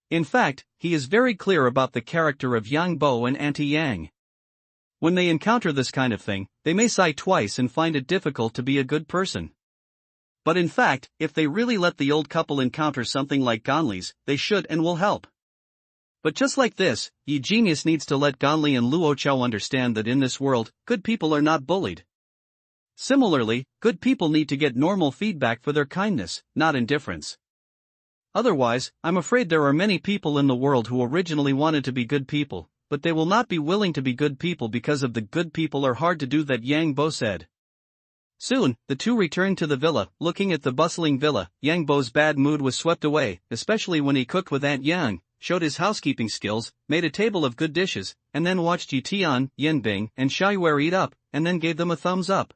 In fact, he is very clear about the character of Yang Bo and Auntie Yang. When they encounter this kind of thing, they may sigh twice and find it difficult to be a good person. But in fact, if they really let the old couple encounter something like Gonli's, they should and will help. But just like this, Yi Genius needs to let Gonli and Luo Chao understand that in this world, good people are not bullied. Similarly, good people need to get normal feedback for their kindness, not indifference. Otherwise, I'm afraid there are many people in the world who originally wanted to be good people, but they will not be willing to be good people because of the good people are hard to do that Yang Bo said. Soon, the two returned to the villa. Looking at the bustling villa, Yang Bo's bad mood was swept away, especially when he cooked with Aunt Yang, showed his housekeeping skills, made a table of good dishes, and then watched Yi Tian, Yanbing, and Xiaoyue eat up, and then gave them a thumbs up.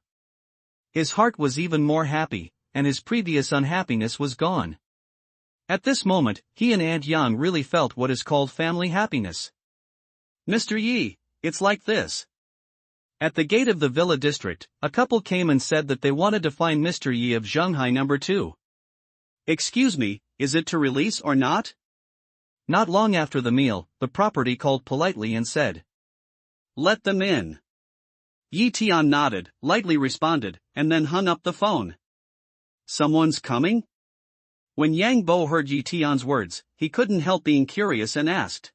His heart was even more happy, and his previous unhappiness was gone. At this moment, he and Aunt Yang really felt what is called family happiness. Mr. Yi, it's like this. At the gate of the villa district, a couple came and said that they wanted to find Mr. Yi of Zhonghai No. 2. Excuse me, is it to release or not? Not long after the meal, the property called politely and said, "Let them in." Yi Tian nodded, lightly responded, and then hung up the phone. Someone's coming? When Yang Bo heard Yi Tian's words, he couldn't help being curious and asked,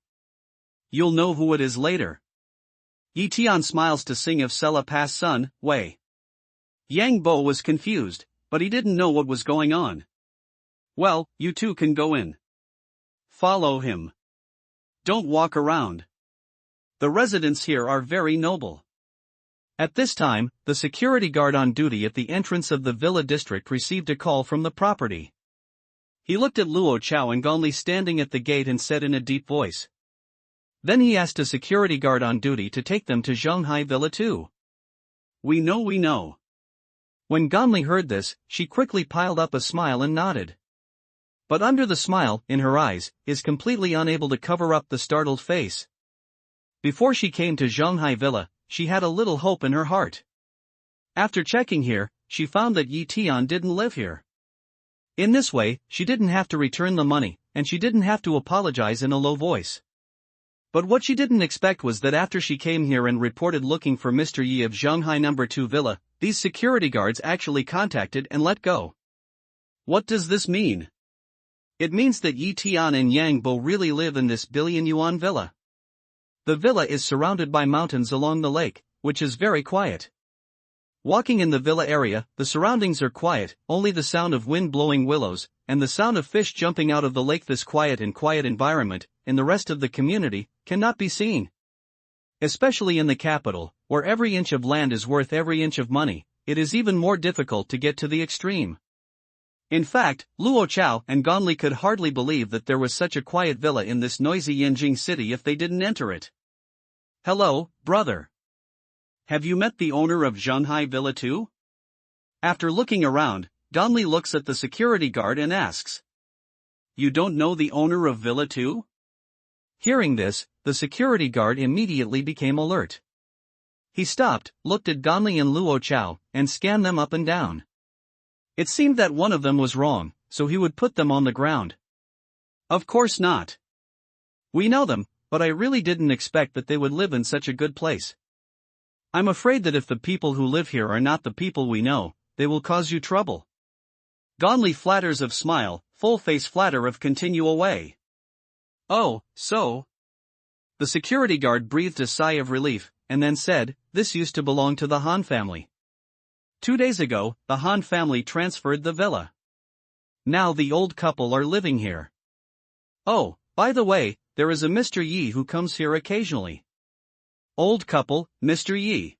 "You'll know who it is later." Yi Tian smiles to sing of Sela Pass Sun, Wei. Yang Bo was confused, but he didn't know what was going on. Well, you two can go in. Follow him. Don't walk around. The residents here are very noble. At this time, the security guard on duty at the entrance of the villa district received a call from the property. He looked at Luo Chao and Gonli standing at the gate and said in a deep voice. Then he asked a security guard on duty to take them to Zhonghai Villa 2. We know. When Gonli heard this, she quickly piled up a smile and nodded. But under the smile, in her eyes, is completely unable to cover up the startled face. Before she came to Zhonghai Villa, she had a little hope in her heart. After checking here, she found that Tian didn't live here. In this way, she didn't have to return the money, and she didn't have to apologize in a low voice. But what she didn't expect was that after she came here and reported looking for Mr. Yi of Shanghai No. 2 Villa, these security guards actually contacted and let go. What does this mean? It means that Tian and Yang Bo really live in this billion-yuan villa. The villa is surrounded by mountains along the lake, which is very quiet. Walking in the villa area, the surroundings are quiet, only the sound of wind blowing willows, and the sound of fish jumping out of the lake. This quiet environment, in the rest of the community, cannot be seen. Especially in the capital, where every inch of land is worth every inch of money, it is even more difficult to get to the extreme. In fact, Luo Chao and Gonli could hardly believe that there was such a quiet villa in this noisy Yanjing city if they didn't enter it. Hello, brother. Have you met the owner of Shanghai Villa too? After looking around, Gonli looks at the security guard and asks. You don't know the owner of Villa 2? Hearing this, the security guard immediately became alert. He stopped, looked at Gonli and Luo Chao, and scanned them up and down. It seemed that one of them was wrong, so he would put them on the ground. Of course not. We know them, but I really didn't expect that they would live in such a good place. I'm afraid that if the people who live here are not the people we know, they will cause you trouble. Gonli flatters of smile, full face flatter of continue away. Oh, so? The security guard breathed a sigh of relief, and then said, this used to belong to the Han family. 2 days ago, the Han family transferred the villa. Now the old couple are living here. Oh, by the way, there is a Mr. Yi who comes here occasionally. Old couple, Mr. Yi.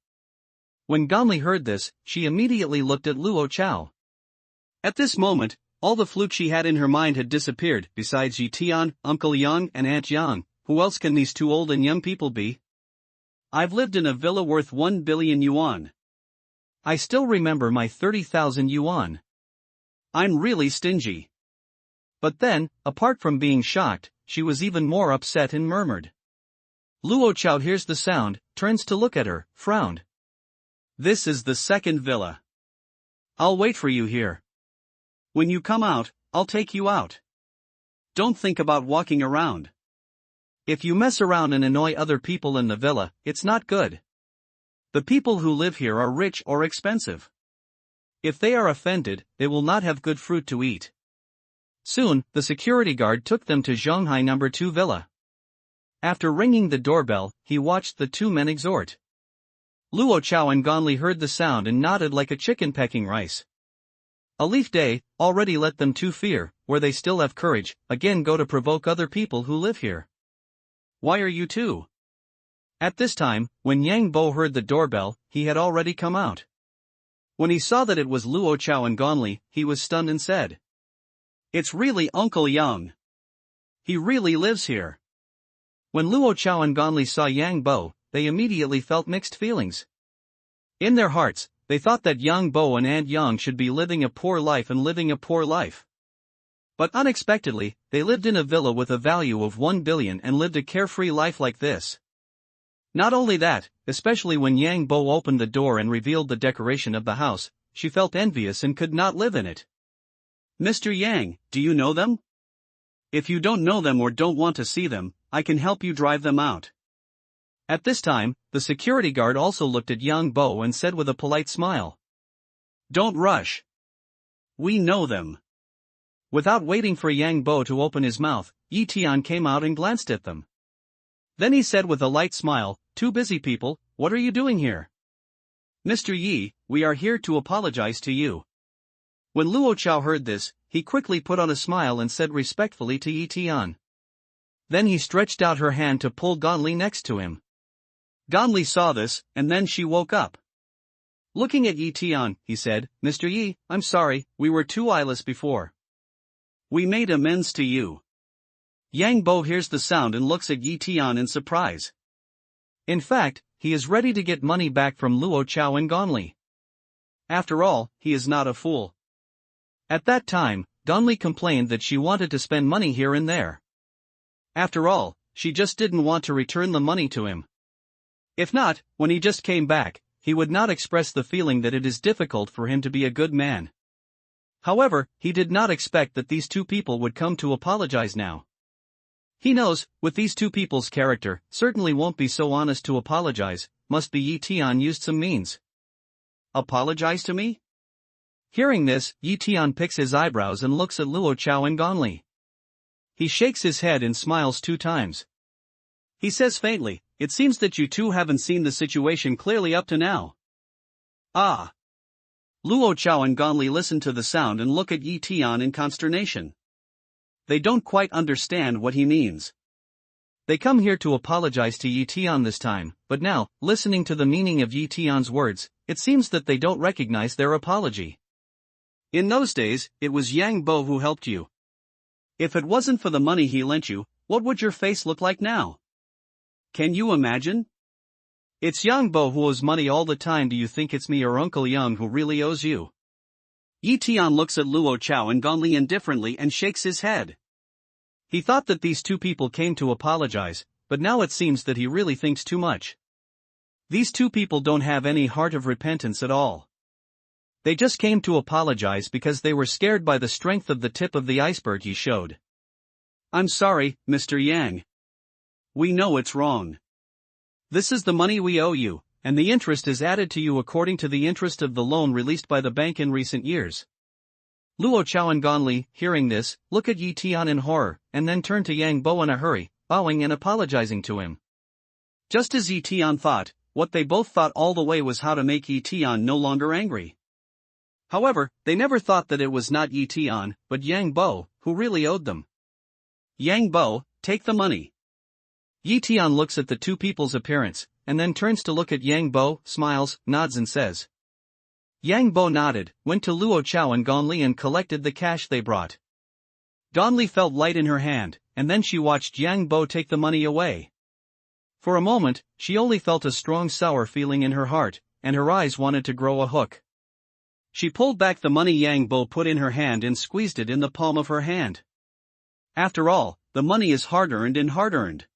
When Gonli heard this, she immediately looked at Luo Chao. At this moment, all the flute she had in her mind had disappeared. Besides Yi Tian, Uncle Yang and Aunt Yang, who else can these two old and young people be? I've lived in a villa worth 1 billion yuan. I still remember my 30,000 yuan. I'm really stingy. But then, apart from being shocked, she was even more upset and murmured. Luo Chao hears the sound, turns to look at her, frowned. This is the second villa. I'll wait for you here. When you come out, I'll take you out. Don't think about walking around. If you mess around and annoy other people in the villa, it's not good. The people who live here are rich or expensive. If they are offended, they will not have good fruit to eat. Soon, the security guard took them to Shanghai No. 2 Villa. After ringing the doorbell, he watched the two men exhort. Luo Chao and Gonli heard the sound and nodded like a chicken pecking rice. A leaf day, already let them to fear, where they still have courage, again go to provoke other people who live here. Why are you two? At this time, when Yang Bo heard the doorbell, he had already come out. When he saw that it was Luo Chao and Gonli, he was stunned and said, It's really Uncle Yang. He really lives here. When Luo Chao and Gonli saw Yang Bo, they immediately felt mixed feelings. In their hearts, they thought that Yang Bo and Aunt Yang should be living a poor life and living a poor life. But unexpectedly, they lived in a villa with a value of 1 billion and lived a carefree life like this. Not only that, especially when Yang Bo opened the door and revealed the decoration of the house, she felt envious and could not live in it. Mr. Yang, do you know them? If you don't know them or don't want to see them, I can help you drive them out. At this time, the security guard also looked at Yang Bo and said with a polite smile. Don't rush. We know them. Without waiting for Yang Bo to open his mouth, Yi Tian came out and glanced at them. Then he said with a light smile, Two busy people, what are you doing here? Mr. Yi, we are here to apologize to you. When Luo Chao heard this, he quickly put on a smile and said respectfully to Yi Tian. Then he stretched out her hand to pull Gonli next to him. Gonli saw this, and then she woke up. Looking at Yi Tian, he said, Mr. Yi, I'm sorry, we were too eyeless before. We made amends to you. Yang Bo hears the sound and looks at Yi Tian in surprise. In fact, he is ready to get money back from Luo Chao and Gonli. After all, he is not a fool. At that time, Gonli complained that she wanted to spend money here and there. After all, she just didn't want to return the money to him. If not, when he just came back, he would not express the feeling that it is difficult for him to be a good man. However, he did not expect that these two people would come to apologize now. He knows, with these two people's character, certainly won't be so honest to apologize, must be Yi Tian used some means. Apologize to me? Hearing this, Yi Tian picks his eyebrows and looks at Luo Chao and Gonli. He shakes his head and smiles 2 times. He says faintly, "It seems that you two haven't seen the situation clearly up to now." Ah! Luo Chao and Gonli listen to the sound and look at Yi Tian in consternation. They don't quite understand what he means. They come here to apologize to Yi Tian this time, but now, listening to the meaning of Yi Tian's words, it seems that they don't recognize their apology. In those days, it was Yang Bo who helped you. If it wasn't for the money he lent you, what would your face look like now? Can you imagine? It's Yang Bo who owes money all the time. Do you think it's me or Uncle Yang who really owes you? Yi Tian looks at Luo Chao and Gonli indifferently and shakes his head. He thought that these two people came to apologize, but now it seems that he really thinks too much. These two people don't have any heart of repentance at all. They just came to apologize because they were scared by the strength of the tip of the iceberg he showed. "I'm sorry, Mr. Yang. We know it's wrong. This is the money we owe you, and the interest is added to you according to the interest of the loan released by the bank in recent years." Luo Chao and Gonli, hearing this, look at Yi Tian in horror, and then turn to Yang Bo in a hurry, bowing and apologizing to him. Just as Yi Tian thought, what they both thought all the way was how to make Yi Tian no longer angry. However, they never thought that it was not Yi Tian, but Yang Bo, who really owed them. "Yang Bo, take the money." Yi Tian looks at the two people's appearance, and then turns to look at Yang Bo, smiles, nods and says. Yang Bo nodded, went to Luo Chao and Gonli and collected the cash they brought. Gonli felt light in her hand, and then she watched Yang Bo take the money away. For a moment, she only felt a strong sour feeling in her heart, and her eyes wanted to grow a hook. She pulled back the money Yang Bo put in her hand and squeezed it in the palm of her hand. After all, the money is hard-earned and hard-earned.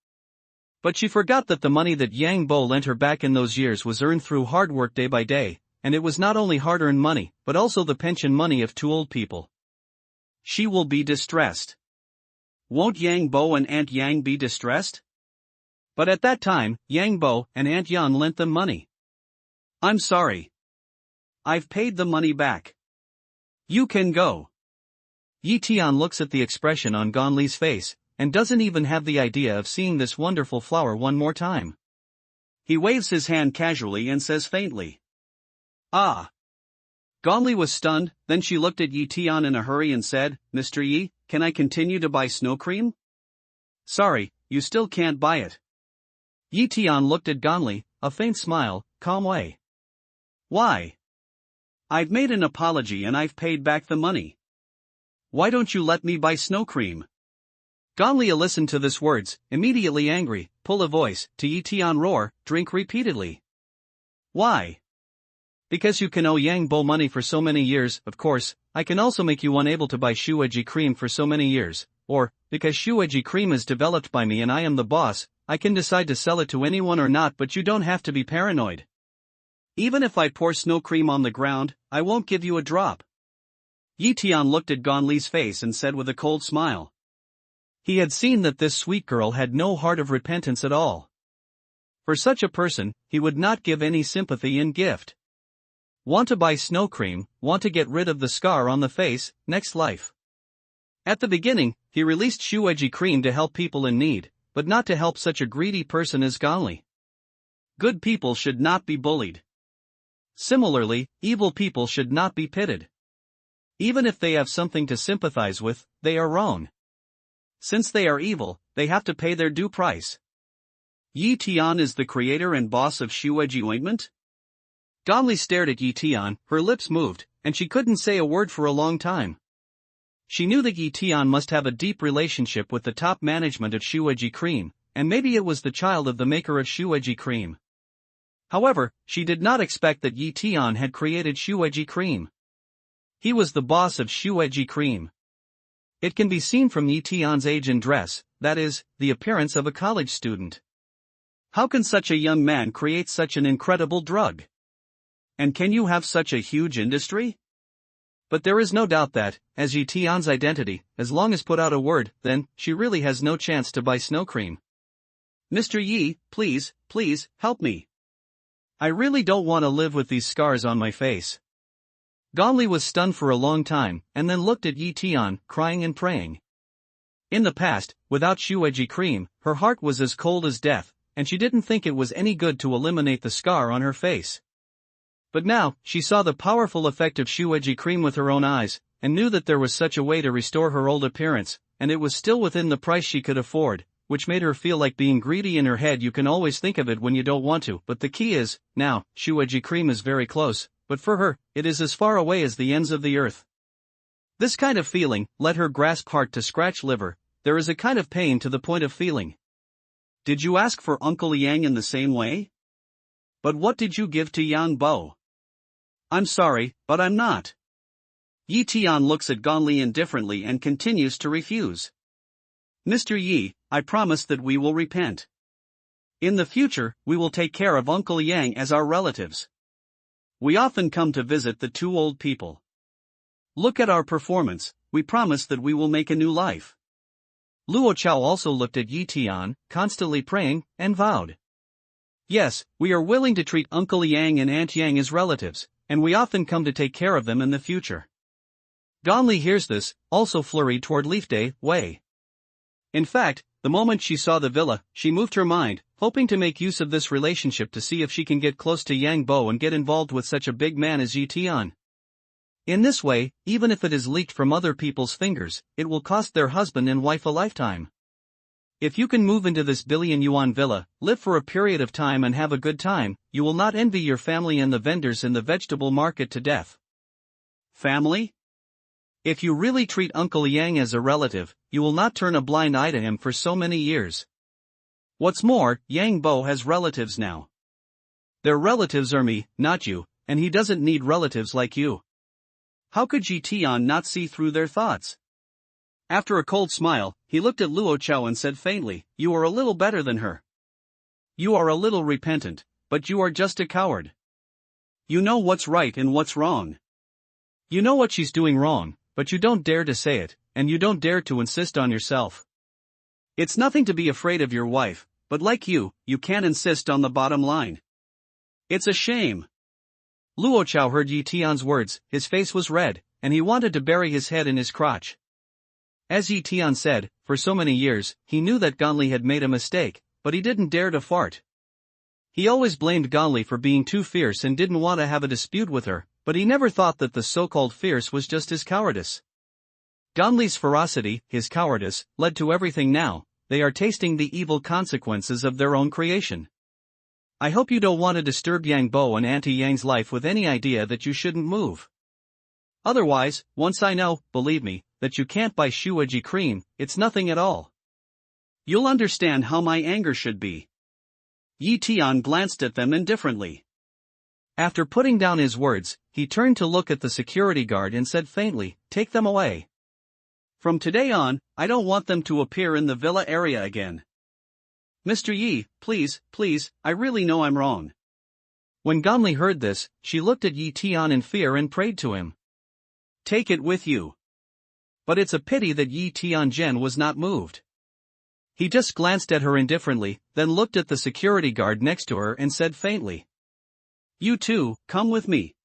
But she forgot that the money that Yang Bo lent her back in those years was earned through hard work day by day, and it was not only hard-earned money, but also the pension money of 2 old people. She will be distressed. Won't Yang Bo and Aunt Yang be distressed? But at that time, Yang Bo and Aunt Yang lent them money. "I'm sorry. I've paid the money back. You can go." Yi Tian looks at the expression on Gonli's face, and doesn't even have the idea of seeing this wonderful flower one more time. He waves his hand casually and says faintly, "Ah." Gonli was stunned, then she looked at Yi Tian in a hurry and said, "Mr. Yi, can I continue to buy snow cream?" "Sorry, you still can't buy it." Yi Tian looked at Gonli, a faint smile, calm way. "Why?" "I've made an apology and I've paid back the money. Why don't you let me buy snow cream?" Gonli listened to this words, immediately angry, pull a voice, to Yi Tian roar, "Drink repeatedly." "Why?" "Because you can owe Yang Bo money for so many years, of course, I can also make you unable to buy Shueji cream for so many years, or, because Shueji cream is developed by me and I am the boss, I can decide to sell it to anyone or not, but you don't have to be paranoid. Even if I pour snow cream on the ground, I won't give you a drop." Yi Tian looked at Gonli's face and said with a cold smile. He had seen that this sweet girl had no heart of repentance at all. For such a person, he would not give any sympathy in gift. Want to buy snow cream, want to get rid of the scar on the face, next life. At the beginning, he released Shueji cream to help people in need, but not to help such a greedy person as Gonli. Good people should not be bullied. Similarly, evil people should not be pitied. Even if they have something to sympathize with, they are wrong. Since they are evil, they have to pay their due price. Yi Tian is the creator and boss of Shueji ointment? Gonli stared at Yi Tian, her lips moved, and she couldn't say a word for a long time. She knew that Yi Tian must have a deep relationship with the top management of Shueji cream, and maybe it was the child of the maker of Shueji cream. However, she did not expect that Yi Tian had created Shueji cream. He was the boss of Shueji cream. It can be seen from Yi Tian's age and dress, that is, the appearance of a college student. How can such a young man create such an incredible drug? And can you have such a huge industry? But there is no doubt that, as Tian's identity, as long as put out a word, then, she really has no chance to buy snow cream. Mr. Yi, please, help me. I really don't want to live with these scars on my face. Ganli was stunned for a long time, and then looked at Tian, crying and praying. In the past, without Shueji cream, her heart was as cold as death, and she didn't think it was any good to eliminate the scar on her face. But now, she saw the powerful effect of Shueji cream with her own eyes, and knew that there was such a way to restore her old appearance, and it was still within the price she could afford, which made her feel like being greedy. In her head. You can always think of it when you don't want to, but the key is, now, Shueji cream is very close, but for her, it is as far away as the ends of the earth. This kind of feeling led her grasp heart to scratch liver. There is a kind of pain to the point of feeling. Did you ask for Uncle Yang in the same way? But what did you give to Yang Bo? I'm sorry, but I'm not. Yi Tian looks at Ganli indifferently and continues to refuse. Mr. Yi, I promise that we will repent. In the future, we will take care of Uncle Yang as our relatives. We often come to visit the two old people. Look at our performance, we promise that we will make a new life. Luo Chao also looked at Yi Tian, constantly praying, and vowed. Yes, we are willing to treat Uncle Yang and Aunt Yang as relatives, and we often come to take care of them in the future. Ganli hears this, also flurried toward Leafday Way. In fact, the moment she saw the villa, she moved her mind, hoping to make use of this relationship to see if she can get close to Yang Bo and get involved with such a big man as Yi Tian. In this way, even if it is leaked from other people's fingers, it will cost their husband and wife a lifetime. If you can move into this billion-yuan villa, live for a period of time and have a good time, you will not envy your family and the vendors in the vegetable market to death. Family? If you really treat Uncle Yang as a relative, you will not turn a blind eye to him for so many years. What's more, Yang Bo has relatives now. Their relatives are me, not you, and he doesn't need relatives like you. How could Yi Tian not see through their thoughts? After a cold smile, he looked at Luo Chao and said faintly, "You are a little better than her. You are a little repentant, but you are just a coward. You know what's right and what's wrong. You know what she's doing wrong, but you don't dare to say it, and you don't dare to insist on yourself. It's nothing to be afraid of your wife, but like you can't insist on the bottom line. It's a shame." Luo Chao heard Yi Tian's words, his face was red, and he wanted to bury his head in his crotch. As Yi Tian said, for so many years, he knew that Ganli had made a mistake, but he didn't dare to fart. He always blamed Ganli for being too fierce and didn't want to have a dispute with her, but he never thought that the so-called fierce was just his cowardice. Ganli's ferocity, his cowardice, led to everything now. They are tasting the evil consequences of their own creation. I hope you don't want to disturb Yang Bo and Auntie Yang's life with any idea that you shouldn't move. Otherwise, once I know, believe me, that you can't buy Shueji cream, it's nothing at all. You'll understand how my anger should be. Yi Tian glanced at them indifferently. After putting down his words, he turned to look at the security guard and said faintly, "Take them away. From today on, I don't want them to appear in the villa area again. Mr. Yi, please, I really know I'm wrong." When Ganli heard this, she looked at Yi Tian in fear and prayed to him. "Take it with you." But it's a pity that Yi Tianzhen was not moved. He just glanced at her indifferently, then looked at the security guard next to her and said faintly, "You too, come with me."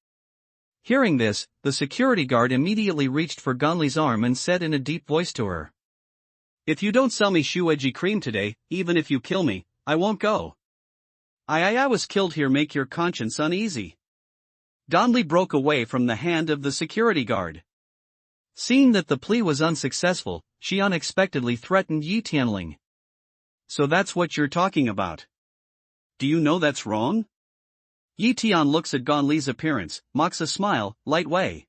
Hearing this, the security guard immediately reached for Ganli's arm and said in a deep voice to her, "If you don't sell me Shueji cream today, even if you kill me, I won't go. I was killed here. Make your conscience uneasy." Ganli broke away from the hand of the security guard. Seeing that the plea was unsuccessful, she unexpectedly threatened Yi Tianling. "So that's what you're talking about. Do you know that's wrong?" Yi Tian looks at Ganli's appearance, mocks a smile, light way.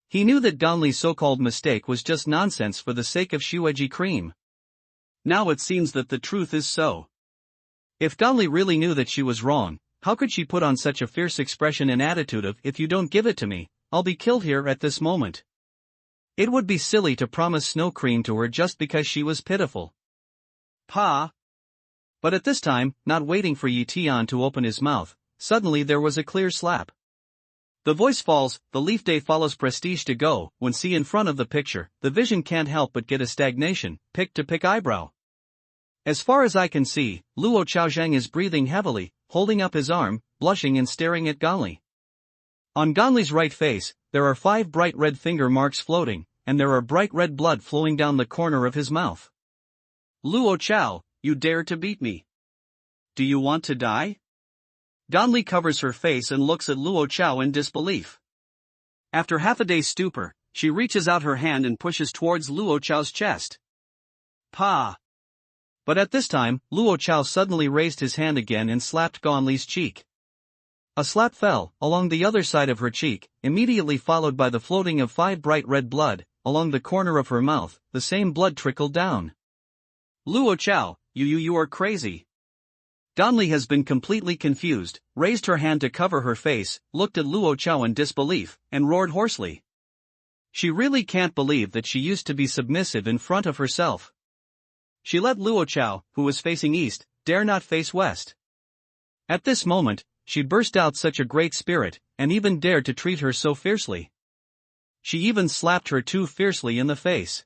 He knew that Ganli's so-called mistake was just nonsense for the sake of Shueji cream. Now it seems that the truth is so. If Ganli really knew that she was wrong, how could she put on such a fierce expression and attitude of, "If you don't give it to me, I'll be killed here at this moment"? It would be silly to promise snow cream to her just because she was pitiful. But But at this time, not waiting for Tian to open his mouth, suddenly there was a clear slap. The voice falls, the leaf day follows prestige to go, when see in front of the picture, the vision can't help but get a stagnation, pick to pick eyebrow. As far as I can see, Luo Chaozhang is breathing heavily, holding up his arm, blushing and staring at Ganli. On Ganli's right face, there are 5 bright red finger marks floating, and there are bright red blood flowing down the corner of his mouth. Luo Chao, you dare to beat me? Do you want to die? Ganli covers her face and looks at Luo Chao in disbelief. After half a day's stupor, she reaches out her hand and pushes towards Luo Chao's chest. Pa! But at this time, Luo Chao suddenly raised his hand again and slapped Ganli's cheek. A slap fell, along the other side of her cheek, immediately followed by the floating of 5 bright red blood, along the corner of her mouth, the same blood trickled down. Luo Chao, you are crazy. Ganli has been completely confused, raised her hand to cover her face, looked at Luo Chao in disbelief, and roared hoarsely. She really can't believe that she used to be submissive in front of herself. She let Luo Chao, who was facing east, dare not face west. At this moment, she burst out such a great spirit, and even dared to treat her so fiercely. She even slapped her too fiercely in the face.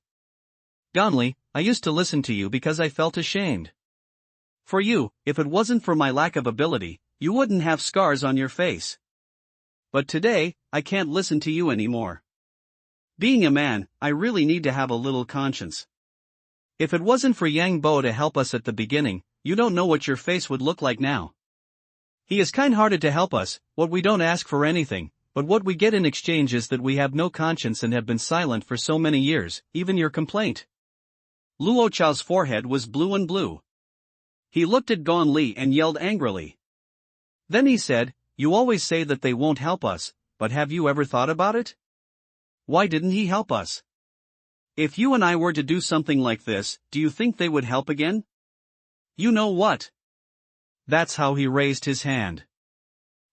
Ganli, I used to listen to you because I felt ashamed. For you, if it wasn't for my lack of ability, you wouldn't have scars on your face. But today, I can't listen to you anymore. Being a man, I really need to have a little conscience. If it wasn't for Yang Bo to help us at the beginning, you don't know what your face would look like now. He is kind-hearted to help us, what we don't ask for anything, but what we get in exchange is that we have no conscience and have been silent for so many years, even your complaint. Luo Chao's forehead was blue and blue. He looked at Gan Li and yelled angrily. Then he said, you always say that they won't help us, but have you ever thought about it? Why didn't he help us? If you and I were to do something like this, do you think they would help again? You know what? That's how he raised his hand.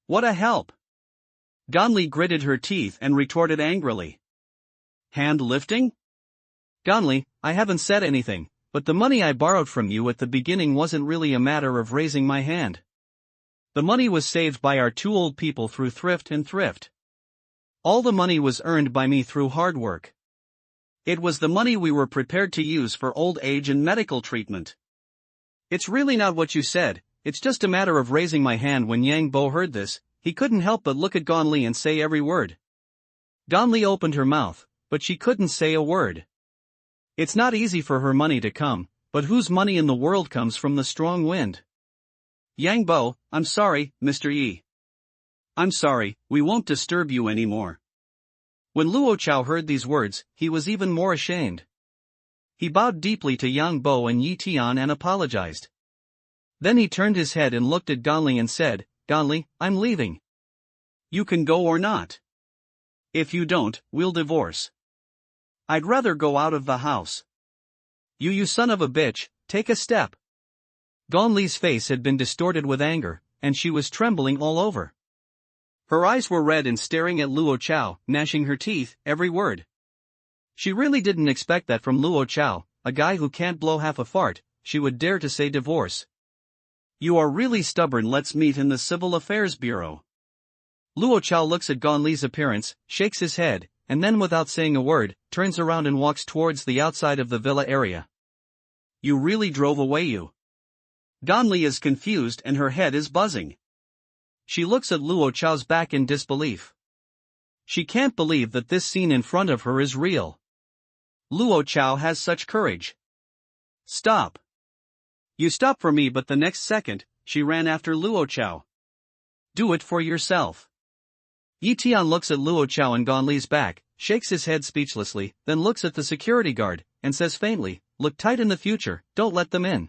What a help! Ganli gritted her teeth and retorted angrily. Hand lifting? Ganli, I haven't said anything, but the money I borrowed from you at the beginning wasn't really a matter of raising my hand. The money was saved by our 2 old people through thrift and thrift. All the money was earned by me through hard work. It was the money we were prepared to use for old age and medical treatment. It's really not what you said. It's just a matter of raising my hand. When Yang Bo heard this, he couldn't help but look at Gan Li and say every word. Gan Li opened her mouth, but she couldn't say a word. It's not easy for her money to come, but whose money in the world comes from the strong wind? Yang Bo, I'm sorry, Mr. Yi. I'm sorry, we won't disturb you anymore. When Luo Chao heard these words, he was even more ashamed. He bowed deeply to Yang Bo and Yi Tian and apologized. Then he turned his head and looked at Ganli and said, Ganli, I'm leaving. You can go or not. If you don't, we'll divorce. I'd rather go out of the house. You son of a bitch, take a step. Ganli's face had been distorted with anger, and she was trembling all over. Her eyes were red and staring at Luo Chao, gnashing her teeth, every word. She really didn't expect that from Luo Chao, a guy who can't blow half a fart, she would dare to say divorce. You are really stubborn. Let's meet in the Civil Affairs Bureau. Luo Chao looks at Gan Li's appearance, shakes his head, and then without saying a word, turns around and walks towards the outside of the villa area. You really drove away you. Gan Li is confused and her head is buzzing. She looks at Luo Chao's back in disbelief. She can't believe that this scene in front of her is real. Luo Chao has such courage. Stop. You stop for me, but the next second, she ran after Luo Chao. Do it for yourself. Yi Tian looks at Luo Chao and Gan Li's back, shakes his head speechlessly, then looks at the security guard, and says faintly, look tight in the future, don't let them in.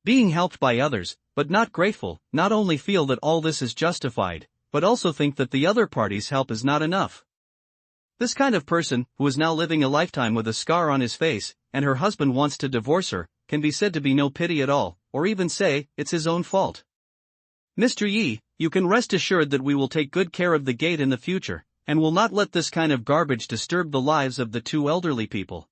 Being helped by others, but not grateful, not only feel that all this is justified, but also think that the other party's help is not enough. This kind of person, who is now living a lifetime with a scar on his face, and her husband wants to divorce her, can be said to be no pity at all, or even say, it's his own fault. Mr. Yi, you can rest assured that we will take good care of the gate in the future, and will not let this kind of garbage disturb the lives of the 2 elderly people.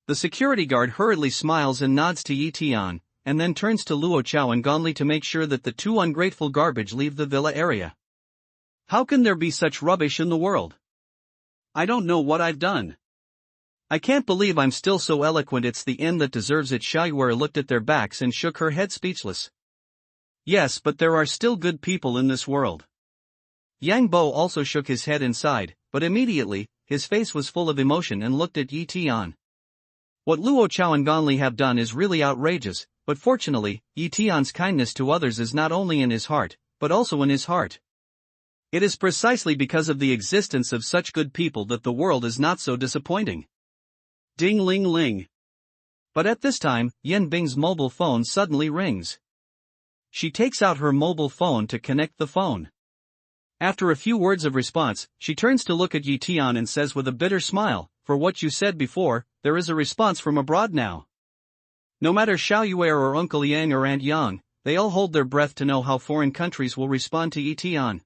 The security guard hurriedly smiles and nods to Yi Tian, and then turns to Luo Chao and Gonli to make sure that the two ungrateful garbage leave the villa area. How can there be such rubbish in the world? I don't know what I've done. I can't believe I'm still so eloquent. It's the end that deserves it. Xiaoyuer looked at their backs and shook her head speechless. Yes, but there are still good people in this world. Yang Bo also shook his head inside, but immediately, his face was full of emotion and looked at Yi Tian. What Luo Chao and Gonli have done is really outrageous, but fortunately, Yi Tian's kindness to others is not only in his heart, but also in his heart. It is precisely because of the existence of such good people that the world is not so disappointing. Ding ling ling. But at this time, Yan Bing's mobile phone suddenly rings. She takes out her mobile phone to connect the phone. After a few words of response, she turns to look at Yi Tian and says with a bitter smile, "For what you said before, there is a response from abroad now." No matter Xiaoyuer or Uncle Yang or Aunt Yang, they all hold their breath to know how foreign countries will respond to Yi Tian.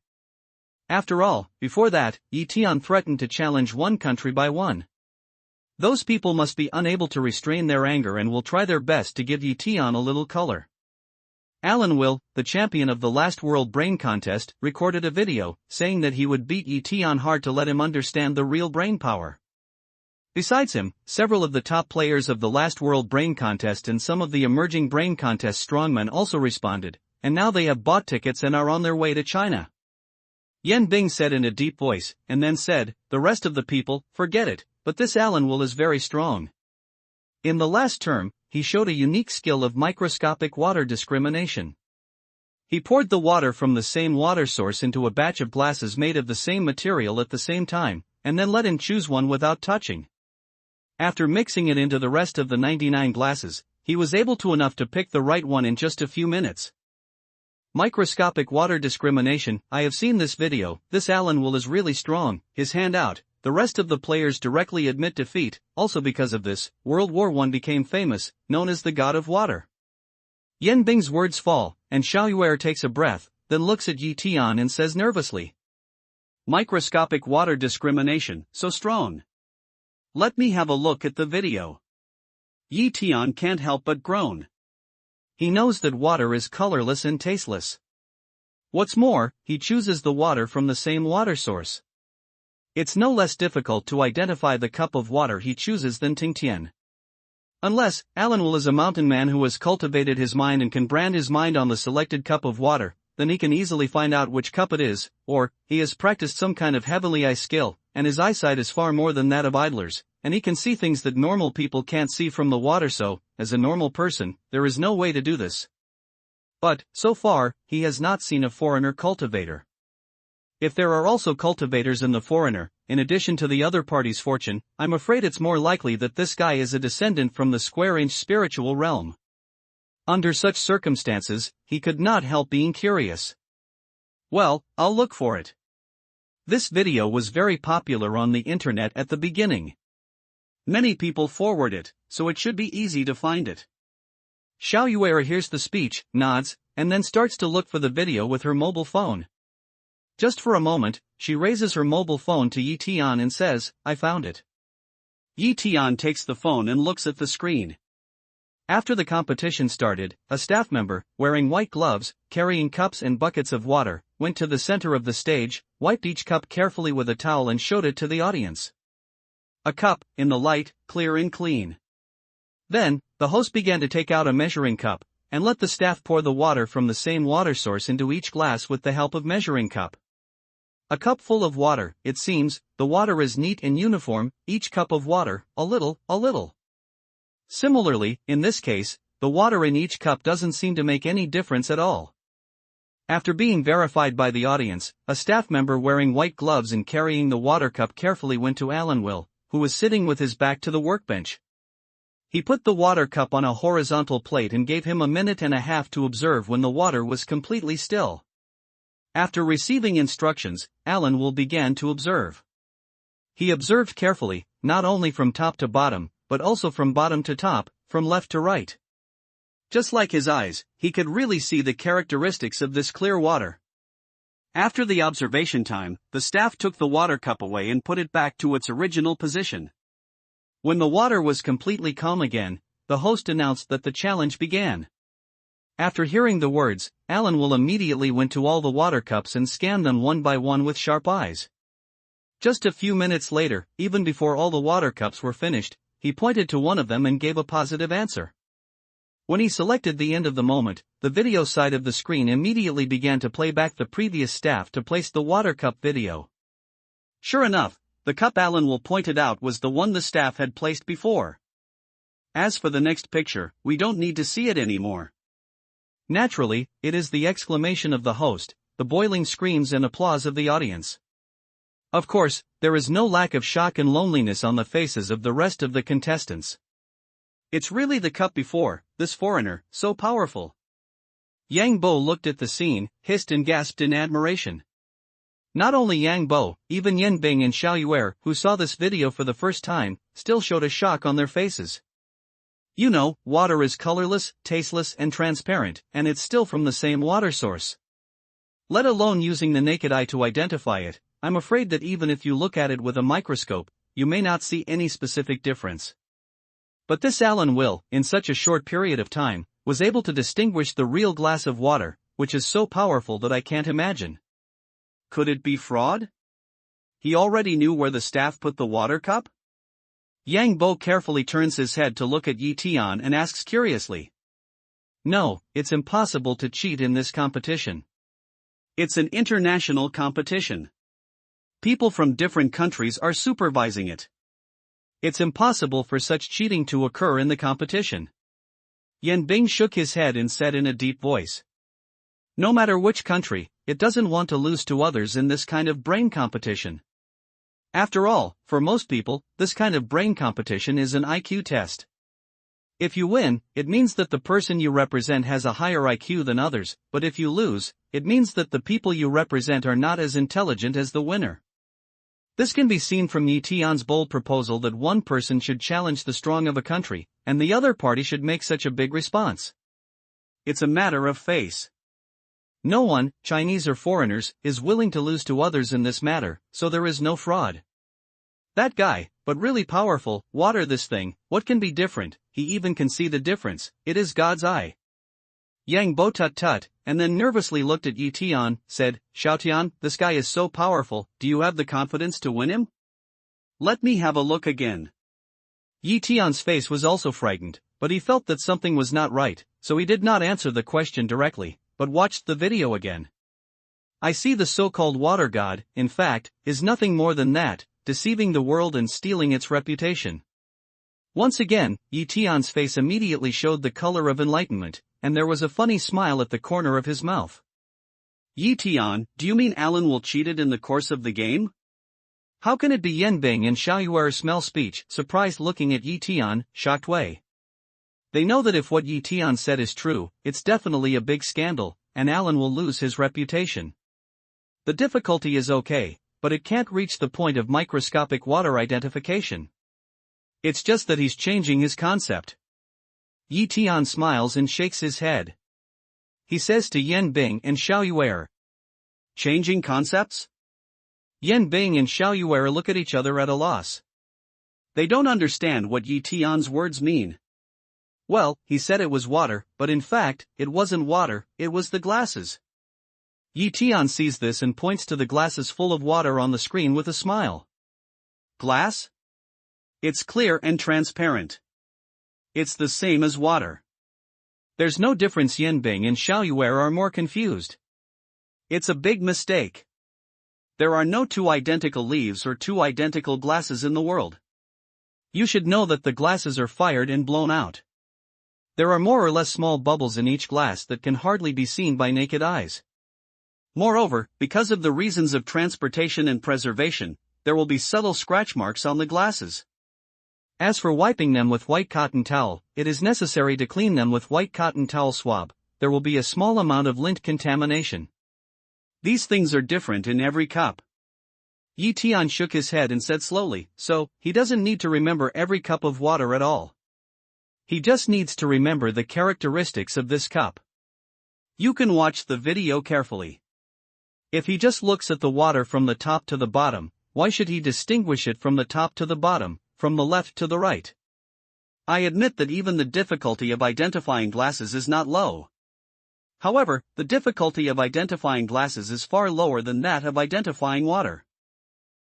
After all, before that, Yi Tian threatened to challenge one country by one. Those people must be unable to restrain their anger and will try their best to give Yi Tian a little color. Alan Will, the champion of the last World Brain Contest, recorded a video, saying that he would beat Yi Tian hard to let him understand the real brain power. Besides him, several of the top players of the last World Brain Contest and some of the emerging Brain Contest strongmen also responded, and now they have bought tickets and are on their way to China. Yan Bing said in a deep voice, and then said, "The rest of the people, forget it, but this Alan Will is very strong." In the last term, he showed a unique skill of microscopic water discrimination. He poured the water from the same water source into a batch of glasses made of the same material at the same time, and then let him choose one without touching. After mixing it into the rest of the 99 glasses, he was able to enough to pick the right one in just a few minutes. Microscopic water discrimination. I have seen this video. This Alan Will is really strong. His hand out. The rest of the players directly admit defeat. Also because of this, World War I became famous, known as the God of Water. Yan Bing's words fall, and Xiaoyuer takes a breath, then looks at Yi Tian and says nervously, "Microscopic water discrimination, so strong. Let me have a look at the video." Yi Tian can't help but groan. He knows that water is colorless and tasteless. What's more, he chooses the water from the same water source. It's no less difficult to identify the cup of water he chooses than Tian. Unless, Alan Will is a mountain man who has cultivated his mind and can brand his mind on the selected cup of water, then he can easily find out which cup it is, or, he has practiced some kind of heavenly eye skill, and his eyesight is far more than that of idlers, and he can see things that normal people can't see from the water. So, as a normal person, there is no way to do this. But, so far, he has not seen a foreigner cultivator. If there are also cultivators in the foreigner, in addition to the other party's fortune, I'm afraid it's more likely that this guy is a descendant from the square-inch spiritual realm. Under such circumstances, he could not help being curious. Well, I'll look for it. This video was very popular on the internet at the beginning. Many people forward it, so it should be easy to find it. Xiaoyuer hears the speech, nods, and then starts to look for the video with her mobile phone. Just for a moment, she raises her mobile phone to Yi Tian and says, "I found it." Yi Tian takes the phone and looks at the screen. After the competition started, a staff member, wearing white gloves, carrying cups and buckets of water, went to the center of the stage, wiped each cup carefully with a towel and showed it to the audience. A cup, in the light, clear and clean. Then, the host began to take out a measuring cup, and let the staff pour the water from the same water source into each glass with the help of measuring cup. A cup full of water, it seems, the water is neat and uniform, each cup of water, a little, a little. Similarly, in this case, the water in each cup doesn't seem to make any difference at all. After being verified by the audience, a staff member wearing white gloves and carrying the water cup carefully went to Alan Will, who was sitting with his back to the workbench. He put the water cup on a horizontal plate and gave him a minute and a half to observe when the water was completely still. After receiving instructions, Alan Will began to observe. He observed carefully, not only from top to bottom, but also from bottom to top, from left to right. Just like his eyes, he could really see the characteristics of this clear water. After the observation time, the staff took the water cup away and put it back to its original position. When the water was completely calm again, the host announced that the challenge began. After hearing the words, Alan Will immediately went to all the water cups and scanned them one by one with sharp eyes. Just a few minutes later, even before all the water cups were finished, he pointed to one of them and gave a positive answer. When he selected the end of the moment, the video side of the screen immediately began to play back the previous staff to place the water cup video. Sure enough, the cup Alan Will pointed out was the one the staff had placed before. As for the next picture, we don't need to see it anymore. Naturally, it is the exclamation of the host, the boiling screams and applause of the audience. Of course, there is no lack of shock and loneliness on the faces of the rest of the contestants. It's really the cup before, this foreigner, so powerful. Yang Bo looked at the scene, hissed and gasped in admiration. Not only Yang Bo, even Yan Bing and Xiao Yuer, who saw this video for the first time, still showed a shock on their faces. You know, water is colorless, tasteless and transparent, and it's still from the same water source. Let alone using the naked eye to identify it, I'm afraid that even if you look at it with a microscope, you may not see any specific difference. But this Alan Will, in such a short period of time, was able to distinguish the real glass of water, which is so powerful that I can't imagine. Could it be fraud? He already knew where the staff put the water cup? Yang Bo carefully turns his head to look at Yi Tian and asks curiously. No, it's impossible to cheat in this competition. It's an international competition. People from different countries are supervising it. It's impossible for such cheating to occur in the competition. Yan Bing shook his head and said in a deep voice. No matter which country, it doesn't want to lose to others in this kind of brain competition. After all, for most people, this kind of brain competition is an IQ test. If you win, it means that the person you represent has a higher IQ than others, but if you lose, it means that the people you represent are not as intelligent as the winner. This can be seen from Yi Tian's bold proposal that one person should challenge the strong of a country, and the other party should make such a big response. It's a matter of face. No one, Chinese or foreigners, is willing to lose to others in this matter, so there is no fraud. That guy, but really powerful, water this thing, what can be different, he even can see the difference, it is God's eye. Yang Bo tut, and then nervously looked at Yi Tian, said, Xiaotian, this guy is so powerful, do you have the confidence to win him? Let me have a look again. Yi Tian's face was also frightened, but he felt that something was not right, so he did not answer the question directly, but watched the video again. I see the so-called water god, in fact, is nothing more than that, deceiving the world and stealing its reputation. Once again, Yi Tian's face immediately showed the color of enlightenment, and there was a funny smile at the corner of his mouth. Yi Tian, do you mean Alan Will cheated in the course of the game? How can it be? Yan Bing and Xiao Yuer smell speech, surprised looking at Yi Tian, shocked way. They know that if what Yi Tian said is true, it's definitely a big scandal, and Alan will lose his reputation. The difficulty is okay, but it can't reach the point of microscopic water identification. It's just that he's changing his concept. Yi Tian smiles and shakes his head. He says to Yan Bing and Xiao Yuer. Changing concepts? Yan Bing and Xiao Yuer look at each other at a loss. They don't understand what Yi Tian's words mean. Well, he said it was water, but in fact, it wasn't water, it was the glasses. Yi Tian sees this and points to the glasses full of water on the screen with a smile. Glass? It's clear and transparent. It's the same as water. There's no difference. Yan Bing and Xiao Yuer are more confused. It's a big mistake. There are no two identical leaves or two identical glasses in the world. You should know that the glasses are fired and blown out. There are more or less small bubbles in each glass that can hardly be seen by naked eyes. Moreover, because of the reasons of transportation and preservation, there will be subtle scratch marks on the glasses. As for wiping them with white cotton towel, it is necessary to clean them with white cotton towel swab. There will be a small amount of lint contamination. These things are different in every cup. Yi Tian shook his head and said slowly, so, he doesn't need to remember every cup of water at all. He just needs to remember the characteristics of this cup. You can watch the video carefully. If he just looks at the water from the top to the bottom, why should he distinguish it from the top to the bottom, from the left to the right? I admit that even the difficulty of identifying glasses is not low. However, the difficulty of identifying glasses is far lower than that of identifying water.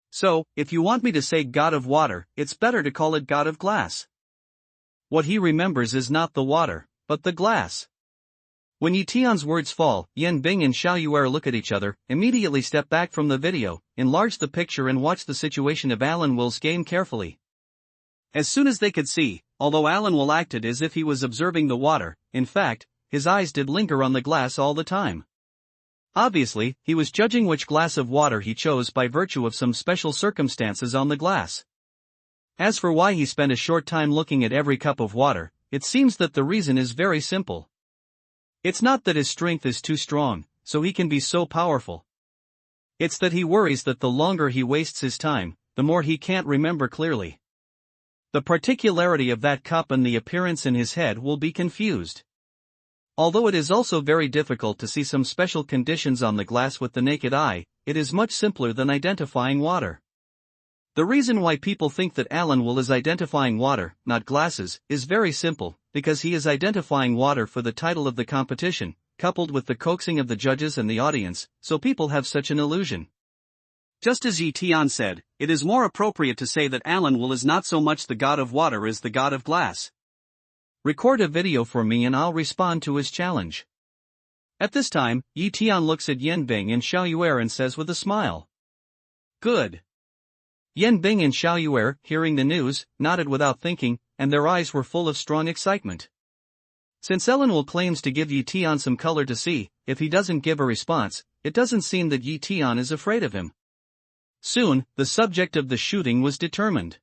So, if you want me to say God of Water, it's better to call it God of Glass. What he remembers is not the water, but the glass. When Tian's words fall, Yan Bing and Xiao Yuer look at each other, immediately step back from the video, enlarge the picture and watch the situation of Alan Will's game carefully. As soon as they could see, although Alan Will acted as if he was observing the water, in fact, his eyes did linger on the glass all the time. Obviously, he was judging which glass of water he chose by virtue of some special circumstances on the glass. As for why he spent a short time looking at every cup of water, it seems that the reason is very simple. It's not that his strength is too strong, so he can be so powerful. It's that he worries that the longer he wastes his time, the more he can't remember clearly. The particularity of that cup and the appearance in his head will be confused. Although it is also very difficult to see some special conditions on the glass with the naked eye, it is much simpler than identifying water. The reason why people think that Alan Will is identifying water, not glasses, is very simple, because he is identifying water for the title of the competition, coupled with the coaxing of the judges and the audience, so people have such an illusion. Just as Tian said, it is more appropriate to say that Alan Will is not so much the god of water as the god of glass. Record a video for me and I'll respond to his challenge. At this time, Tian looks at Yan Bing and Xiao Yuer and says with a smile. Good. Yan Bing and Xiao Yuer, hearing the news, nodded without thinking, and their eyes were full of strong excitement. Since Alan Will claims to give Tian some color to see, if he doesn't give a response, it doesn't seem that Tian is afraid of him. Soon, the subject of the shooting was determined.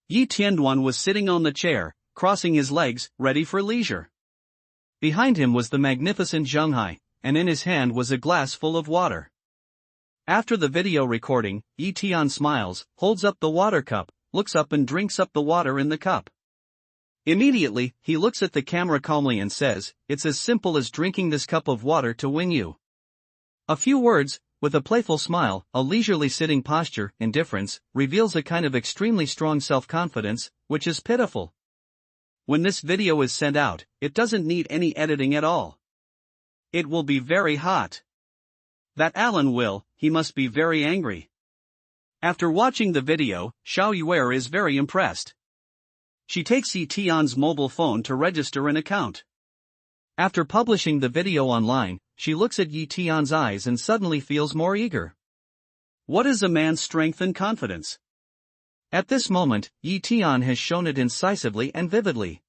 Tian was sitting on the chair, crossing his legs, ready for leisure. Behind him was the magnificent Zhonghai, and in his hand was a glass full of water. After the video recording, Tian smiles, holds up the water cup, looks up and drinks up the water in the cup. Immediately, he looks at the camera calmly and says, "It's as simple as drinking this cup of water to win you." A few words, with a playful smile, a leisurely sitting posture, indifference, reveals a kind of extremely strong self-confidence, which is pitiful. When this video is sent out, it doesn't need any editing at all. It will be very hot. That Alan Will, he must be very angry. After watching the video, Xiao Yuer is very impressed. She takes Tian's mobile phone to register an account. After publishing the video online, she looks at Tian's eyes and suddenly feels more eager. What is a man's strength and confidence? At this moment, Tian has shown it incisively and vividly.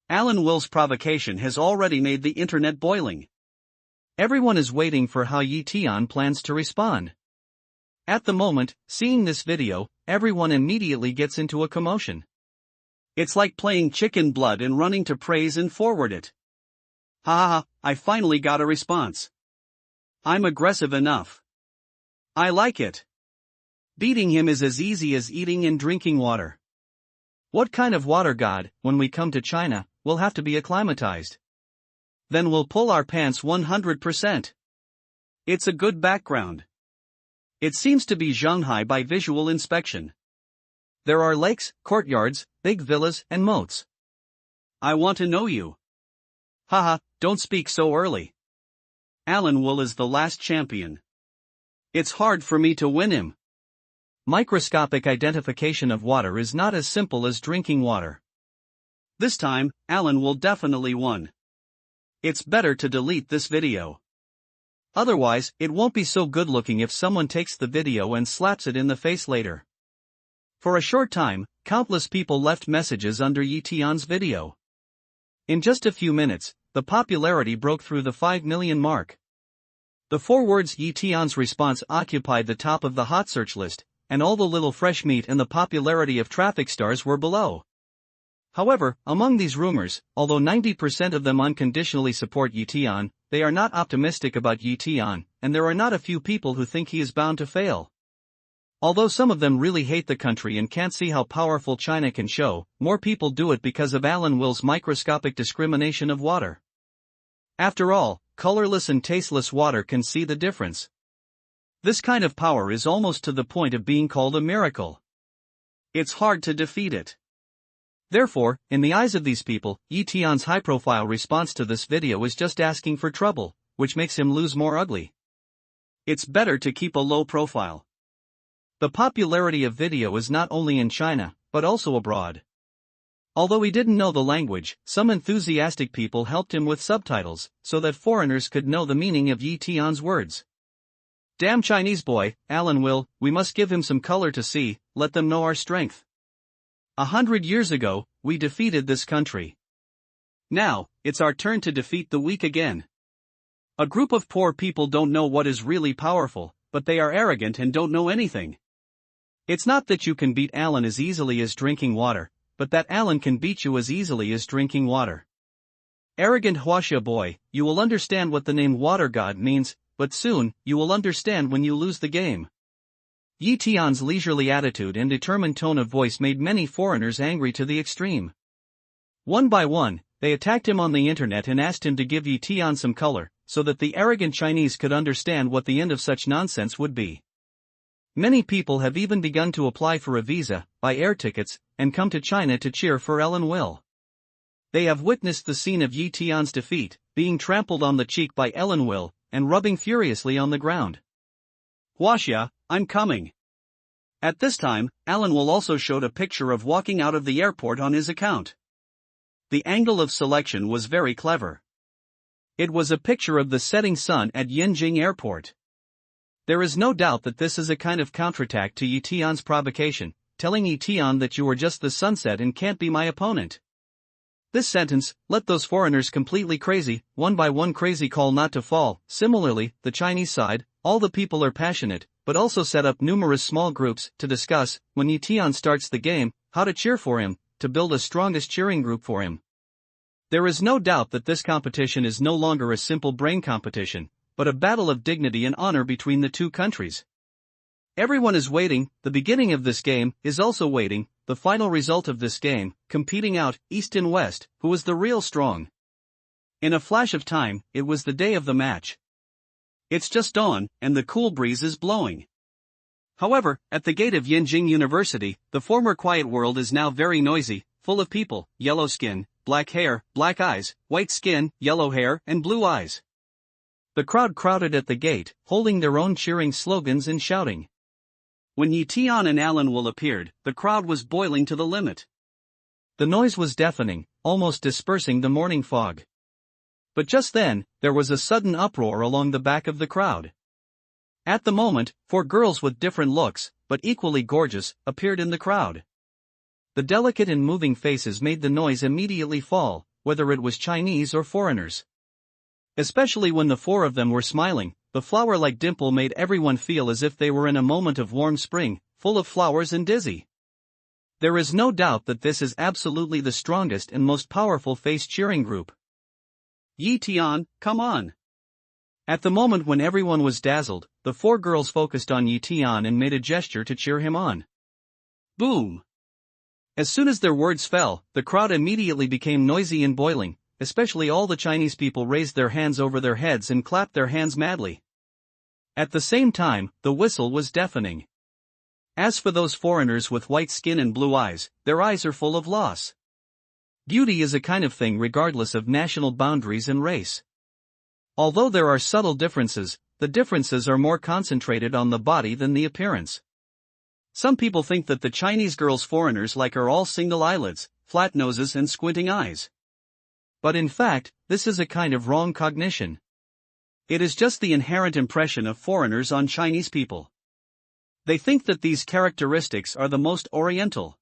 Alan Will's provocation has already made the internet boiling. Everyone is waiting for how Tian plans to respond. At the moment, seeing this video, everyone immediately gets into a commotion. It's like playing chicken blood and running to praise and forward it. Ha ha ha, I finally got a response. I'm aggressive enough. I like it. Beating him is as easy as eating and drinking water. What kind of water god, when we come to China, will have to be acclimatized? Then we'll pull our pants 100%. It's a good background. It seems to be Zhonghai by visual inspection. There are lakes, courtyards, big villas and moats. I want to know you. Haha, don't speak so early. Alan Will is the last champion. It's hard for me to win him. Microscopic identification of water is not as simple as drinking water. This time, Alan Will definitely won. It's better to delete this video. Otherwise, it won't be so good looking if someone takes the video and slaps it in the face later. For a short time, countless people left messages under Tian's video. In just a few minutes, the popularity broke through the 5 million mark. The 4 words Tian's response occupied the top of the hot search list, and all the little fresh meat and the popularity of traffic stars were below. However, among these rumors, although 90% of them unconditionally support Tian, they are not optimistic about Tian, and there are not a few people who think he is bound to fail. Although some of them really hate the country and can't see how powerful China can show, more people do it because of Alan Will's microscopic discrimination of water. After all, colorless and tasteless water can see the difference. This kind of power is almost to the point of being called a miracle. It's hard to defeat it. Therefore, in the eyes of these people, Tian's high-profile response to this video is just asking for trouble, which makes him lose more ugly. It's better to keep a low profile. The popularity of video is not only in China, but also abroad. Although he didn't know the language, some enthusiastic people helped him with subtitles, so that foreigners could know the meaning of Tian's words. Damn Chinese boy, Alan will, we must give him some color to see, let them know our strength. 100 years ago, we defeated this country. Now, it's our turn to defeat the weak again. A group of poor people don't know what is really powerful, but they are arrogant and don't know anything. It's not that you can beat Alan as easily as drinking water, but that Alan can beat you as easily as drinking water. Arrogant Huaxia boy, you will understand what the name Water God means, but soon, you will understand when you lose the game. Tian's leisurely attitude and determined tone of voice made many foreigners angry to the extreme. One by one, they attacked him on the internet and asked him to give Tian some color, so that the arrogant Chinese could understand what the end of such nonsense would be. Many people have even begun to apply for a visa, buy air tickets, and come to China to cheer for Alan Will. They have witnessed the scene of Tian's defeat, being trampled on the cheek by Alan Will, and rubbing furiously on the ground. Huaxia, I'm coming. At this time, Alan Will also showed a picture of walking out of the airport on his account. The angle of selection was very clever. It was a picture of the setting sun at Yanjing Airport. There is no doubt that this is a kind of counterattack to Tian's provocation, telling Tian that you are just the sunset and can't be my opponent. This sentence, let those foreigners completely crazy, one by one crazy call not to fall. Similarly, the Chinese side, all the people are passionate, but also set up numerous small groups to discuss, when Tian starts the game, how to cheer for him, to build a strongest cheering group for him. There is no doubt that this competition is no longer a simple brain competition, but a battle of dignity and honor between the two countries. Everyone is waiting, the beginning of this game is also waiting, the final result of this game, competing out, East and West, who was the real strong. In a flash of time, it was the day of the match. It's just dawn, and the cool breeze is blowing. However, at the gate of Yanjing University, the former quiet world is now very noisy, full of people, yellow skin, black hair, black eyes, white skin, yellow hair, and blue eyes. The crowd crowded at the gate, holding their own cheering slogans and shouting. When Tian and Alan Will appeared, the crowd was boiling to the limit. The noise was deafening, almost dispersing the morning fog. But just then, there was a sudden uproar along the back of the crowd. At the moment, 4 girls with different looks, but equally gorgeous, appeared in the crowd. The delicate and moving faces made the noise immediately fall, whether it was Chinese or foreigners. Especially when the 4 of them were smiling, the flower-like dimple made everyone feel as if they were in a moment of warm spring, full of flowers and dizzy. There is no doubt that this is absolutely the strongest and most powerful face cheering group. Tian, come on! At the moment when everyone was dazzled, the 4 girls focused on Tian and made a gesture to cheer him on. Boom! As soon as their words fell, the crowd immediately became noisy and boiling, especially all the Chinese people raised their hands over their heads and clapped their hands madly. At the same time, the whistle was deafening. As for those foreigners with white skin and blue eyes, their eyes are full of loss. Beauty is a kind of thing regardless of national boundaries and race. Although there are subtle differences, the differences are more concentrated on the body than the appearance. Some people think that the Chinese girls foreigners like are all single eyelids, flat noses and squinting eyes. But in fact, this is a kind of wrong cognition. It is just the inherent impression of foreigners on Chinese people. They think that these characteristics are the most oriental.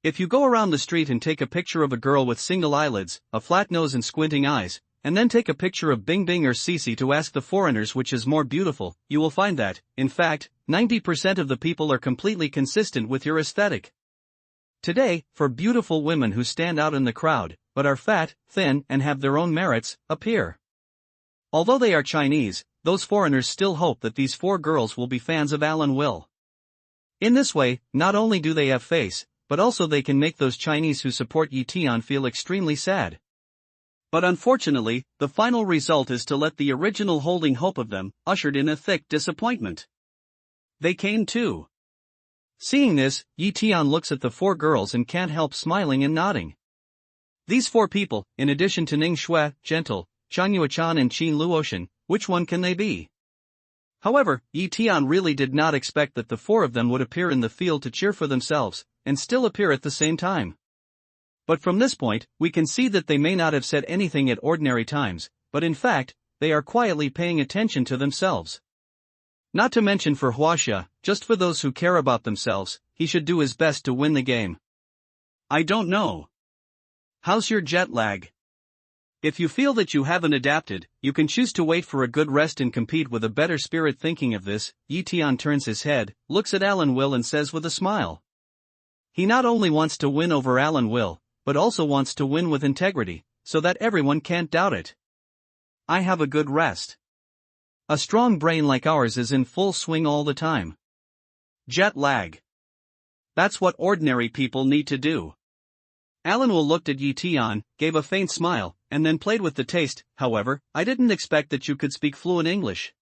If you go around the street and take a picture of a girl with single eyelids, a flat nose and squinting eyes, and then take a picture of Bing Bing or Cici to ask the foreigners which is more beautiful, you will find that, in fact, 90% of the people are completely consistent with your aesthetic. Today, for beautiful women who stand out in the crowd, but are fat, thin, and have their own merits, appear. Although they are Chinese, those foreigners still hope that these 4 girls will be fans of Alan Will. In this way, not only do they have face, but also they can make those Chinese who support Tian feel extremely sad. But unfortunately, the final result is to let the original holding hope of them, ushered in a thick disappointment. They came too. Seeing this, Tian looks at the four girls and can't help smiling and nodding. These four people, in addition to Ning Shui, Gentle, Chan Yuechan and Qin Luotian, which one can they be? However, Tian really did not expect that the four of them would appear in the field to cheer for themselves, and still appear at the same time. But from this point, we can see that they may not have said anything at ordinary times, but in fact, they are quietly paying attention to themselves. Not to mention for Huaxia, just for those who care about themselves, he should do his best to win the game. I don't know. How's your jet lag? If you feel that you haven't adapted, you can choose to wait for a good rest and compete with a better spirit. Thinking of this, Tian turns his head, looks at Alan Will and says with a smile. He not only wants to win over Alan Will, but also wants to win with integrity, so that everyone can't doubt it. I have a good rest. A strong brain like ours is in full swing all the time. Jet lag. That's what ordinary people need to do. Alan Will looked at Tian, gave a faint smile, and then played with the taste. However, I didn't expect that you could speak fluent English.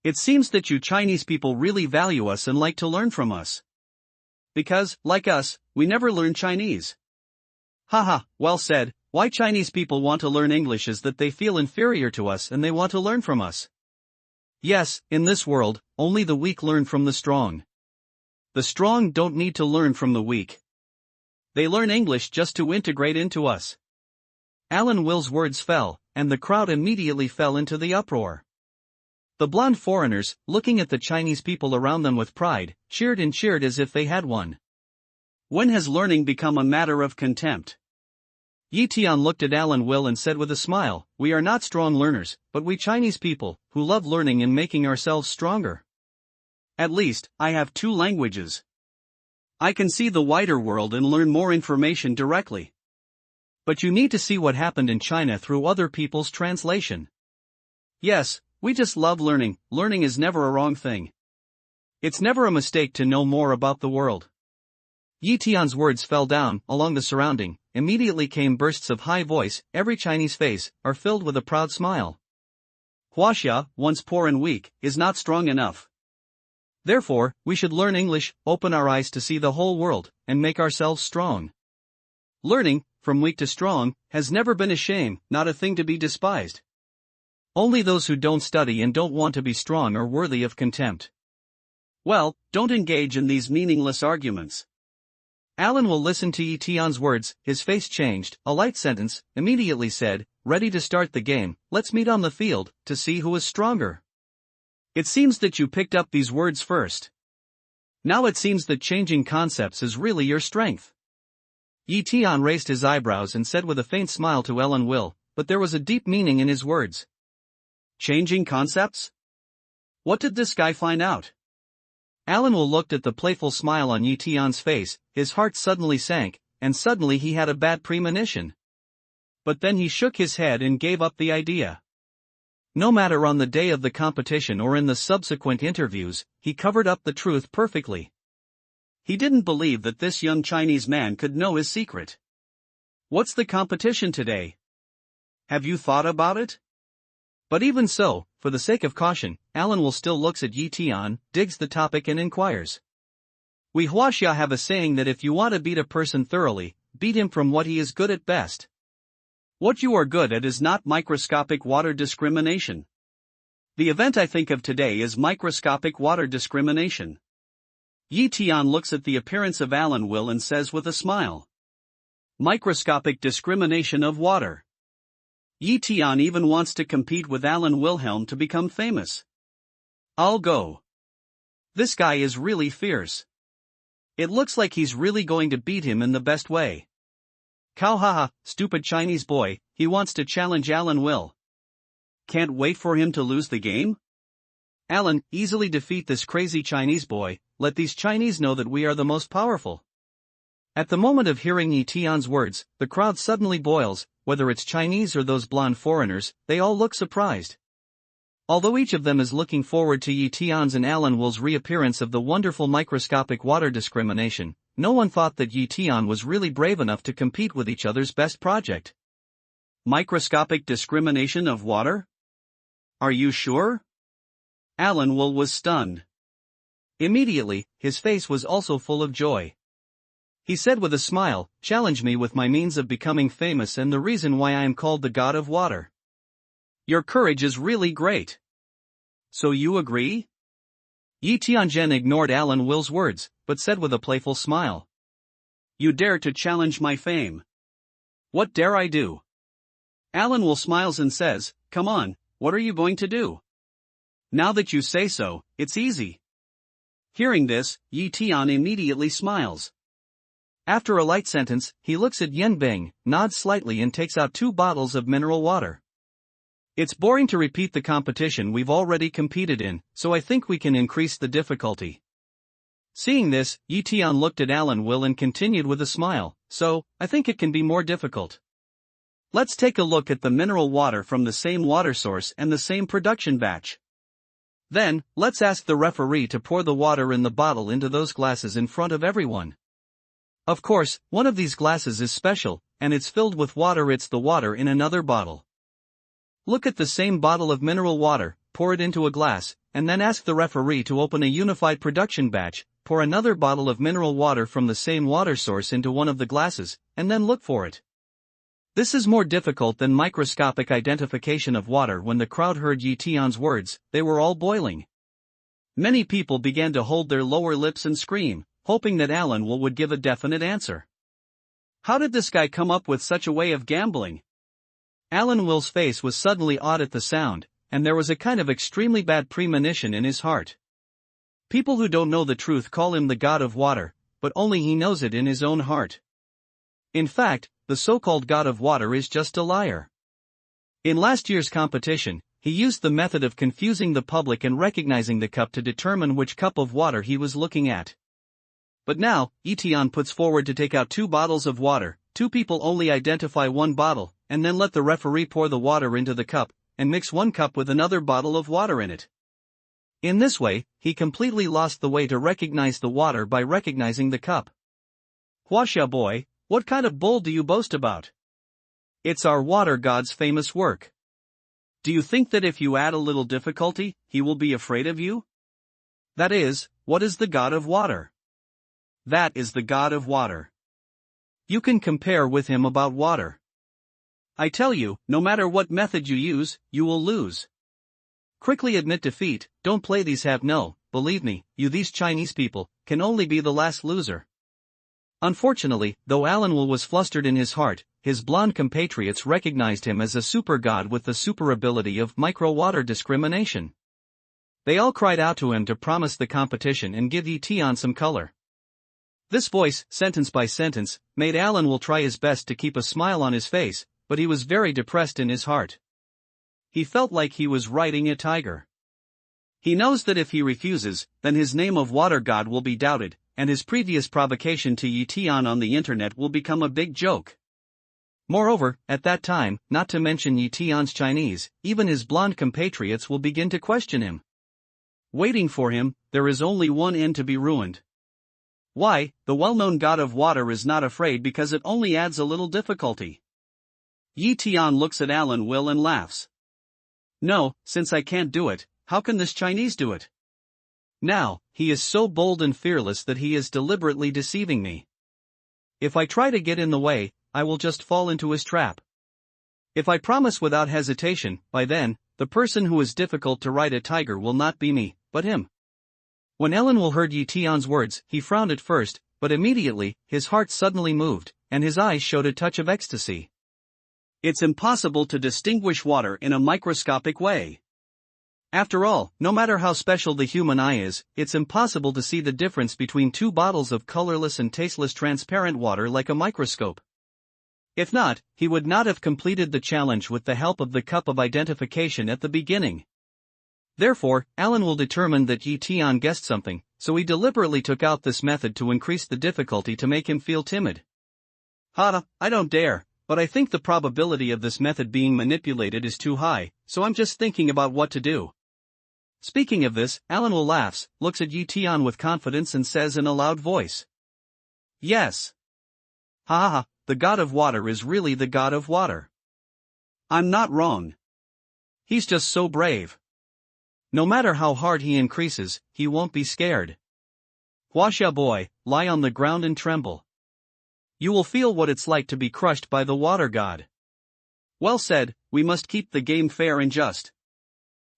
It seems that you Chinese people really value us and like to learn from us. Because, like us, we never learn Chinese. Haha, well said. Why Chinese people want to learn English is that they feel inferior to us and they want to learn from us. Yes, in this world, only the weak learn from the strong. The strong don't need to learn from the weak. They learn English just to integrate into us. Alan Will's words fell, and the crowd immediately fell into the uproar. The blonde foreigners, looking at the Chinese people around them with pride, cheered and cheered as if they had won. When has learning become a matter of contempt? Tian looked at Alan Will and said with a smile, we are not strong learners, but we Chinese people, who love learning and making ourselves stronger. At least, I have two languages. I can see the wider world and learn more information directly. But you need to see what happened in China through other people's translation. Yes, we just love learning. Learning is never a wrong thing. It's never a mistake to know more about the world. Tian's words fell down, along the surrounding, immediately came bursts of high voice, every Chinese face, are filled with a proud smile. Huaxia, once poor and weak, is not strong enough. Therefore, we should learn English, open our eyes to see the whole world, and make ourselves strong. Learning, from weak to strong, has never been a shame, not a thing to be despised. Only those who don't study and don't want to be strong are worthy of contempt. Well, don't engage in these meaningless arguments. Alan will listen to Tian's words, his face changed, a light sentence, immediately said, ready to start the game, let's meet on the field, to see who is stronger. It seems that you picked up these words first. Now it seems that changing concepts is really your strength. Tian raised his eyebrows and said with a faint smile to Alan Will, but there was a deep meaning in his words. Changing concepts? What did this guy find out? Alan Will looked at the playful smile on Tian's face, his heart suddenly sank, and suddenly he had a bad premonition. But then he shook his head and gave up the idea. No matter on the day of the competition or in the subsequent interviews, he covered up the truth perfectly. He didn't believe that this young Chinese man could know his secret. What's the competition today? Have you thought about it? But even so, for the sake of caution, Alan Will still looks at Tian, digs the topic and inquires. We Huaxia have a saying that if you want to beat a person thoroughly, beat him from what he is good at best. What you are good at is not microscopic water discrimination. The event I think of today is microscopic water discrimination. Tian looks at the appearance of Alan Will and says with a smile. Microscopic discrimination of water. Tian even wants to compete with Alan Wilhelm to become famous. I'll go. This guy is really fierce. It looks like he's really going to beat him in the best way. Cow haha, stupid Chinese boy, he wants to challenge Alan Will. Can't wait for him to lose the game? Alan, easily defeat this crazy Chinese boy, let these Chinese know that we are the most powerful. At the moment of hearing Tian's words, the crowd suddenly boils, whether it's Chinese or those blonde foreigners, they all look surprised. Although each of them is looking forward to Tian's and Alan Will's reappearance of the wonderful microscopic water discrimination, no one thought that Tian was really brave enough to compete with each other's best project. Microscopic discrimination of water? Are you sure? Alan Will was stunned. Immediately, his face was also full of joy. He said with a smile, "Challenge me with my means of becoming famous and the reason why I am called the God of Water. Your courage is really great. So you agree?" Yi Tianzhen ignored Alan Will's words, but said with a playful smile, "You dare to challenge my fame. What dare I do?" Alan Will smiles and says, "Come on, what are you going to do? Now that you say so, it's easy." Hearing this, Yi Tian immediately smiles. After a light sentence, he looks at Yen Bing, nods slightly and takes out 2 bottles of mineral water. "It's boring to repeat the competition we've already competed in, so I think we can increase the difficulty." Seeing this, Yi Tian looked at Alan Will and continued with a smile, "So, I think it can be more difficult. Let's take a look at the mineral water from the same water source and the same production batch. Then, let's ask the referee to pour the water in the bottle into those glasses in front of everyone. Of course, one of these glasses is special, and it's filled with water. It's the water in another bottle. Look at the same bottle of mineral water, pour it into a glass, and then ask the referee to open a unified production batch, pour another bottle of mineral water from the same water source into one of the glasses, and then look for it." This is more difficult than microscopic identification of water. When the crowd heard Yi Tian's words, they were all boiling. Many people began to hold their lower lips and scream, hoping that Alan Will would give a definite answer. How did this guy come up with such a way of gambling? Alan Will's face was suddenly odd at the sound, and there was a kind of extremely bad premonition in his heart. People who don't know the truth call him the God of Water, but only he knows it in his own heart. In fact, the so-called God of Water is just a liar. In last year's competition, he used the method of confusing the public and recognizing the cup to determine which cup of water he was looking at. But now, Yi Tian puts forward to take out 2 bottles of water, 2 people only identify 1 bottle, and then let the referee pour the water into the cup, and mix 1 cup with another bottle of water in it. In this way, he completely lost the way to recognize the water by recognizing the cup. Huaxia boy, what kind of bull do you boast about? It's our water god's famous work. Do you think that if you add a little difficulty, he will be afraid of you? That is, what is the God of Water? That is the God of Water. You can compare with him about water. I tell you, no matter what method you use, you will lose. Quickly admit defeat, don't play these no, believe me, you these Chinese people, can only be the last loser." Unfortunately, though Alan Will was flustered in his heart, his blonde compatriots recognized him as a super god with the super ability of micro-water discrimination. They all cried out to him to promise the competition and give Yi Tian some color. This voice, sentence by sentence, made Alan Will try his best to keep a smile on his face, but he was very depressed in his heart. He felt like he was riding a tiger. He knows that if he refuses, then his name of water god will be doubted, and his previous provocation to Yi Tian on the internet will become a big joke. Moreover, at that time, not to mention Yi Tian's Chinese, even his blonde compatriots will begin to question him. Waiting for him, there is only one end to be ruined. Why, the well-known God of Water is not afraid because it only adds a little difficulty. Yi Tian looks at Alan Will and laughs. No, since I can't do it, how can this Chinese do it? Now, he is so bold and fearless that he is deliberately deceiving me. If I try to get in the way, I will just fall into his trap. If I promise without hesitation, by then, the person who is difficult to ride a tiger will not be me, but him. When Alan Will heard Yi Tian's words, he frowned at first, but immediately, his heart suddenly moved, and his eyes showed a touch of ecstasy. It's impossible to distinguish water in a microscopic way. After all, no matter how special the human eye is, it's impossible to see the difference between 2 bottles of colorless and tasteless transparent water like a microscope. If not, he would not have completed the challenge with the help of the cup of identification at the beginning. Therefore, Alan Will determined that Yi Tian guessed something, so he deliberately took out this method to increase the difficulty to make him feel timid. I don't dare, but I think the probability of this method being manipulated is too high, so I'm just thinking about what to do. Speaking of this, Alan Will laughs, looks at Yi Tian with confidence and says in a loud voice. Yes. The God of Water is really the God of Water. I'm not wrong. He's just so brave. No matter how hard he increases, he won't be scared. Huaxia boy, lie on the ground and tremble. You will feel what it's like to be crushed by the water god. Well said, we must keep the game fair and just.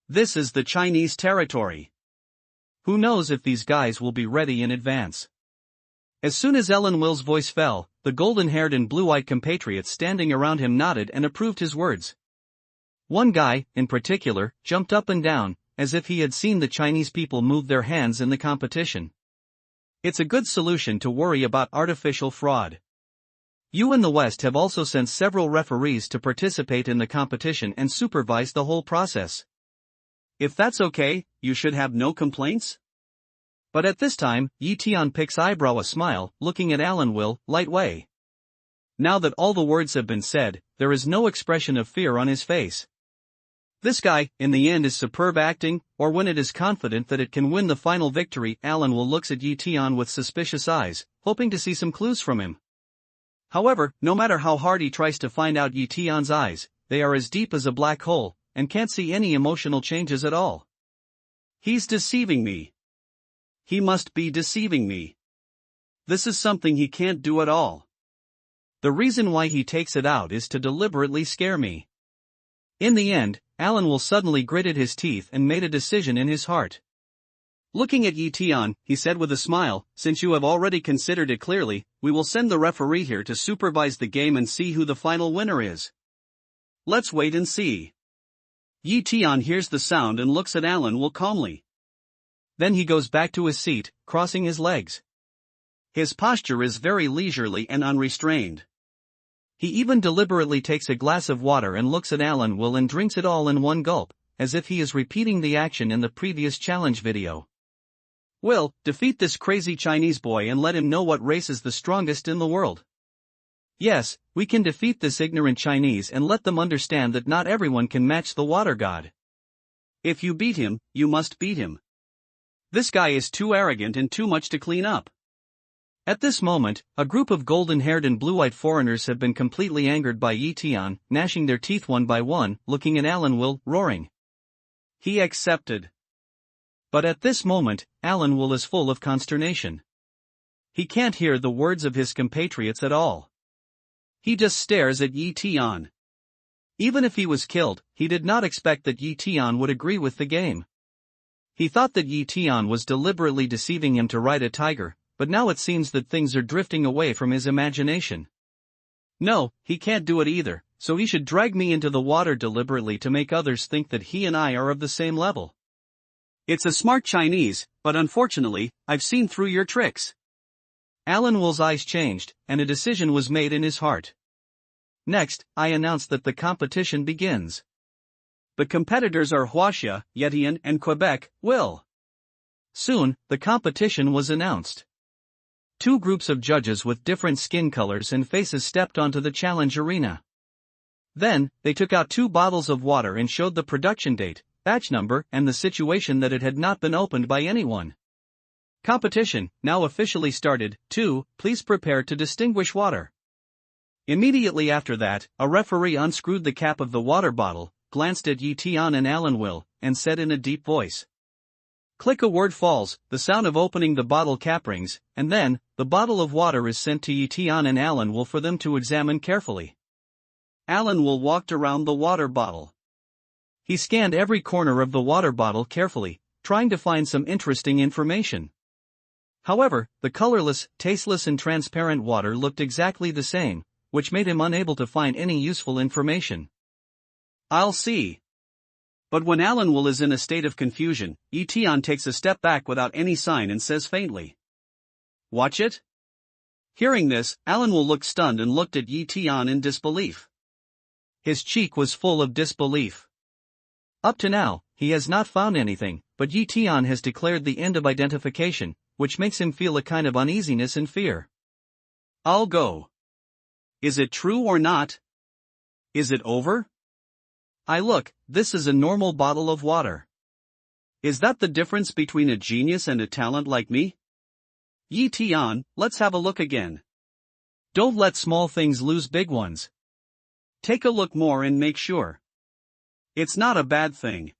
This is the Chinese territory. Who knows if these guys will be ready in advance. As soon as Ellen Will's voice fell, the golden-haired and blue-eyed compatriots standing around him nodded and approved his words. One guy, in particular, jumped up and down, as if he had seen the Chinese people move their hands in the competition. It's a good solution to worry about artificial fraud. You in the West have also sent several referees to participate in the competition and supervise the whole process. If that's okay, you should have no complaints? But at this time, Tian picks eyebrow a smile, looking at Alan Will, light way. Now that all the words have been said, there is no expression of fear on his face. This guy, in the end, is superb acting, or when it is confident that it can win the final victory, Alan Will looks at Tian with suspicious eyes, hoping to see some clues from him. However, no matter how hard he tries to find out Tian's eyes, they are as deep as a black hole, and can't see any emotional changes at all. He's deceiving me. He must be deceiving me. This is something he can't do at all. The reason why he takes it out is to deliberately scare me. In the end, Alan Will suddenly gritted his teeth and made a decision in his heart. Looking at Tian, he said with a smile, since you have already considered it clearly, we will send the referee here to supervise the game and see who the final winner is. Let's wait and see. Tian hears the sound and looks at Alan Will calmly. Then he goes back to his seat, crossing his legs. His posture is very leisurely and unrestrained. He even deliberately takes a glass of water and looks at Alan Will and drinks it all in one gulp, as if he is repeating the action in the previous challenge video. Will, defeat this crazy Chinese boy and let him know what race is the strongest in the world. Yes, we can defeat this ignorant Chinese and let them understand that not everyone can match the water god. If you beat him, you must beat him. This guy is too arrogant and too much to clean up. At this moment, a group of golden-haired and blue-eyed foreigners have been completely angered by Tian, gnashing their teeth one by one, looking at Alan Will, roaring. He accepted. But at this moment, Alan Will is full of consternation. He can't hear the words of his compatriots at all. He just stares at Tian. Even if he was killed, he did not expect that Tian would agree with the game. He thought that Tian was deliberately deceiving him to ride a tiger, but now it seems that things are drifting away from his imagination. No, he can't do it either, so he should drag me into the water deliberately to make others think that he and I are of the same level. It's a smart Chinese, but unfortunately, I've seen through your tricks. Alan Will's eyes changed, and a decision was made in his heart. Next, I announced that the competition begins. The competitors are Huaxia, Tian, and Quebec, Will. Soon, the competition was announced. Two groups of judges with different skin colors and faces stepped onto the challenge arena. Then, they took out 2 bottles of water and showed the production date, batch number, and the situation that it had not been opened by anyone. Competition, now officially started. 2, please prepare to distinguish water. Immediately after that, a referee unscrewed the cap of the water bottle, glanced at Tian and Alan Will, and said in a deep voice. Click, a word falls, the sound of opening the bottle cap rings, and then, the bottle of water is sent to Tian and Alan Will for them to examine carefully. Alan Will walked around the water bottle. He scanned every corner of the water bottle carefully, trying to find some interesting information. However, the colorless, tasteless and transparent water looked exactly the same, which made him unable to find any useful information. I'll see. But when Alan Will is in a state of confusion, Tian takes a step back without any sign and says faintly, "Watch it?" Hearing this, Alan Will looked stunned and looked at Tian in disbelief. His cheek was full of disbelief. Up to now, he has not found anything, but Tian has declared the end of identification, which makes him feel a kind of uneasiness and fear. I'll go. Is it true or not? Is it over? Look, this is a normal bottle of water. Is that the difference between a genius and a talent like me? Tian, let's have a look again. Don't let small things lose big ones. Take a look more and make sure. It's not a bad thing.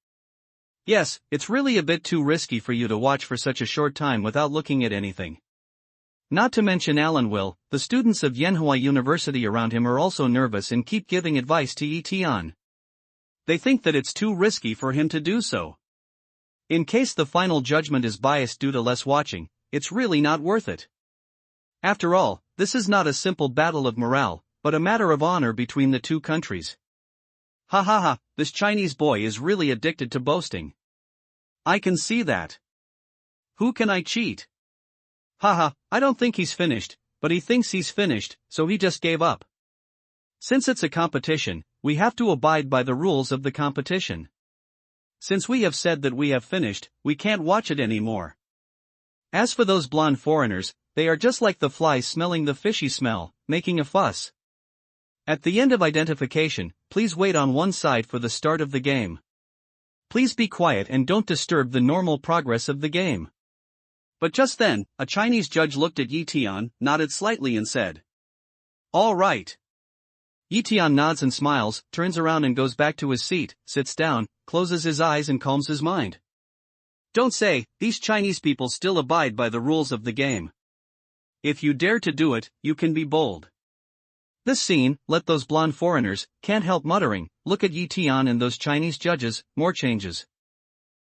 Yes, it's really a bit too risky for you to watch for such a short time without looking at anything. Not to mention Alan Will, the students of Yanhua University around him are also nervous and keep giving advice to Tian. They think that it's too risky for him to do so. In case the final judgment is biased due to less watching, it's really not worth it. After all, this is not a simple battle of morale, but a matter of honor between the two countries. Ha ha ha, this Chinese boy is really addicted to boasting. I can see that. Who can I cheat? Haha, I don't think he's finished, but he thinks he's finished, so he just gave up. Since it's a competition, we have to abide by the rules of the competition. Since we have said that we have finished, we can't watch it anymore. As for those blonde foreigners, they are just like the flies smelling the fishy smell, making a fuss. At the end of identification, please wait on one side for the start of the game. Please be quiet and don't disturb the normal progress of the game. But just then, a Chinese judge looked at Tian, nodded slightly and said, "All right." Tian nods and smiles, turns around and goes back to his seat, sits down, closes his eyes and calms his mind. Don't say, these Chinese people still abide by the rules of the game. If you dare to do it, you can be bold. This scene, let those blonde foreigners, can't help muttering, look at Tian and those Chinese judges, more changes.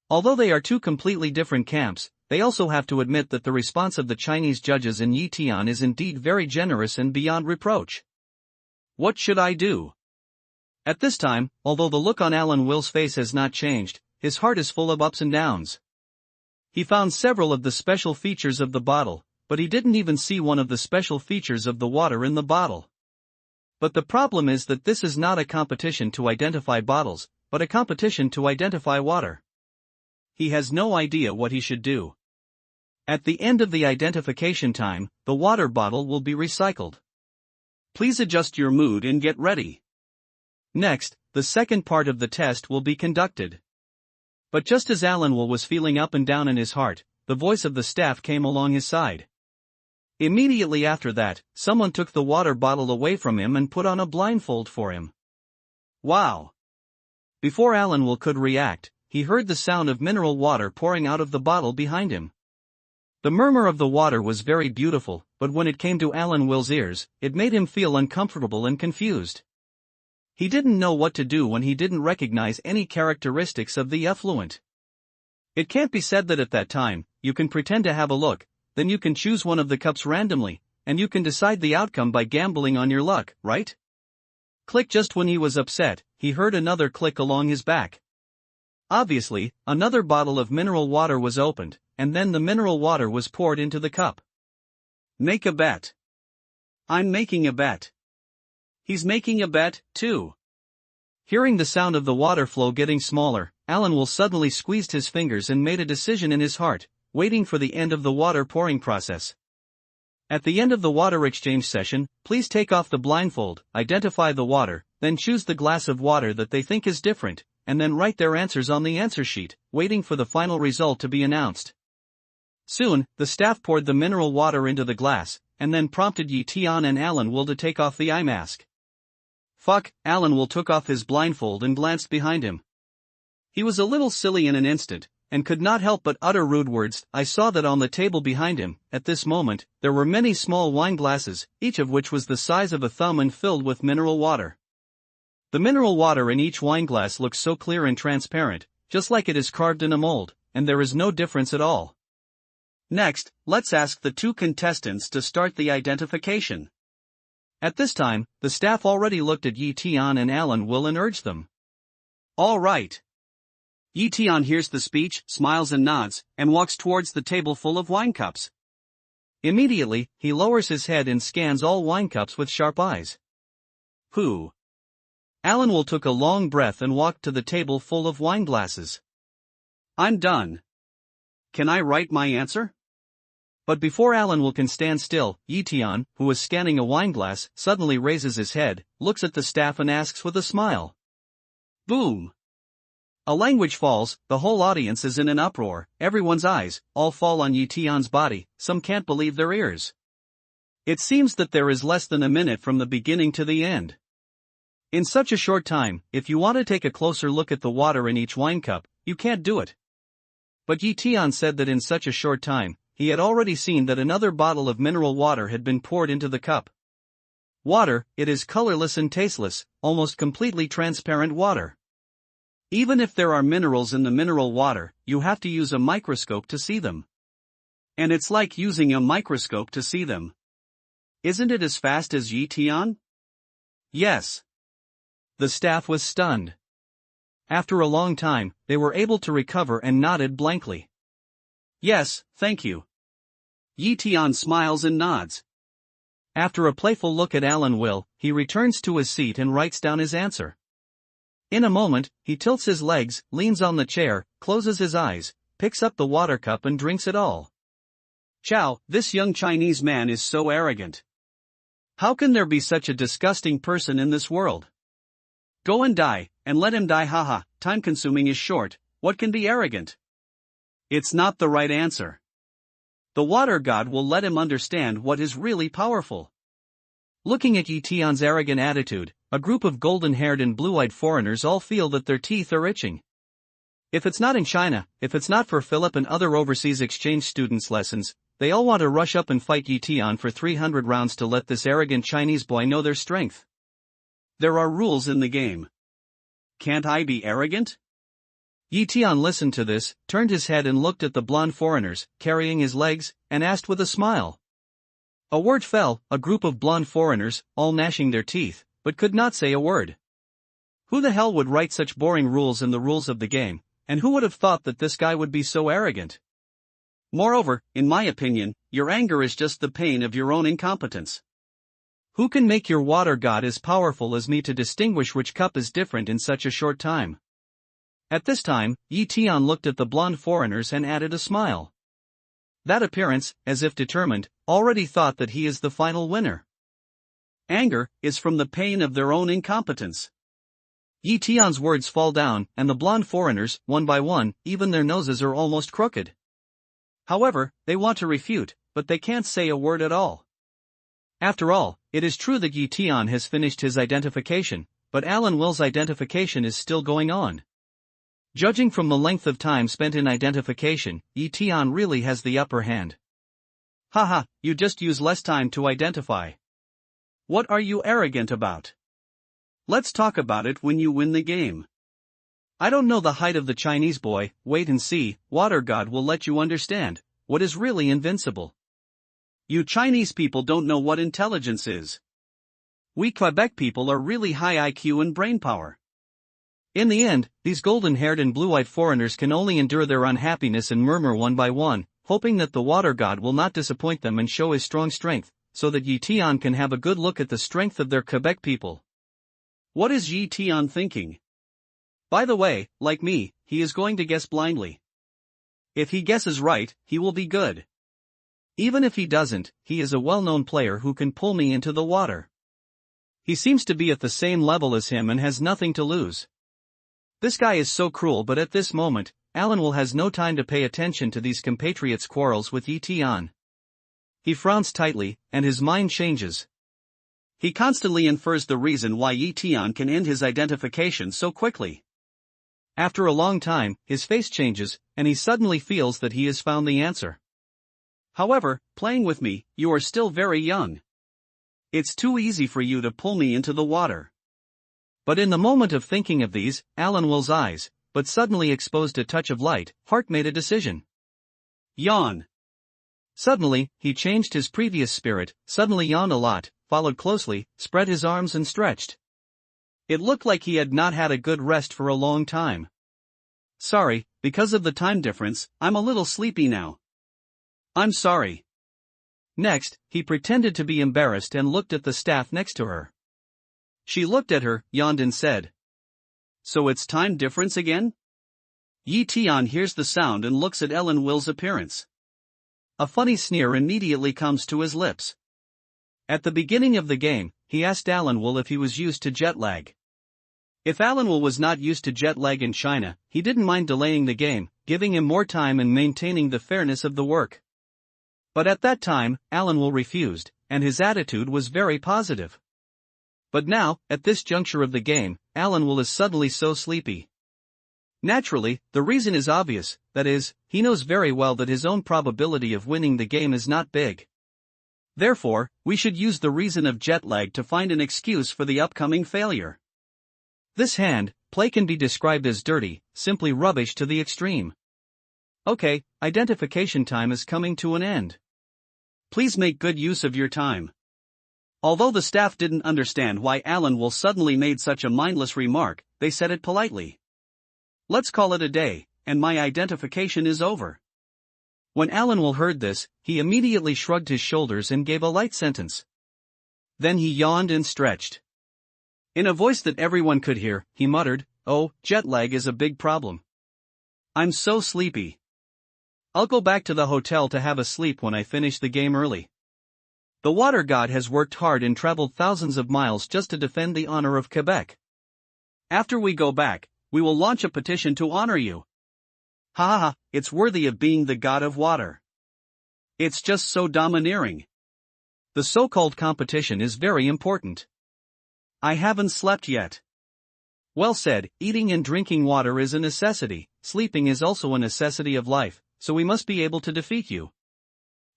Although they are two completely different camps, they also have to admit that the response of the Chinese judges in Tian is indeed very generous and beyond reproach. What should I do? At this time, although the look on Alan Will's face has not changed, his heart is full of ups and downs. He found several of the special features of the bottle, but he didn't even see one of the special features of the water in the bottle. But the problem is that this is not a competition to identify bottles, but a competition to identify water. He has no idea what he should do. At the end of the identification time, the water bottle will be recycled. Please adjust your mood and get ready. Next, the second part of the test will be conducted. But just as Alan Will was feeling up and down in his heart, the voice of the staff came along his side. Immediately after that, someone took the water bottle away from him and put on a blindfold for him. Wow! Before Alan Will could react, he heard the sound of mineral water pouring out of the bottle behind him. The murmur of the water was very beautiful, but when it came to Alan Will's ears, it made him feel uncomfortable and confused. He didn't know what to do when he didn't recognize any characteristics of the effluent. It can't be said that at that time, you can pretend to have a look, then you can choose one of the cups randomly, and you can decide the outcome by gambling on your luck, right? Click. Just when he was upset, he heard another click along his back. Obviously, another bottle of mineral water was opened, and then the mineral water was poured into the cup. Make a bet. I'm making a bet. He's making a bet, too. Hearing the sound of the water flow getting smaller, Alan Will suddenly squeezed his fingers and made a decision in his heart, waiting for the end of the water pouring process. At the end of the water exchange session, please take off the blindfold, identify the water, then choose the glass of water that they think is different, and then write their answers on the answer sheet, waiting for the final result to be announced. Soon, the staff poured the mineral water into the glass, and then prompted Tian and Alan Will to take off the eye mask. Fuck, Alan Will took off his blindfold and glanced behind him. He was a little silly in an instant, and could not help but utter rude words. I saw that on the table behind him, at this moment, there were many small wine glasses, each of which was the size of a thumb and filled with mineral water. The mineral water in each wineglass looks so clear and transparent, just like it is carved in a mold, and there is no difference at all. Next, let's ask the two contestants to start the identification. At this time, the staff already looked at Tian and Alan Will and urged them. All right. Tian hears the speech, smiles and nods, and walks towards the table full of wine cups. Immediately, he lowers his head and scans all wine cups with sharp eyes. Who? Alan Will took a long breath and walked to the table full of wine glasses. I'm done. Can I write my answer? But before Alan Will can stand still, Tian, who was scanning a wineglass, suddenly raises his head, looks at the staff and asks with a smile. Boom! A language falls, the whole audience is in an uproar, everyone's eyes, all fall on Tian's body, some can't believe their ears. It seems that there is less than a minute from the beginning to the end. In such a short time, if you want to take a closer look at the water in each wine cup, You can't do it. But Tian said that in such a short time, he had already seen that another bottle of mineral water had been poured into the cup. Water, it is colorless and tasteless, almost completely transparent water. Even if there are minerals in the mineral water, you have to use a microscope to see them. And it's like using a microscope to see them. Isn't it as fast as Tian? Yes. The staff was stunned. After a long time, they were able to recover and nodded blankly. Yes, thank you. Tian smiles and nods. After a playful look at Alan Will, he returns to his seat and writes down his answer. In a moment, he tilts his legs, leans on the chair, closes his eyes, picks up the water cup and drinks it all. Chow, this young Chinese man is so arrogant. How can there be such a disgusting person in this world? Go and die, and let him die, haha, time consuming is short, what can be arrogant? It's not the right answer. The water god will let him understand what is really powerful. Looking at Tian's arrogant attitude, a group of golden-haired and blue-eyed foreigners all feel that their teeth are itching. If it's not in China, if it's not for Philip and other overseas exchange students' lessons, they all want to rush up and fight Tian for 300 rounds to let this arrogant Chinese boy know their strength. There are rules in the game. Can't I be arrogant? Tian listened to this, turned his head and looked at the blonde foreigners, carrying his legs, and asked with a smile. A word fell, a group of blonde foreigners, all gnashing their teeth, but could not say a word. Who the hell would write such boring rules in the rules of the game, and who would have thought that this guy would be so arrogant? Moreover, in my opinion, your anger is just the pain of your own incompetence. Who can make your water god as powerful as me to distinguish which cup is different in such a short time? At this time, Tian looked at the blonde foreigners and added a smile. That appearance, as if determined, already thought that he is the final winner. Anger is from the pain of their own incompetence. Tian's words fall down, and the blonde foreigners, one by one, even their noses are almost crooked. However, they want to refute, but they can't say a word at all. After all, it is true that Tian has finished his identification, but Alan Will's identification is still going on. Judging from the length of time spent in identification, Tian really has the upper hand. Haha, you just use less time to identify. What are you arrogant about? Let's talk about it when you win the game. I don't know the height of the Chinese boy, wait and see, water god will let you understand what is really invincible. You Chinese people don't know what intelligence is. We Quebec people are really high IQ and brain power. In the end, these golden-haired and blue-eyed foreigners can only endure their unhappiness and murmur one by one, hoping that the water god will not disappoint them and show his strong strength, so that Tian can have a good look at the strength of their Quebec people. What is Tian thinking? By the way, like me, he is going to guess blindly. If he guesses right, he will be good. Even if he doesn't, he is a well-known player who can pull me into the water. He seems to be at the same level as him and has nothing to lose. This guy is so cruel, but at this moment, Alan Will has no time to pay attention to these compatriots' quarrels with Tian. He frowns tightly, and his mind changes. He constantly infers the reason why Tian can end his identification so quickly. After a long time, his face changes, and he suddenly feels that he has found the answer. However, playing with me, you are still very young. It's too easy for you to pull me into the water. But in the moment of thinking of these, Alan Will's eyes, but suddenly exposed a touch of light, heart made a decision. Yawn. Suddenly, he changed his previous spirit, suddenly yawned a lot, followed closely, spread his arms and stretched. It looked like he had not had a good rest for a long time. Sorry, because of the time difference, I'm a little sleepy now. I'm sorry. Next, he pretended to be embarrassed and looked at the staff next to her. She looked at her, yawned and said, "So it's time difference again?" Tian hears the sound and looks at Alan Will's appearance. A funny sneer immediately comes to his lips. At the beginning of the game, he asked Alan Will if he was used to jet lag. If Alan Will was not used to jet lag in China, he didn't mind delaying the game, giving him more time and maintaining the fairness of the work. But at that time, Alan Will refused, and his attitude was very positive. But now, at this juncture of the game, Alan Will is suddenly so sleepy. Naturally, the reason is obvious, that is, he knows very well that his own probability of winning the game is not big. Therefore, we should use the reason of jet lag to find an excuse for the upcoming failure. This hand play can be described as dirty, simply rubbish to the extreme. Okay, identification time is coming to an end. Please make good use of your time. Although the staff didn't understand why Alan Will suddenly made such a mindless remark, they said it politely. Let's call it a day, and my identification is over. When Alan Will heard this, he immediately shrugged his shoulders and gave a light sentence. Then he yawned and stretched. In a voice that everyone could hear, he muttered, "Oh, jet lag is a big problem. I'm so sleepy. I'll go back to the hotel to have a sleep when I finish the game early. The water god has worked hard and traveled thousands of miles just to defend the honor of Quebec. After we go back, we will launch a petition to honor you. Ha ha ha, it's worthy of being the god of water. It's just so domineering. The so-called competition is very important. I haven't slept yet." Well said, eating and drinking water is a necessity, sleeping is also a necessity of life, so we must be able to defeat you.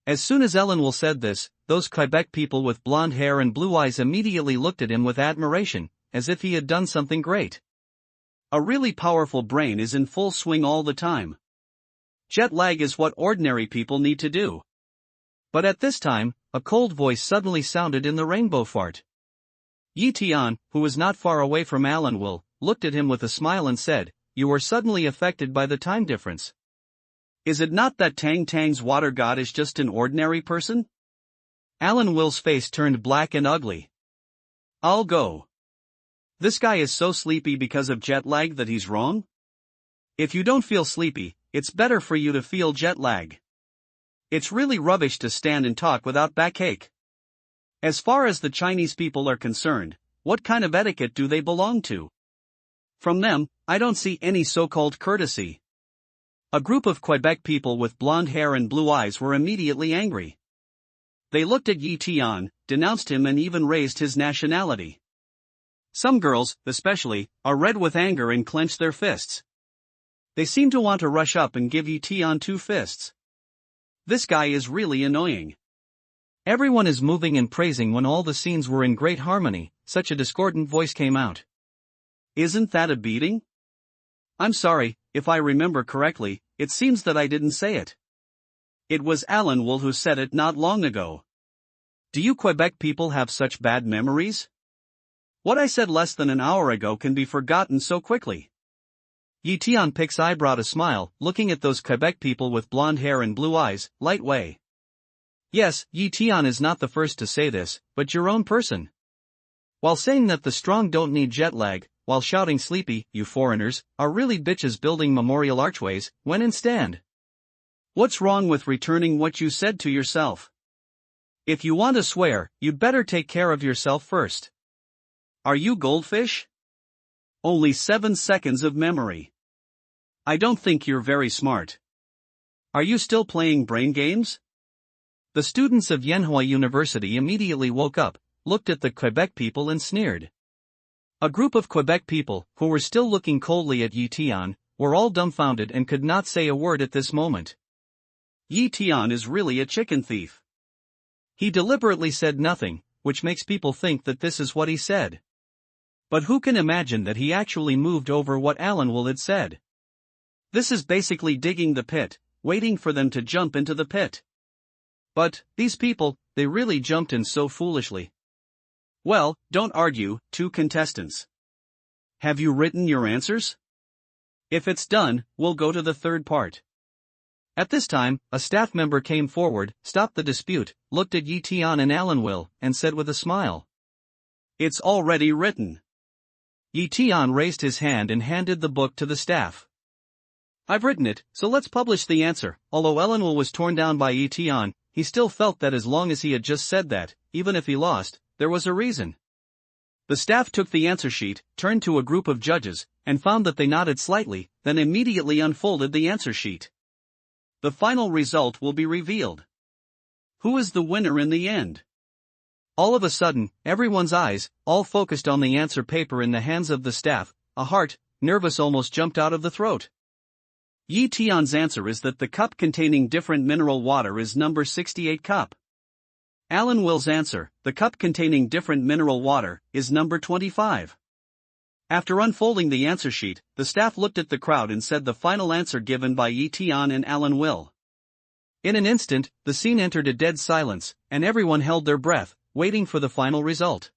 As soon as Ellen Will said this, those Quebec people with blonde hair and blue eyes immediately looked at him with admiration, as if he had done something great. A really powerful brain is in full swing all the time. Jet lag is what ordinary people need to do. But at this time, a cold voice suddenly sounded in the rainbow fart. Tian, who was not far away from Alan Will, looked at him with a smile and said, "You are suddenly affected by the time difference. Is it not that Tang Tang's water god is just an ordinary person?" Alan Will's face turned black and ugly. "I'll go. This guy is so sleepy because of jet lag that he's wrong? If you don't feel sleepy, it's better for you to feel jet lag. It's really rubbish to stand and talk without backache. As far as the Chinese people are concerned, what kind of etiquette do they belong to? From them, I don't see any so-called courtesy." A group of Quebec people with blonde hair and blue eyes were immediately angry. They looked at Tian, denounced him and even raised his nationality. Some girls, especially, are red with anger and clench their fists. They seem to want to rush up and give Tian 2 fists. This guy is really annoying. Everyone is moving and praising when all the scenes were in great harmony, such a discordant voice came out. Isn't that a beating? I'm sorry, if I remember correctly, it seems that I didn't say it. It was Alan Will who said it not long ago. Do you Quebec people have such bad memories? What I said less than an hour ago can be forgotten so quickly. Tian Pic's eyebrowed a smile, looking at those Quebec people with blonde hair and blue eyes, light way. Yes, Tian is not the first to say this, but your own person. While saying that the strong don't need jet lag, while shouting sleepy, you foreigners, are really bitches building memorial archways, when in stand. What's wrong with returning what you said to yourself? If you want to swear, you'd better take care of yourself first. Are you goldfish? Only 7 seconds of memory. I don't think you're very smart. Are you still playing brain games? The students of Yenhua University immediately woke up, looked at the Quebec people and sneered. A group of Quebec people, who were still looking coldly at Tian, were all dumbfounded and could not say a word at this moment. Tian is really a chicken thief. He deliberately said nothing, which makes people think that this is what he said. But who can imagine that he actually moved over what Alan Will had said? This is basically digging the pit, waiting for them to jump into the pit. But, these people, they really jumped in so foolishly. Well, don't argue, 2 contestants. Have you written your answers? If it's done, we'll go to the third part. At this time, a staff member came forward, stopped the dispute, looked at Tian and Alan Will, and said with a smile. It's already written. Tian raised his hand and handed the book to the staff. I've written it, so let's publish the answer. Although Alan Will was torn down by Tian, he still felt that as long as he had just said that, even if he lost, there was a reason. The staff took the answer sheet, turned to a group of judges, and found that they nodded slightly, then immediately unfolded the answer sheet. The final result will be revealed. Who is the winner in the end? All of a sudden, everyone's eyes, all focused on the answer paper in the hands of the staff, a heart, nervous almost jumped out of the throat. Yi Tian's answer is that the cup containing different mineral water is number 68 cup. Alan Will's answer, the cup containing different mineral water, is number 25. After unfolding the answer sheet, the staff looked at the crowd and said the final answer given by Yi Tian and Alan Will. In an instant, the scene entered a dead silence, and everyone held their breath, waiting for the final result.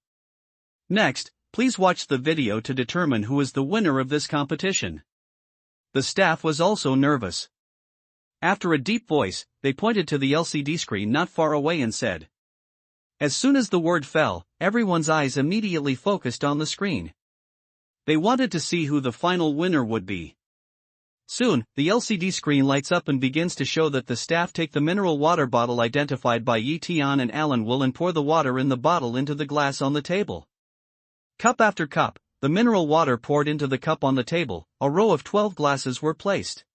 Next, please watch the video to determine who is the winner of this competition. The staff was also nervous. After a deep voice, they pointed to the LCD screen not far away and said. As soon as the word fell, everyone's eyes immediately focused on the screen. They wanted to see who the final winner would be. Soon, the LCD screen lights up and begins to show that the staff take the mineral water bottle identified by Yi Tian and Alan Will and pour the water in the bottle into the glass on the table. Cup after cup, the mineral water poured into the cup on the table, a row of 12 glasses were placed.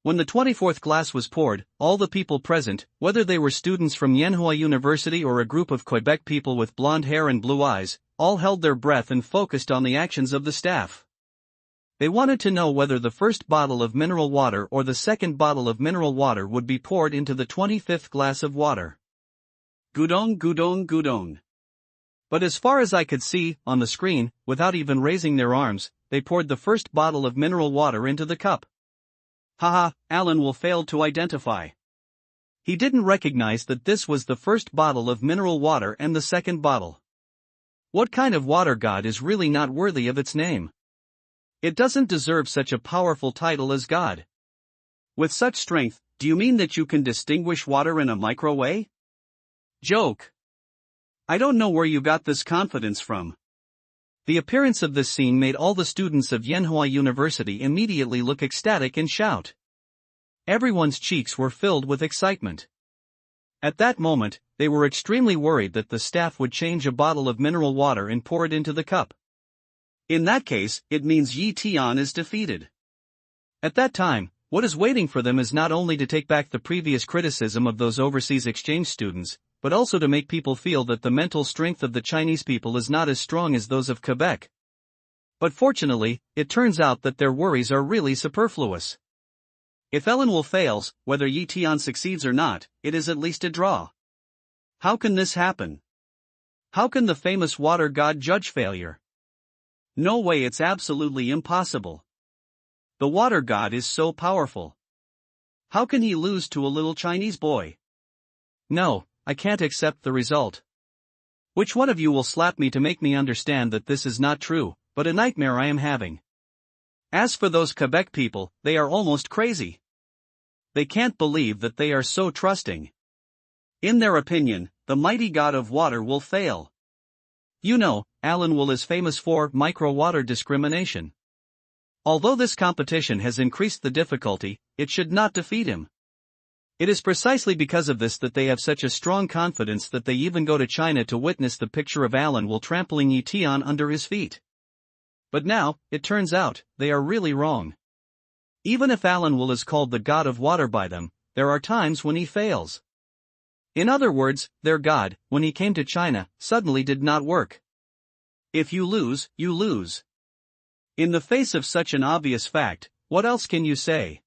When the 24th glass was poured, all the people present, whether they were students from Yenhua University or a group of Quebec people with blonde hair and blue eyes, all held their breath and focused on the actions of the staff. They wanted to know whether the first bottle of mineral water or the second bottle of mineral water would be poured into the 25th glass of water. Gudong, gudong, gudong. But as far as I could see, on the screen, without even raising their arms, they poured the first bottle of mineral water into the cup. Haha, Alan Will failed to identify. He didn't recognize that this was the first bottle of mineral water and the second bottle. What kind of water god is really not worthy of its name? It doesn't deserve such a powerful title as God. With such strength, do you mean that you can distinguish water in a micro way? Joke. I don't know where you got this confidence from. The appearance of this scene made all the students of Yenhua University immediately look ecstatic and shout. Everyone's cheeks were filled with excitement. At that moment, they were extremely worried that the staff would change a bottle of mineral water and pour it into the cup. In that case, it means Yi Tian is defeated. At that time, what is waiting for them is not only to take back the previous criticism of those overseas exchange students, but also to make people feel that the mental strength of the Chinese people is not as strong as those of Quebec. But fortunately, it turns out that their worries are really superfluous. If Alan Will fails, whether Yi Tian succeeds or not, it is at least a draw. How can this happen? How can the famous water god judge failure? No way, it's absolutely impossible. The water god is so powerful. How can he lose to a little Chinese boy? No, I can't accept the result. Which one of you will slap me to make me understand that this is not true, but a nightmare I am having? As for those Quebec people, they are almost crazy. They can't believe that they are so trusting. In their opinion, the mighty god of water will fail. You know, Alan Will is famous for micro-water discrimination. Although this competition has increased the difficulty, it should not defeat him. It is precisely because of this that they have such a strong confidence that they even go to China to witness the picture of Alan Will trampling Yi Tian under his feet. But now, it turns out, they are really wrong. Even if Alan Will is called the god of water by them, there are times when he fails. In other words, their god, when he came to China, suddenly did not work. If you lose, you lose. In the face of such an obvious fact, what else can you say?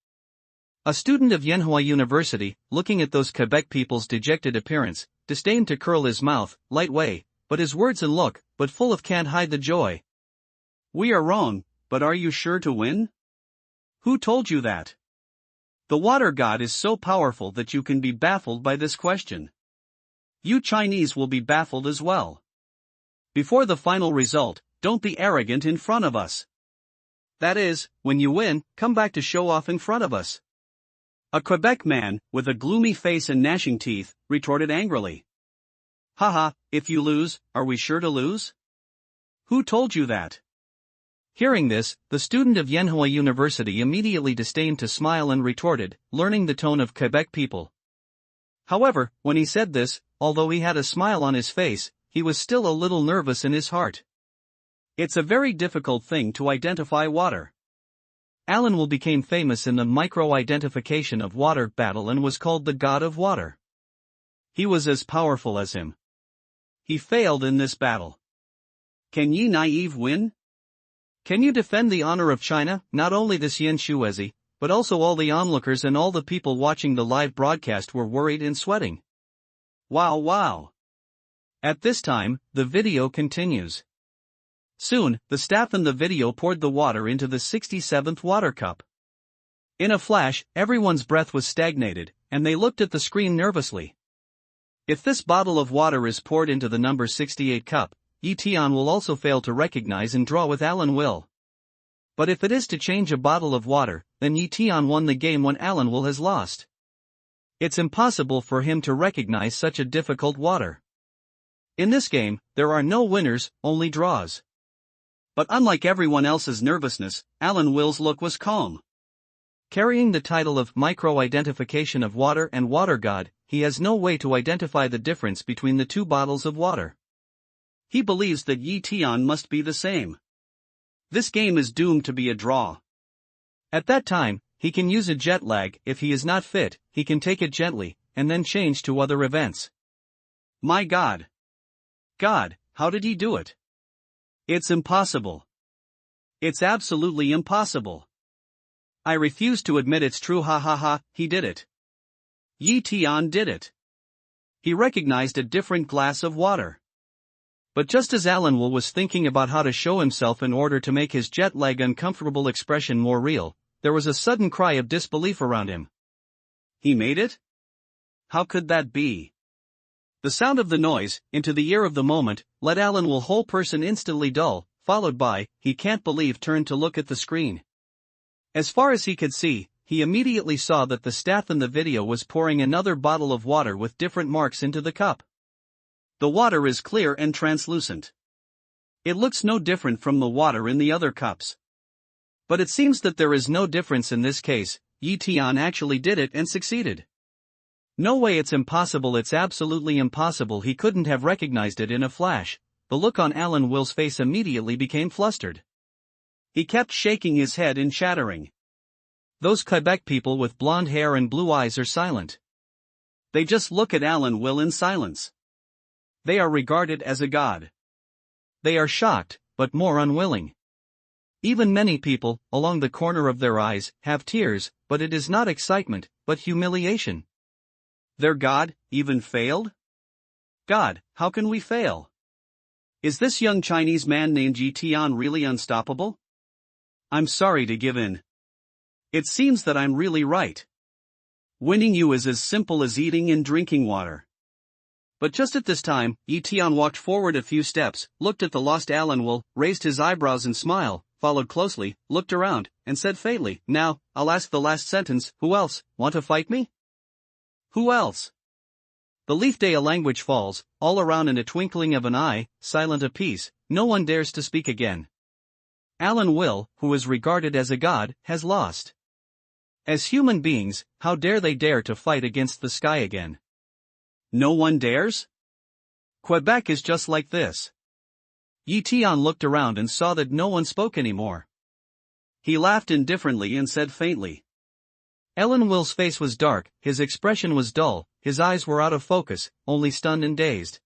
A student of Yenhua University, looking at those Quebec people's dejected appearance, disdained to curl his mouth, light way, but his words and look, but full of can't hide the joy. We are wrong, but are you sure to win? Who told you that? The water god is so powerful that you can be baffled by this question. You Chinese will be baffled as well. Before the final result, don't be arrogant in front of us. That is, when you win, come back to show off in front of us. A Quebec man, with a gloomy face and gnashing teeth, retorted angrily. Haha, if you lose, are we sure to lose? Who told you that? Hearing this, the student of Yenhua University immediately disdained to smile and retorted, learning the tone of Quebec people. However, when he said this, although he had a smile on his face, he was still a little nervous in his heart. It's a very difficult thing to identify water. Alan Will became famous in the micro-identification of water battle and was called the god of water. He was as powerful as him. He failed in this battle. Can Yi Naive win? Can you defend the honor of China? Not only the Xian Shuezi, but also all the onlookers and all the people watching the live broadcast were worried and sweating. Wow, wow. At this time, the video continues. Soon, the staff in the video poured the water into the 67th water cup. In a flash, everyone's breath was stagnated, and they looked at the screen nervously. If this bottle of water is poured into the number 68 cup, Tian will also fail to recognize and draw with Alan will. But if it is to change a bottle of water, then Tian won the game when Alan will has lost. It's impossible for him to recognize such a difficult water. In this game, there are no winners, only draws. But unlike everyone else's nervousness, Alan Will's look was calm. Carrying the title of Micro-Identification of Water and Water God, he has no way to identify the difference between the two bottles of water. He believes that Tian must be the same. This game is doomed to be a draw. At that time, he can use a jet lag. If he is not fit, he can take it gently, and then change to other events. My God! God, how did he do it? It's impossible. It's absolutely impossible. I refuse to admit it's true. Ha ha ha, he did it. Tian did it. He recognized a different glass of water. But just as Alan Will was thinking about how to show himself in order to make his jet lag uncomfortable expression more real, there was a sudden cry of disbelief around him. He made it? How could that be? The sound of the noise, into the ear of the moment, let Alan Will's whole person instantly dull, followed by, he can't believe, turned to look at the screen. As far as he could see, he immediately saw that the staff in the video was pouring another bottle of water with different marks into the cup. The water is clear and translucent. It looks no different from the water in the other cups. But it seems that there is no difference in this case. Tian actually did it and succeeded. No way, it's impossible, it's absolutely impossible. He couldn't have recognized it in a flash. The look on Alan Will's face immediately became flustered. He kept shaking his head and chattering. Those Quebec people with blonde hair and blue eyes are silent. They just look at Alan Will in silence. They are regarded as a god. They are shocked, but more unwilling. Even many people, along the corner of their eyes, have tears, but it is not excitement, but humiliation. Their god, even failed? God, how can we fail? Is this young Chinese man named Tian really unstoppable? I'm sorry to give in. It seems that I'm really right. Winning you is as simple as eating and drinking water. But just at this time, Tian walked forward a few steps, looked at the lost Alan Will, raised his eyebrows and smiled, followed closely, looked around, and said faintly, "Now, I'll ask the last sentence, who else, want to fight me? Who else?" The leaf day a language falls, all around in a twinkling of an eye, silent a piece, no one dares to speak again. Alan Will, who is regarded as a god, has lost. As human beings, how dare they dare to fight against the sky again? No one dares? Quebec is just like this. Tian looked around and saw that no one spoke anymore. He laughed indifferently and said faintly. Alan Will's face was dark, his expression was dull, his eyes were out of focus, only stunned and dazed.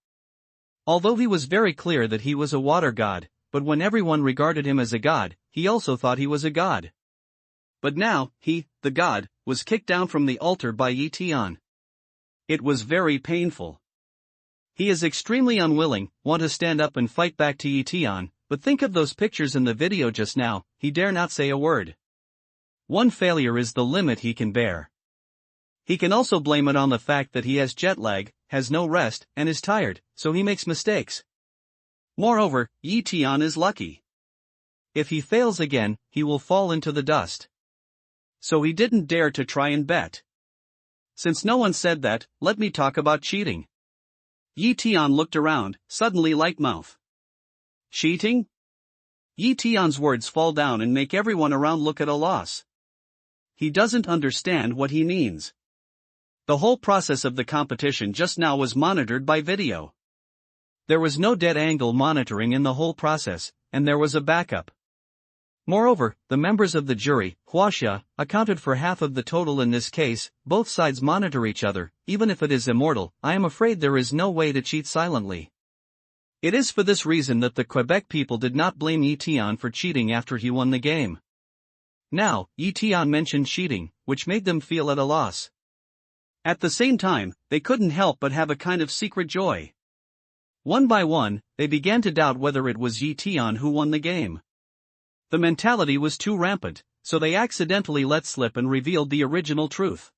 Although he was very clear that he was a water god, but when everyone regarded him as a god, he also thought he was a god. But now, he, the god, was kicked down from the altar by Tian. It was very painful. He is extremely unwilling, want to stand up and fight back to Tian, but think of those pictures in the video just now, he dare not say a word. One failure is the limit he can bear. He can also blame it on the fact that he has jet lag, has no rest, and is tired, so he makes mistakes. Moreover, Tian is lucky. If he fails again, he will fall into the dust. So he didn't dare to try and bet. Since no one said that, let me talk about cheating. Tian looked around, suddenly light mouth. Cheating? Tian's words fall down and make everyone around look at a loss. He doesn't understand what he means. The whole process of the competition just now was monitored by video. There was no dead angle monitoring in the whole process, and there was a backup. Moreover, the members of the jury, Huaxia, accounted for half of the total in this case. Both sides monitor each other, even if it is immortal. I am afraid there is no way to cheat silently. It is for this reason that the Quebec people did not blame Tian for cheating after he won the game. Now, Tian mentioned cheating, which made them feel at a loss. At the same time, they couldn't help but have a kind of secret joy. One by one, they began to doubt whether it was Tian who won the game. The mentality was too rampant, so they accidentally let slip and revealed the original truth.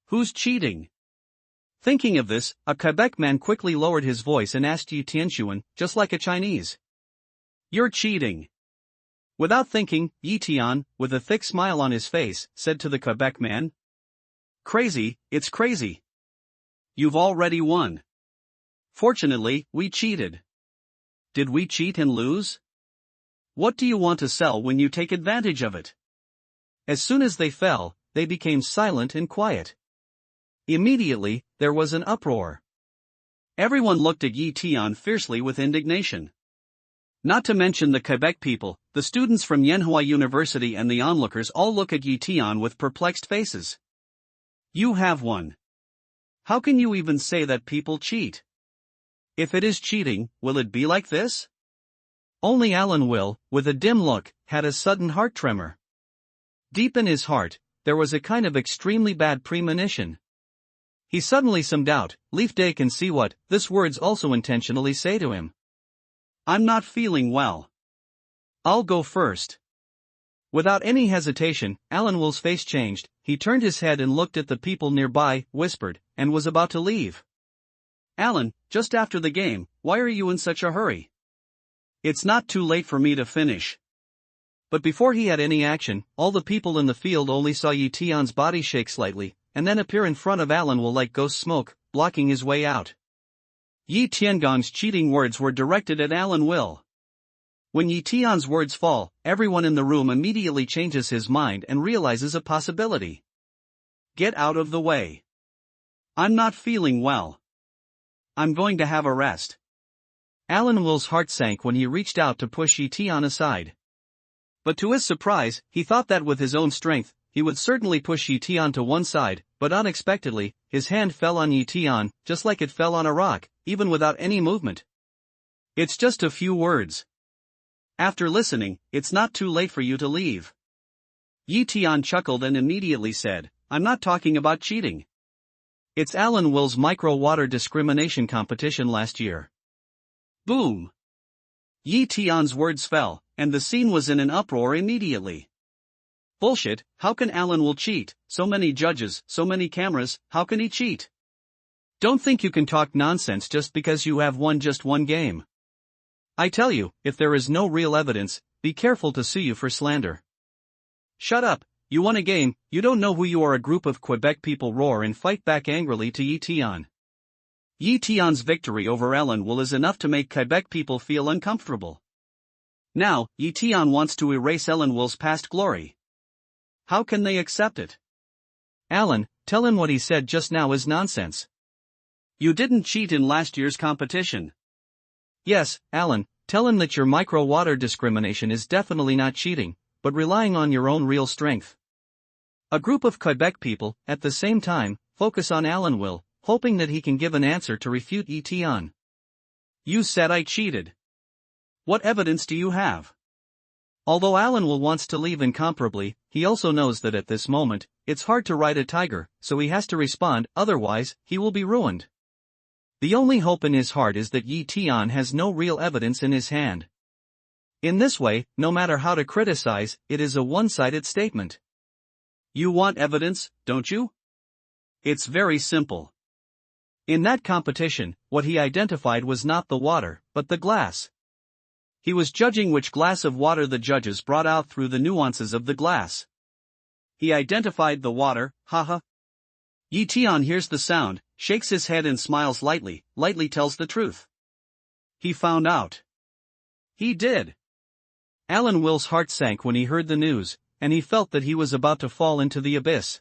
Who's cheating? Thinking of this, a Quebec man quickly lowered his voice and asked Tianshuan, just like a Chinese. You're cheating. Without thinking, Tian, with a thick smile on his face, said to the Quebec man. Crazy, it's crazy. You've already won. Fortunately, we cheated. Did we cheat and lose? What do you want to sell when you take advantage of it? As soon as they fell, they became silent and quiet. Immediately, there was an uproar. Everyone looked at Tian fiercely with indignation. Not to mention the Quebec people, the students from Yenhua University and the onlookers all look at Tian with perplexed faces. You have won. How can you even say that people cheat? If it is cheating, will it be like this? Only Alan Will, with a dim look, had a sudden heart tremor. Deep in his heart, there was a kind of extremely bad premonition. He suddenly some doubt, Leaf Day can see what, this words also intentionally say to him. I'm not feeling well. I'll go first. Without any hesitation, Alan Will's face changed, he turned his head and looked at the people nearby, whispered, and was about to leave. Alan, just after the game, why are you in such a hurry? It's not too late for me to finish. But before he had any action, all the people in the field only saw Tian's body shake slightly, and then appear in front of Alan Will like ghost smoke, blocking his way out. Tiangong's cheating words were directed at Alan Will. When Tian's words fall, everyone in the room immediately changes his mind and realizes a possibility. Get out of the way. I'm not feeling well. I'm going to have a rest. Alan Will's heart sank when he reached out to push Tian aside. But to his surprise, he thought that with his own strength, he would certainly push Tian to one side, but unexpectedly, his hand fell on Tian, just like it fell on a rock, even without any movement. It's just a few words. After listening, it's not too late for you to leave. Tian chuckled and immediately said, I'm not talking about cheating. It's Alan Will's micro-water discrimination competition last year. Boom! Tian's words fell, and the scene was in an uproar immediately. Bullshit, how can Alan Will cheat? So many judges, so many cameras, how can he cheat? Don't think you can talk nonsense just because you have won just one game. I tell you, if there is no real evidence, be careful to sue you for slander. Shut up, you won a game, you don't know who you are. A group of Quebec people roar and fight back angrily to Tian. Tian's victory over Alan Will is enough to make Quebec people feel uncomfortable. Now, Tian wants to erase Alan Will's past glory. How can they accept it? Alan, tell him what he said just now is nonsense. You didn't cheat in last year's competition. Yes, Alan, tell him that your micro-water discrimination is definitely not cheating, but relying on your own real strength. A group of Quebec people, at the same time, focus on Alan Will, hoping that he can give an answer to refute Tian. You said I cheated. What evidence do you have? Although Alan Will wants to leave incomparably, he also knows that at this moment, it's hard to ride a tiger, so he has to respond, otherwise, he will be ruined. The only hope in his heart is that Tian has no real evidence in his hand. In this way, no matter how to criticize, it is a one-sided statement. You want evidence, don't you? It's very simple. In that competition, what he identified was not the water, but the glass. He was judging which glass of water the judges brought out through the nuances of the glass. He identified the water, haha. Tian hears the sound, shakes his head and smiles lightly tells the truth. He found out. He did. Alan Will's heart sank when he heard the news, and he felt that he was about to fall into the abyss.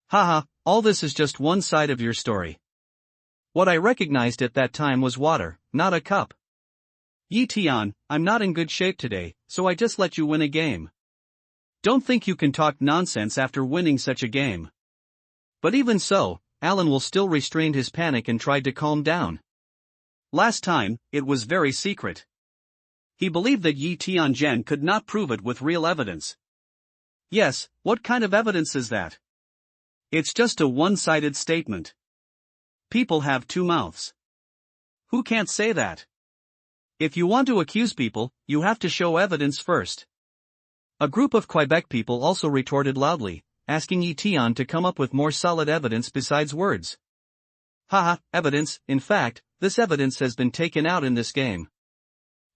Haha, all this is just one side of your story. What I recognized at that time was water, not a cup. Tian, I'm not in good shape today, so I just let you win a game. Don't think you can talk nonsense after winning such a game. But even so, Alan Will still restrained his panic and tried to calm down. Last time, it was very secret. He believed that Yi Tianzhen could not prove it with real evidence. Yes, what kind of evidence is that? It's just a one-sided statement. People have two mouths. Who can't say that? If you want to accuse people, you have to show evidence first. A group of Quebec people also retorted loudly, asking Yi Tian to come up with more solid evidence besides words. Haha, evidence. In fact, this evidence has been taken out in this game.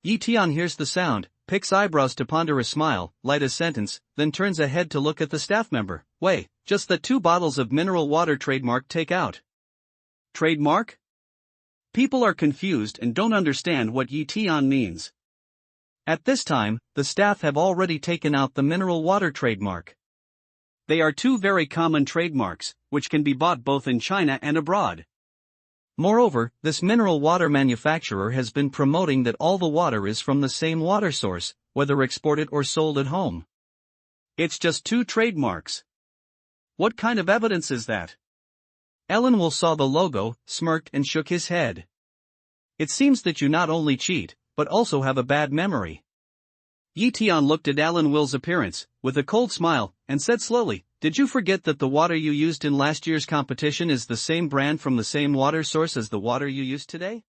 Yi Tian hears the sound, picks eyebrows to ponder a smile, light a sentence, then turns ahead to look at the staff member. Wait, just the 2 bottles of mineral water trademark take out. Trademark? People are confused and don't understand what Yi Tian means. At this time, the staff have already taken out the mineral water trademark. They are 2 very common trademarks, which can be bought both in China and abroad. Moreover, this mineral water manufacturer has been promoting that all the water is from the same water source, whether exported or sold at home. It's just 2 trademarks. What kind of evidence is that? Ellen Will saw the logo, smirked and shook his head. It seems that you not only cheat, but also have a bad memory. Yi Tian looked at Alan Will's appearance, with a cold smile, and said slowly, "Did you forget that the water you used in last year's competition is the same brand from the same water source as the water you used today?"